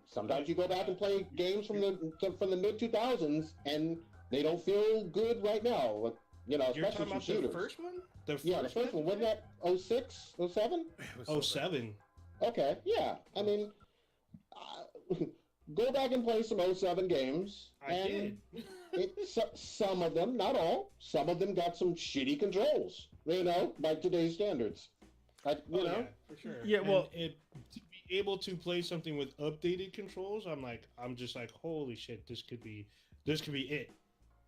sometimes you go back and play games from the mid 2000s, and they don't feel good right now. You know, You're talking especially from about shooters. the first one? The first one. Wasn't that 06, 07? It was Oh, so bad. 07. Okay, yeah. I mean, go back and play some 07 games. I did. Some of them, not all, some of them got some shitty controls, you know, by today's standards. You know? Yeah, for sure. Yeah, well, to be able to play something with updated controls, I'm just like, holy shit, this could be it,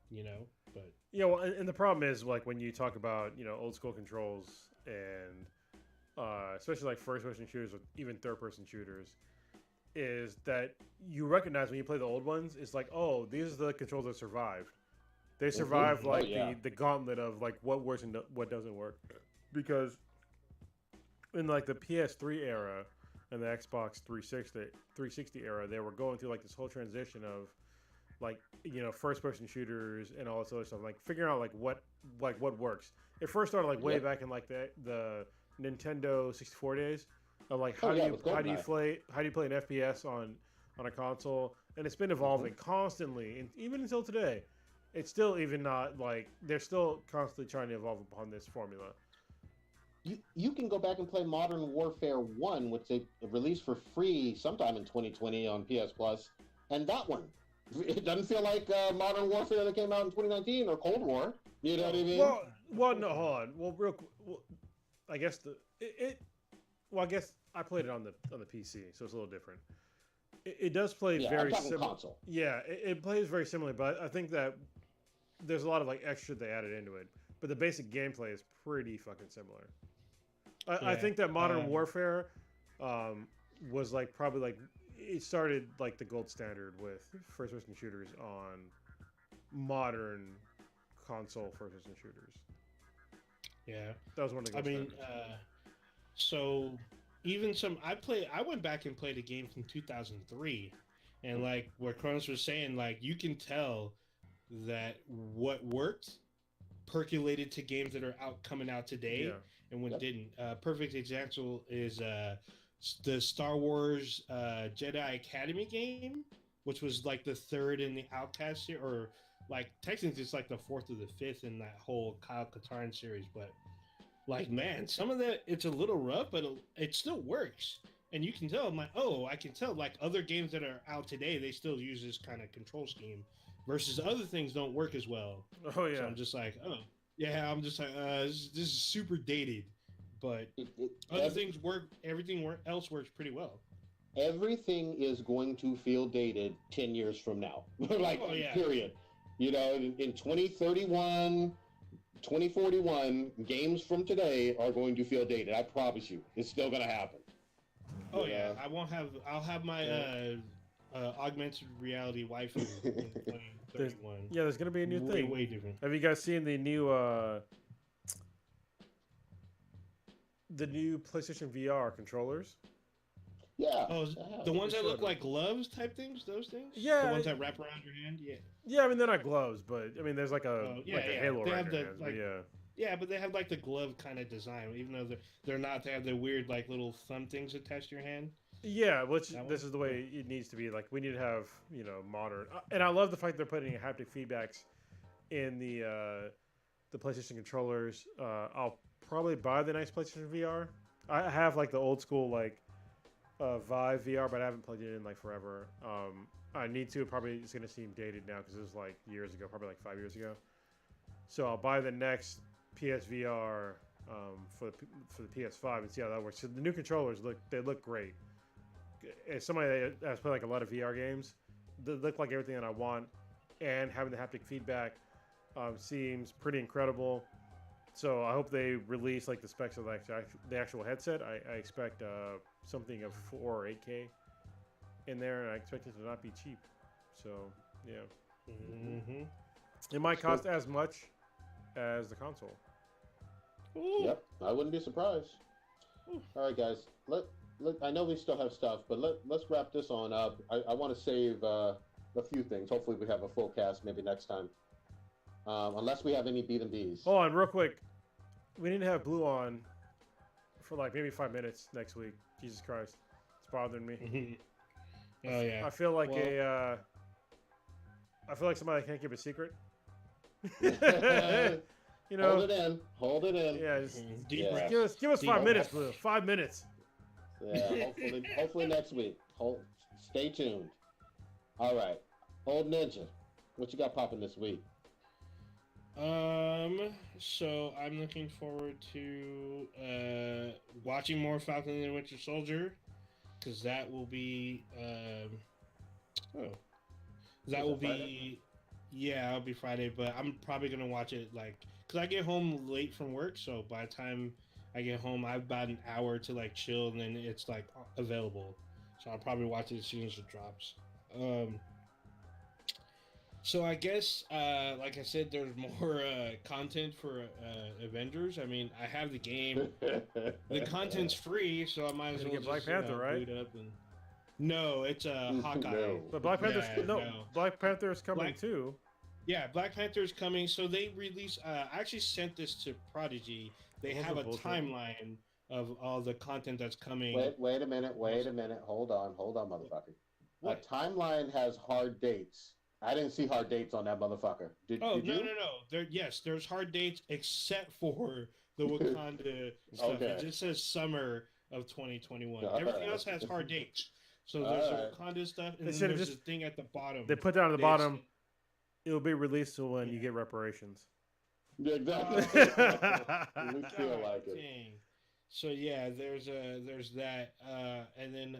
you know. But yeah, well, and the problem is like when you talk about old school controls and especially like first person shooters or even third person shooters, is that you recognize when you play the old ones, it's like, oh, these are the controls that survived. They survived like the gauntlet of like what works and what doesn't work, because in like the PS3 era and the Xbox 360 era, they were going through like this whole transition of like first person shooters and all this other stuff, like figuring out like what works. It first started like way back in like the Nintendo 64 days of like how do you play an FPS on a console, and it's been evolving constantly, and even until today it's still even not like they're still constantly trying to evolve upon this formula. You can go back and play Modern Warfare 1, which they released for free sometime in 2020 on PS Plus, and that one, it doesn't feel like Modern Warfare that came out in 2019 or Cold War. You know what I mean? Well, no, hold on. Well, I guess I guess I played it on the PC, so it's a little different. It does play very similar. Console. Yeah, it plays very similar, but I think that there's a lot of like extra they added into it. But the basic gameplay is pretty fucking similar. I think that Modern Warfare was like probably like it started like the gold standard with first-person shooters on modern console first-person shooters. Yeah, that was one of the gold standards. So even I went back and played a game from 2003, and like what Cronus was saying, like you can tell that what worked percolated to games that are coming out today, and what didn't. Perfect example is the Star Wars Jedi Academy game, which was like the third in the Outcast series, or like technically it's like the fourth or the fifth in that whole Kyle Katarn series. But like, man, some of that, it's a little rough, but it still works. And you can tell, I can tell like other games that are out today, they still use this kind of control scheme versus other things don't work as well. Oh yeah. So I'm just like, this is super dated. But other things work. Everything else works pretty well. Everything is going to feel dated 10 years from now. Period. You know, in 2031, 2041, games from today are going to feel dated. I promise you. It's still going to happen. Oh, yeah. I'll have my augmented reality waifu in 2031. There's going to be a new thing. Way different. Have you guys seen the new PlayStation VR controllers? Yeah. Oh, the ones that look like gloves type things? Those things? Yeah. The ones that wrap around your hand? Yeah. Yeah, I mean, they're not gloves, but I mean, there's like a halo around your hand. Yeah, but they have like the glove kind of design, even though they're not. They have the weird like little thumb things attached to your hand. Yeah, which this is the way it needs to be. Like we need to have modern, and I love the fact they're putting haptic feedbacks in the PlayStation controllers. I'll probably buy the next PlayStation VR. I have like the old school like Vive VR, but I haven't plugged it in like forever. I need to. Probably it's gonna seem dated now because it was like years ago, probably like 5 years ago. So I'll buy the next PSVR for the PS5 and see how that works. So the new controllers look great. As somebody that has played like a lot of VR games, they look like everything that I want, and having the haptic feedback seems pretty incredible. So I hope they release like the specs of the actual headset. I expect something of 4 or 8K in there, and I expect it to not be cheap. So yeah, it might cost as much as the console. Ooh. Yep, I wouldn't be surprised. All right, guys. I know we still have stuff, but let's wrap this on up. I want to save a few things. Hopefully, we have a full cast maybe next time. Unless we have any beat and B's. Hold on, real quick. We need to have Blue on for like maybe 5 minutes next week. Jesus Christ, it's bothering me. Oh yeah. I feel like I feel like somebody that can't keep a secret. You know, Hold it in. Hold it in. yeah, Deep Yeah. breath. give us Deep 5 minutes, breath. Blue. 5 minutes. Yeah. Hopefully next week. Stay tuned. All right. Old Ninja, what you got popping this week? So I'm looking forward to watching more Falcon and the Winter Soldier, because that will be oh, that Was will that Friday? be yeah, it'll be Friday, but I'm probably gonna watch it like because I get home late from work, so by the time I get home, I have about an hour to like chill, and then it's like available. So I'll probably watch it as soon as it drops. Um, So I guess, like I said, there's more content for Avengers. I mean, I have the game. The content's free, so I might as Gonna well get Black just Panther, right? boot up and. No, it's Hawkeye. No. But Black Panther's Yeah, no, no. Black Panther is coming Black, too. yeah, Black Panther's coming. So they release. I actually sent this to Prodigy. They Those have are a bullshit. timeline of all the content that's coming. Wait a minute. Hold on, motherfucker. A What? timeline has hard dates. I didn't see hard dates on that motherfucker. Did Oh you? no. There's hard dates except for the Wakanda stuff. Okay. It just says summer of 2021. All Everything right. else has hard dates. So All there's the right. Wakanda stuff, and They then should have there's just- the thing at the bottom. They put down at the They bottom. said- It'll be released so when you Yeah. get reparations. Yeah, exactly. We feel God like it. dang. So yeah, there's that, and then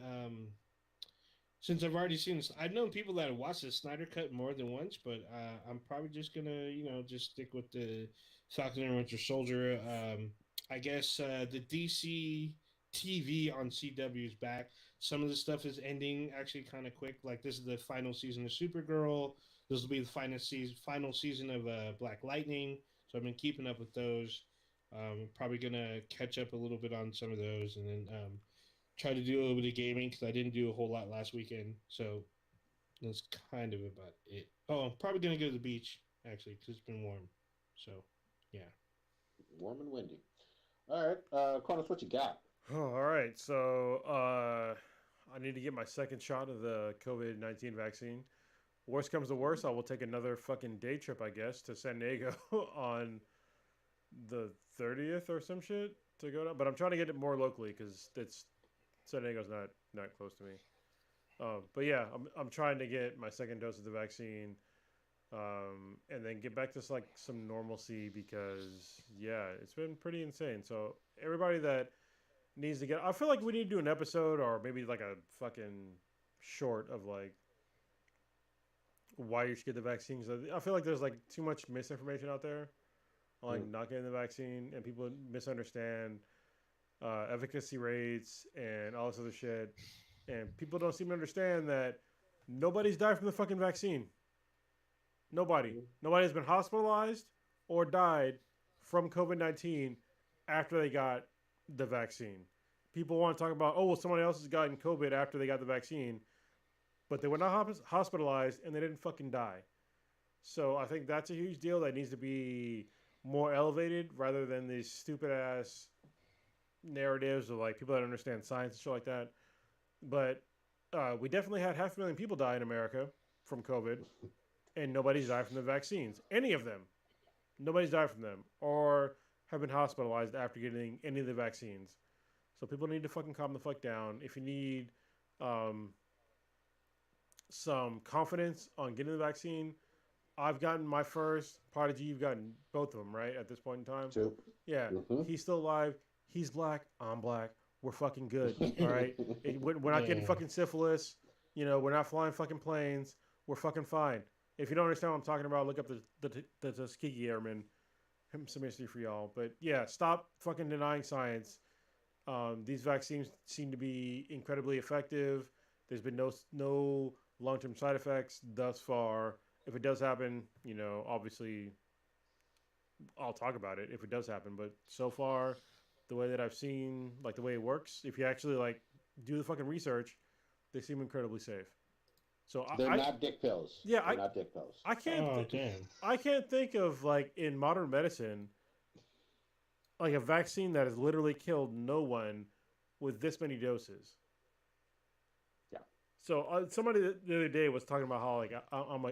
since I've already seen this, I've known people that have watched the Snyder Cut more than once, but I'm probably just gonna, just stick with the Falcon and Winter Soldier. I guess the DC TV on CW is back. Some of the stuff is ending actually kind of quick. Like this is the final season of Supergirl. This will be the final season of Black Lightning. So I've been keeping up with those. Probably gonna catch up a little bit on some of those, and then try to do a little bit of gaming because I didn't do a whole lot last weekend. So that's kind of about it. Oh, I'm probably gonna go to the beach actually because it's been warm. So yeah. Warm and windy. All right, Cronus, what you got? Oh, all right. So I need to get my second shot of the COVID-19 vaccine. Worst comes to worst, I will take another fucking day trip, I guess, to San Diego on the 30th or some shit to go down. But I'm trying to get it more locally because San Diego's not close to me. But yeah, I'm trying to get my second dose of the vaccine, and then get back to like some normalcy because yeah, it's been pretty insane. So everybody that needs to get, I feel like we need to do an episode or maybe like a fucking short of like why you should get the vaccine. Cause I feel like there's like too much misinformation out there, like not getting the vaccine, and people misunderstand efficacy rates and all this other shit. And people don't seem to understand that nobody's died from the fucking vaccine. Nobody has been hospitalized or died from COVID-19 after they got the vaccine. People want to talk about, oh, well, somebody else has gotten COVID after they got the vaccine, but they were not hospitalized and they didn't fucking die. So I think that's a huge deal that needs to be more elevated rather than these stupid ass narratives of like people that understand science and shit like that. But we definitely had 500,000 people die in America from COVID, and nobody's died from the vaccines. Any of them. Nobody's died from them or have been hospitalized after getting any of the vaccines. So people need to fucking calm the fuck down. If you need some confidence on getting the vaccine, I've gotten my first. Prodigy, you've gotten both of them, right? At this point in time? Two. Yeah. He's still alive. He's black. I'm black. We're fucking good. All right? We're not getting fucking syphilis. We're not flying fucking planes. We're fucking fine. If you don't understand what I'm talking about, look up the Tuskegee Airmen. Some history for y'all. But yeah, stop fucking denying science. These vaccines seem to be incredibly effective. There's been no long-term side effects thus far. If it does happen, obviously I'll talk about it if it does happen. But so far, the way that I've seen, like the way it works, if you actually like do the fucking research, they seem incredibly safe. So They're not dick pills. Yeah, they're not dick pills. I can't. Oh damn. I can't think of like in modern medicine, like a vaccine that has literally killed no one with this many doses. Yeah. So somebody the other day was talking about how like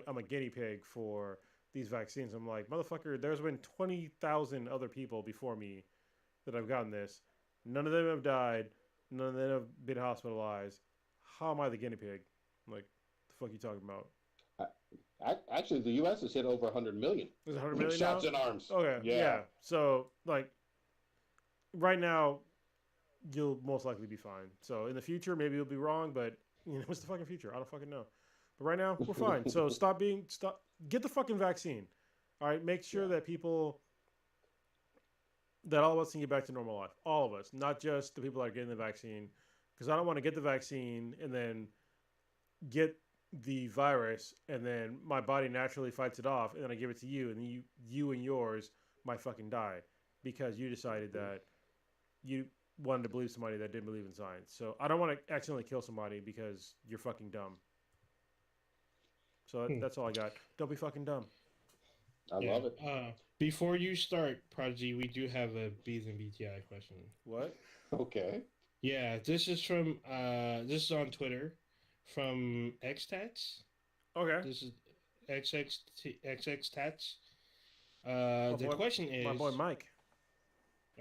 I'm a guinea pig for these vaccines. I'm like, motherfucker, there's been 20,000 other people before me that have gotten this. None of them have died. None of them have been hospitalized. How am I the guinea pig? I'm like, the fuck you talking about? Actually, the U.S. has hit over 100 million. There's 100 million shots now? in arms. Okay, yeah. So, like, right now, you'll most likely be fine. So, in the future, maybe you'll be wrong, but, you know, it's the fucking future. I don't fucking know. But right now, we're fine. So, get the fucking vaccine. All right, make sure that that all of us can get back to normal life. All of us, not just the people that are getting the vaccine. Because I don't want to get the vaccine and then get the virus and then my body naturally fights it off and then I give it to you and then you and yours might fucking die because you decided that you wanted to believe somebody that didn't believe in science. So I don't want to accidentally kill somebody because you're fucking dumb. So that's all I got. Don't be fucking dumb. I love it. Before you start, Prodigy, we do have a Bees and BTI question. What? Okay. Yeah, this is from this is on Twitter from XTats. Okay. This is XXTats. The question is my boy Mike.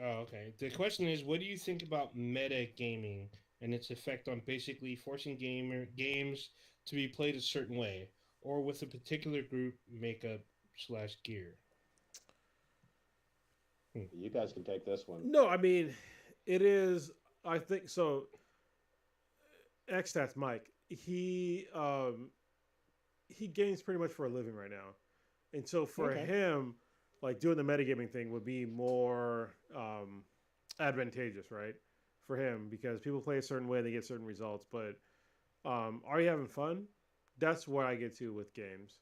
Oh, okay. The question is, what do you think about meta gaming and its effect on basically forcing games to be played a certain way, or with a particular group makeup/gear? You guys can take this one. No, I mean, it is. I think so. XStats Mike. He games pretty much for a living right now, and so for him, like doing the metagaming thing would be more advantageous, right? For him, because people play a certain way, they get certain results. But are you having fun? That's what I get to with games.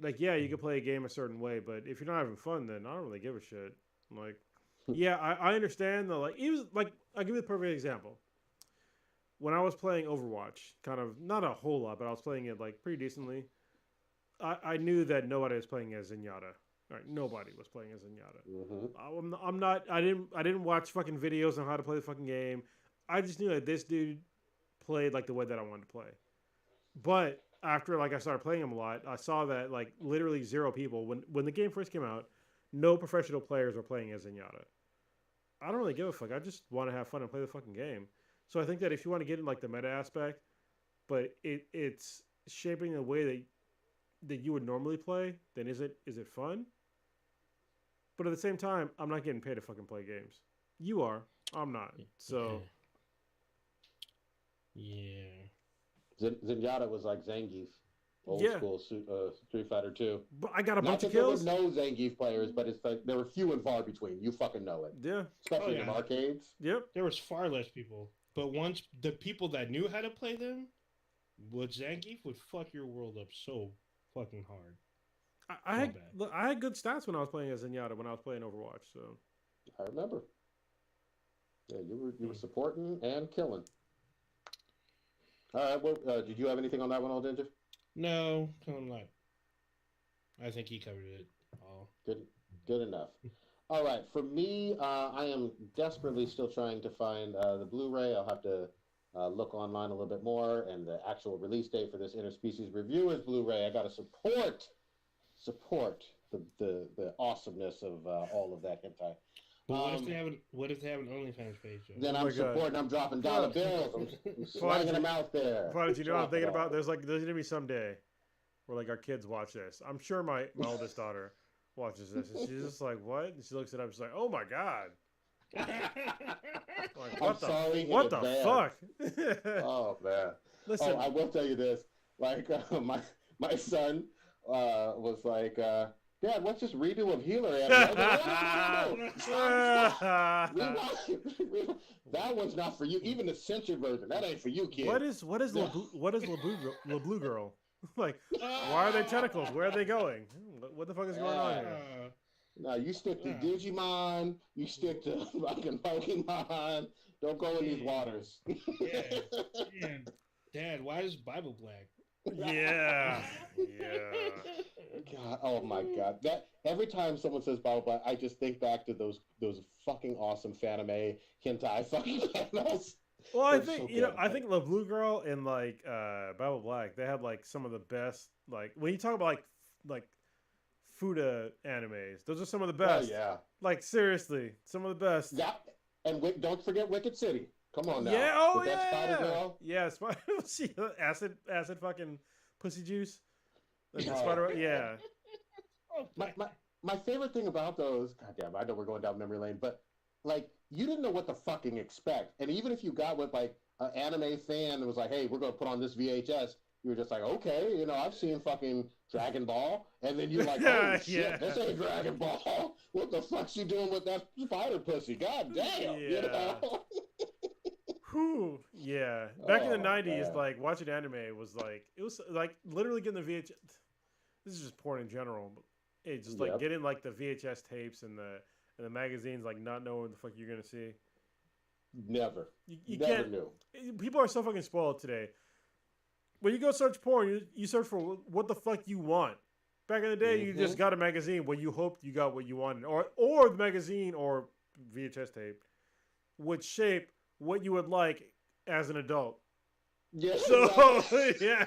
Like, yeah, you can play a game a certain way, but if you're not having fun, then I don't really give a shit. Like, yeah, I understand though. Like, even like I'll give you the perfect example. When I was playing Overwatch, kind of not a whole lot, but I was playing it like pretty decently. I knew that nobody was playing as Zenyatta. Right, nobody was playing as Zenyatta. Mm-hmm. I'm not. I didn't watch fucking videos on how to play the fucking game. I just knew that this dude played like the way that I wanted to play. But after like I started playing him a lot, I saw that like literally zero people when the game first came out, no professional players were playing as Zenyatta. I don't really give a fuck. I just want to have fun and play the fucking game. So I think that if you want to get in like the meta aspect, but it's shaping the way that you would normally play, then is it fun? But at the same time, I'm not getting paid to fucking play games. You are. I'm not. So yeah. Zenyatta was like Zangief, old school Street Fighter 2. But I got a bunch of There kills. were no Zangief players, but it's like there were few and far between. You fucking know it. Yeah. Especially in arcades. Yep. There was far less people. But once the people that knew how to play them, with Zangief would fuck your world up so fucking hard. I had good stats when I was playing as Zenyatta when I was playing Overwatch. So I remember. Yeah, you were supporting and killing. All right. Well, did you have anything on that one, Old Ginger? No, I'm not. I think he covered it all. Good enough. All right. For me, I am desperately still trying to find the Blu-ray. I'll have to look online a little bit more, and the actual release date for this Interspecies Review is Blu-ray. I got to support the awesomeness of all of that hentai. But what if they have an OnlyFans page? Though? Then I'm supporting. I'm dropping dollar bills. I'm slanging them out there. Why did you know what I'm thinking about? There's gonna be someday where like our kids watch this. I'm sure my oldest daughter watches this, and she's just like, "What?" And she looks it up. She's like, "Oh my god." Like, what the fuck? Oh man. Listen, I will tell you this. Like my son was like, Dad, what's this redo of Healer? That one's not for you. Even the censored version, that ain't for you, kid. What is LeBlue Girl? Like, why are they tentacles? Where are they going? What the fuck is going on here? No, you stick to Digimon. You stick to fucking Pokemon. Don't go in these waters. Yeah. Dad, why is Bible black? Yeah. God, oh my God! That every time someone says Bible black, I just think back to those fucking awesome fanime hentai fucking panels. Well, I think I think the Blue Girl and like Bible Black, they have like some of the best. Like when you talk about like Fuda animes. Those are some of the Oh best. yeah, Like seriously, some of the best. yeah. And don't forget Wicked City. Come on now, Yeah. Oh with that Spider yeah. Girl. Yeah. She acid fucking pussy juice. Like the Oh spider. god. Yeah. My favorite thing about those, goddamn, I know we're going down memory lane, but like you didn't know what to fucking expect, and even if you got with like an anime fan that was like, "Hey, we're going to put on this VHS," you were just like, "Okay, I've seen fucking Dragon Ball," and then you're like, "Oh shit, Yeah. this ain't Dragon Ball. What the fuck's she doing with that spider pussy? God damn, Yeah. Whew. Yeah. Back in the Oh '90s, man, like watching anime was like it was like literally getting the VHS. This is just porn in general, but it's just like yep, getting like the VHS tapes and the magazines, like not knowing what the fuck you're gonna see. never, You never can't. knew. People are so fucking spoiled today. When you go search porn, you search for what the fuck you want. Back in the day, you just got a magazine where you hoped you got what you wanted, or the magazine or VHS tape would shape what you would like as an adult. Yeah, So exactly. yeah,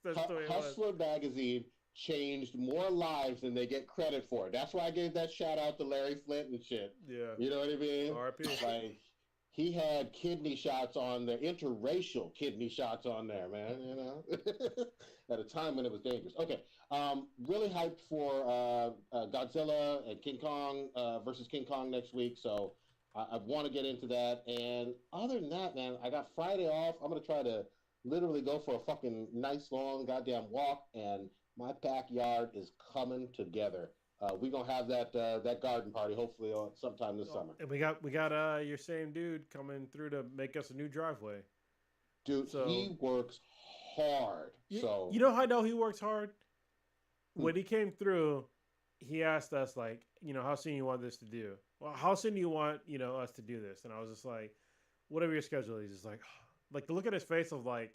that's the way it was. Hustler magazine changed more lives than they get credit for. That's why I gave that shout out to Larry Flint and shit. Yeah. You know what I mean? R.I.P. Like he had kidney shots on there, interracial kidney shots on there, man. At a time when it was dangerous. Okay, really hyped for Godzilla and King Kong versus King Kong next week. So I want to get into that. And other than that, man, I got Friday off. I'm gonna try to literally go for a fucking nice long goddamn walk, and my backyard is coming together. We're gonna have that garden party hopefully sometime this summer. And we got your same dude coming through to make us a new driveway. Dude, So he works hard. So you know how I know he works hard? When he came through, he asked us like, how soon you want this to do? Well, how soon do you want, us to do this? And I was just like, whatever your schedule is. He's just like the look at his face of like,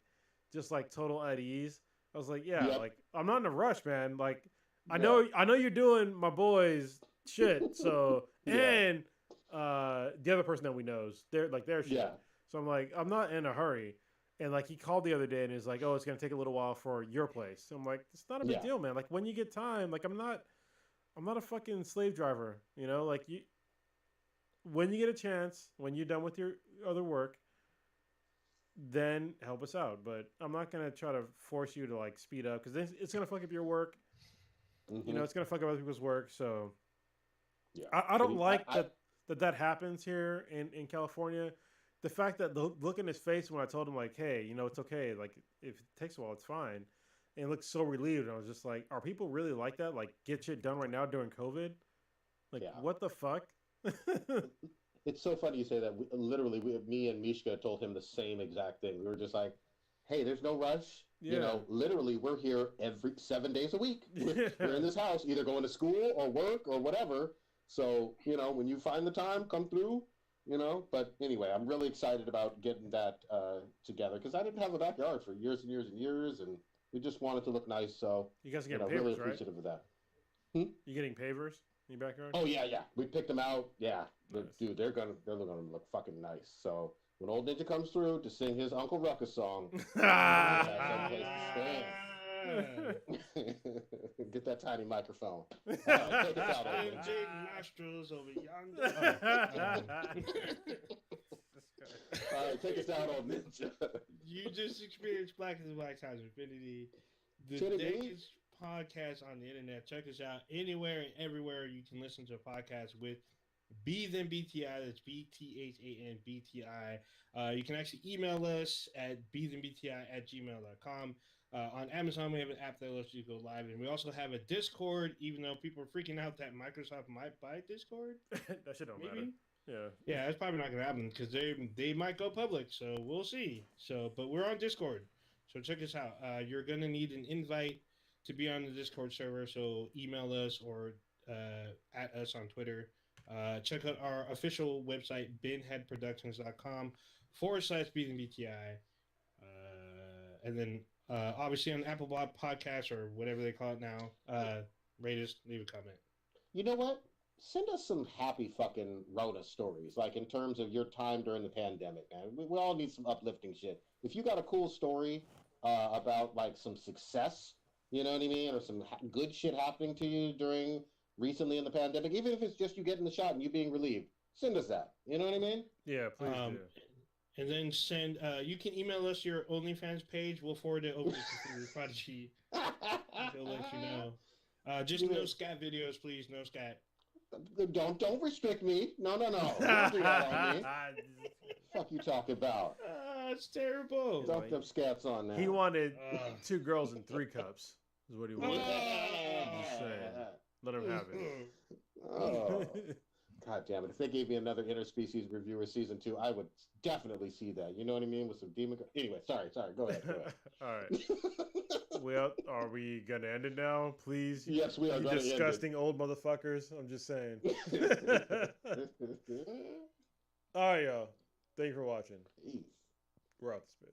just like total at ease. I was like, yeah, Yep. like I'm not in a rush, man. Like I Yeah. know you're doing my boys shit. So Yeah. and the other person that we knows, they're like their shit. Yeah. So I'm like, I'm not in a hurry. And like he called the other day and he's like, oh, it's gonna take a little while for your place. So I'm like, it's not a big Yeah. deal, man. Like when you get time, like I'm not a fucking slave driver, like when you get a chance, when you're done with your other work, then help us out. But I'm not gonna try to force you to like speed up because it's gonna fuck up your work. Mhm. It's gonna fuck up other people's work. So Yeah. I don't like I- that happens here in California. The fact that the look in his face when I told him like, hey, it's okay. Like if it takes a while, it's fine. And he looked so relieved. And I was just like, are people really like that? Like get shit done right now during COVID? Like Yeah. what the fuck? It's so funny you say that. Me and Mishka told him the same exact thing. We were just like, "Hey, there's no rush. Yeah. Literally, we're here every 7 days a week. We're in this house, either going to school or work or whatever. So, when you find the time, come through. But anyway, I'm really excited about getting that together because I didn't have a backyard for years and years and years, and we just wanted to look nice. So, You guys are getting really pavers, right? appreciative of that. You getting pavers in your backyard? Oh yeah. We picked them out. Yeah, Nice. dude, they're gonna look fucking nice. So when old Ninja comes through to sing his Uncle Ruckus song, get that tiny microphone. All right, take us out, old Ninja. Big nostrils over yonder. All right, take us out, old Ninja. You just experienced Black and White Times Infinity, the Kidding me? biggest podcast on the internet. Check us out anywhere and everywhere you can listen to a podcast with B Then BTI. That's BTHANBTI. You can actually email us at bthenbti@gmail.com. On Amazon, we have an app that lets you go live, and we also have a Discord. Even though people are freaking out that Microsoft might buy Discord, That shit don't matter. maybe. Yeah. That's probably not gonna happen because they might go public. So we'll see. But we're on Discord, so check us out. You're gonna need an invite to be on the Discord server. So email us or at us on Twitter. Check out our official website, binheadproductions.com/BTI. And then obviously on Apple Podcasts or whatever they call it now, rate us, leave a comment. You know what? Send us some happy fucking Rona stories, like in terms of your time during the pandemic, man. We all need some uplifting shit. If you got a cool story about like some success You know what I mean? Or some good shit happening to you during recently in the pandemic, even if it's just you getting the shot and you being relieved. Send us that. You know what I mean? Yeah, please do. And then send. You can email us your OnlyFans page. We'll forward it over to the Prodigy. They'll let you know. Just no scat videos, please. No scat. Don't restrict me. No. Don't do that on me. Fuck you talking about? It's terrible. Dump them scats on there. He wanted 2 girls and 3 cups. Is what he wanted. I'm just saying. Let him have it. Oh. God damn it. If they gave me another Interspecies Reviewer season 2, I would definitely see that. You know what I mean? With some demon... Anyway, sorry. Go ahead. All right. Well, are we going to end it now? Please? Yes, we are going to end it. Disgusting old motherfuckers. I'm just saying. All right, y'all. Thank you for watching. Jeez. We're out the space.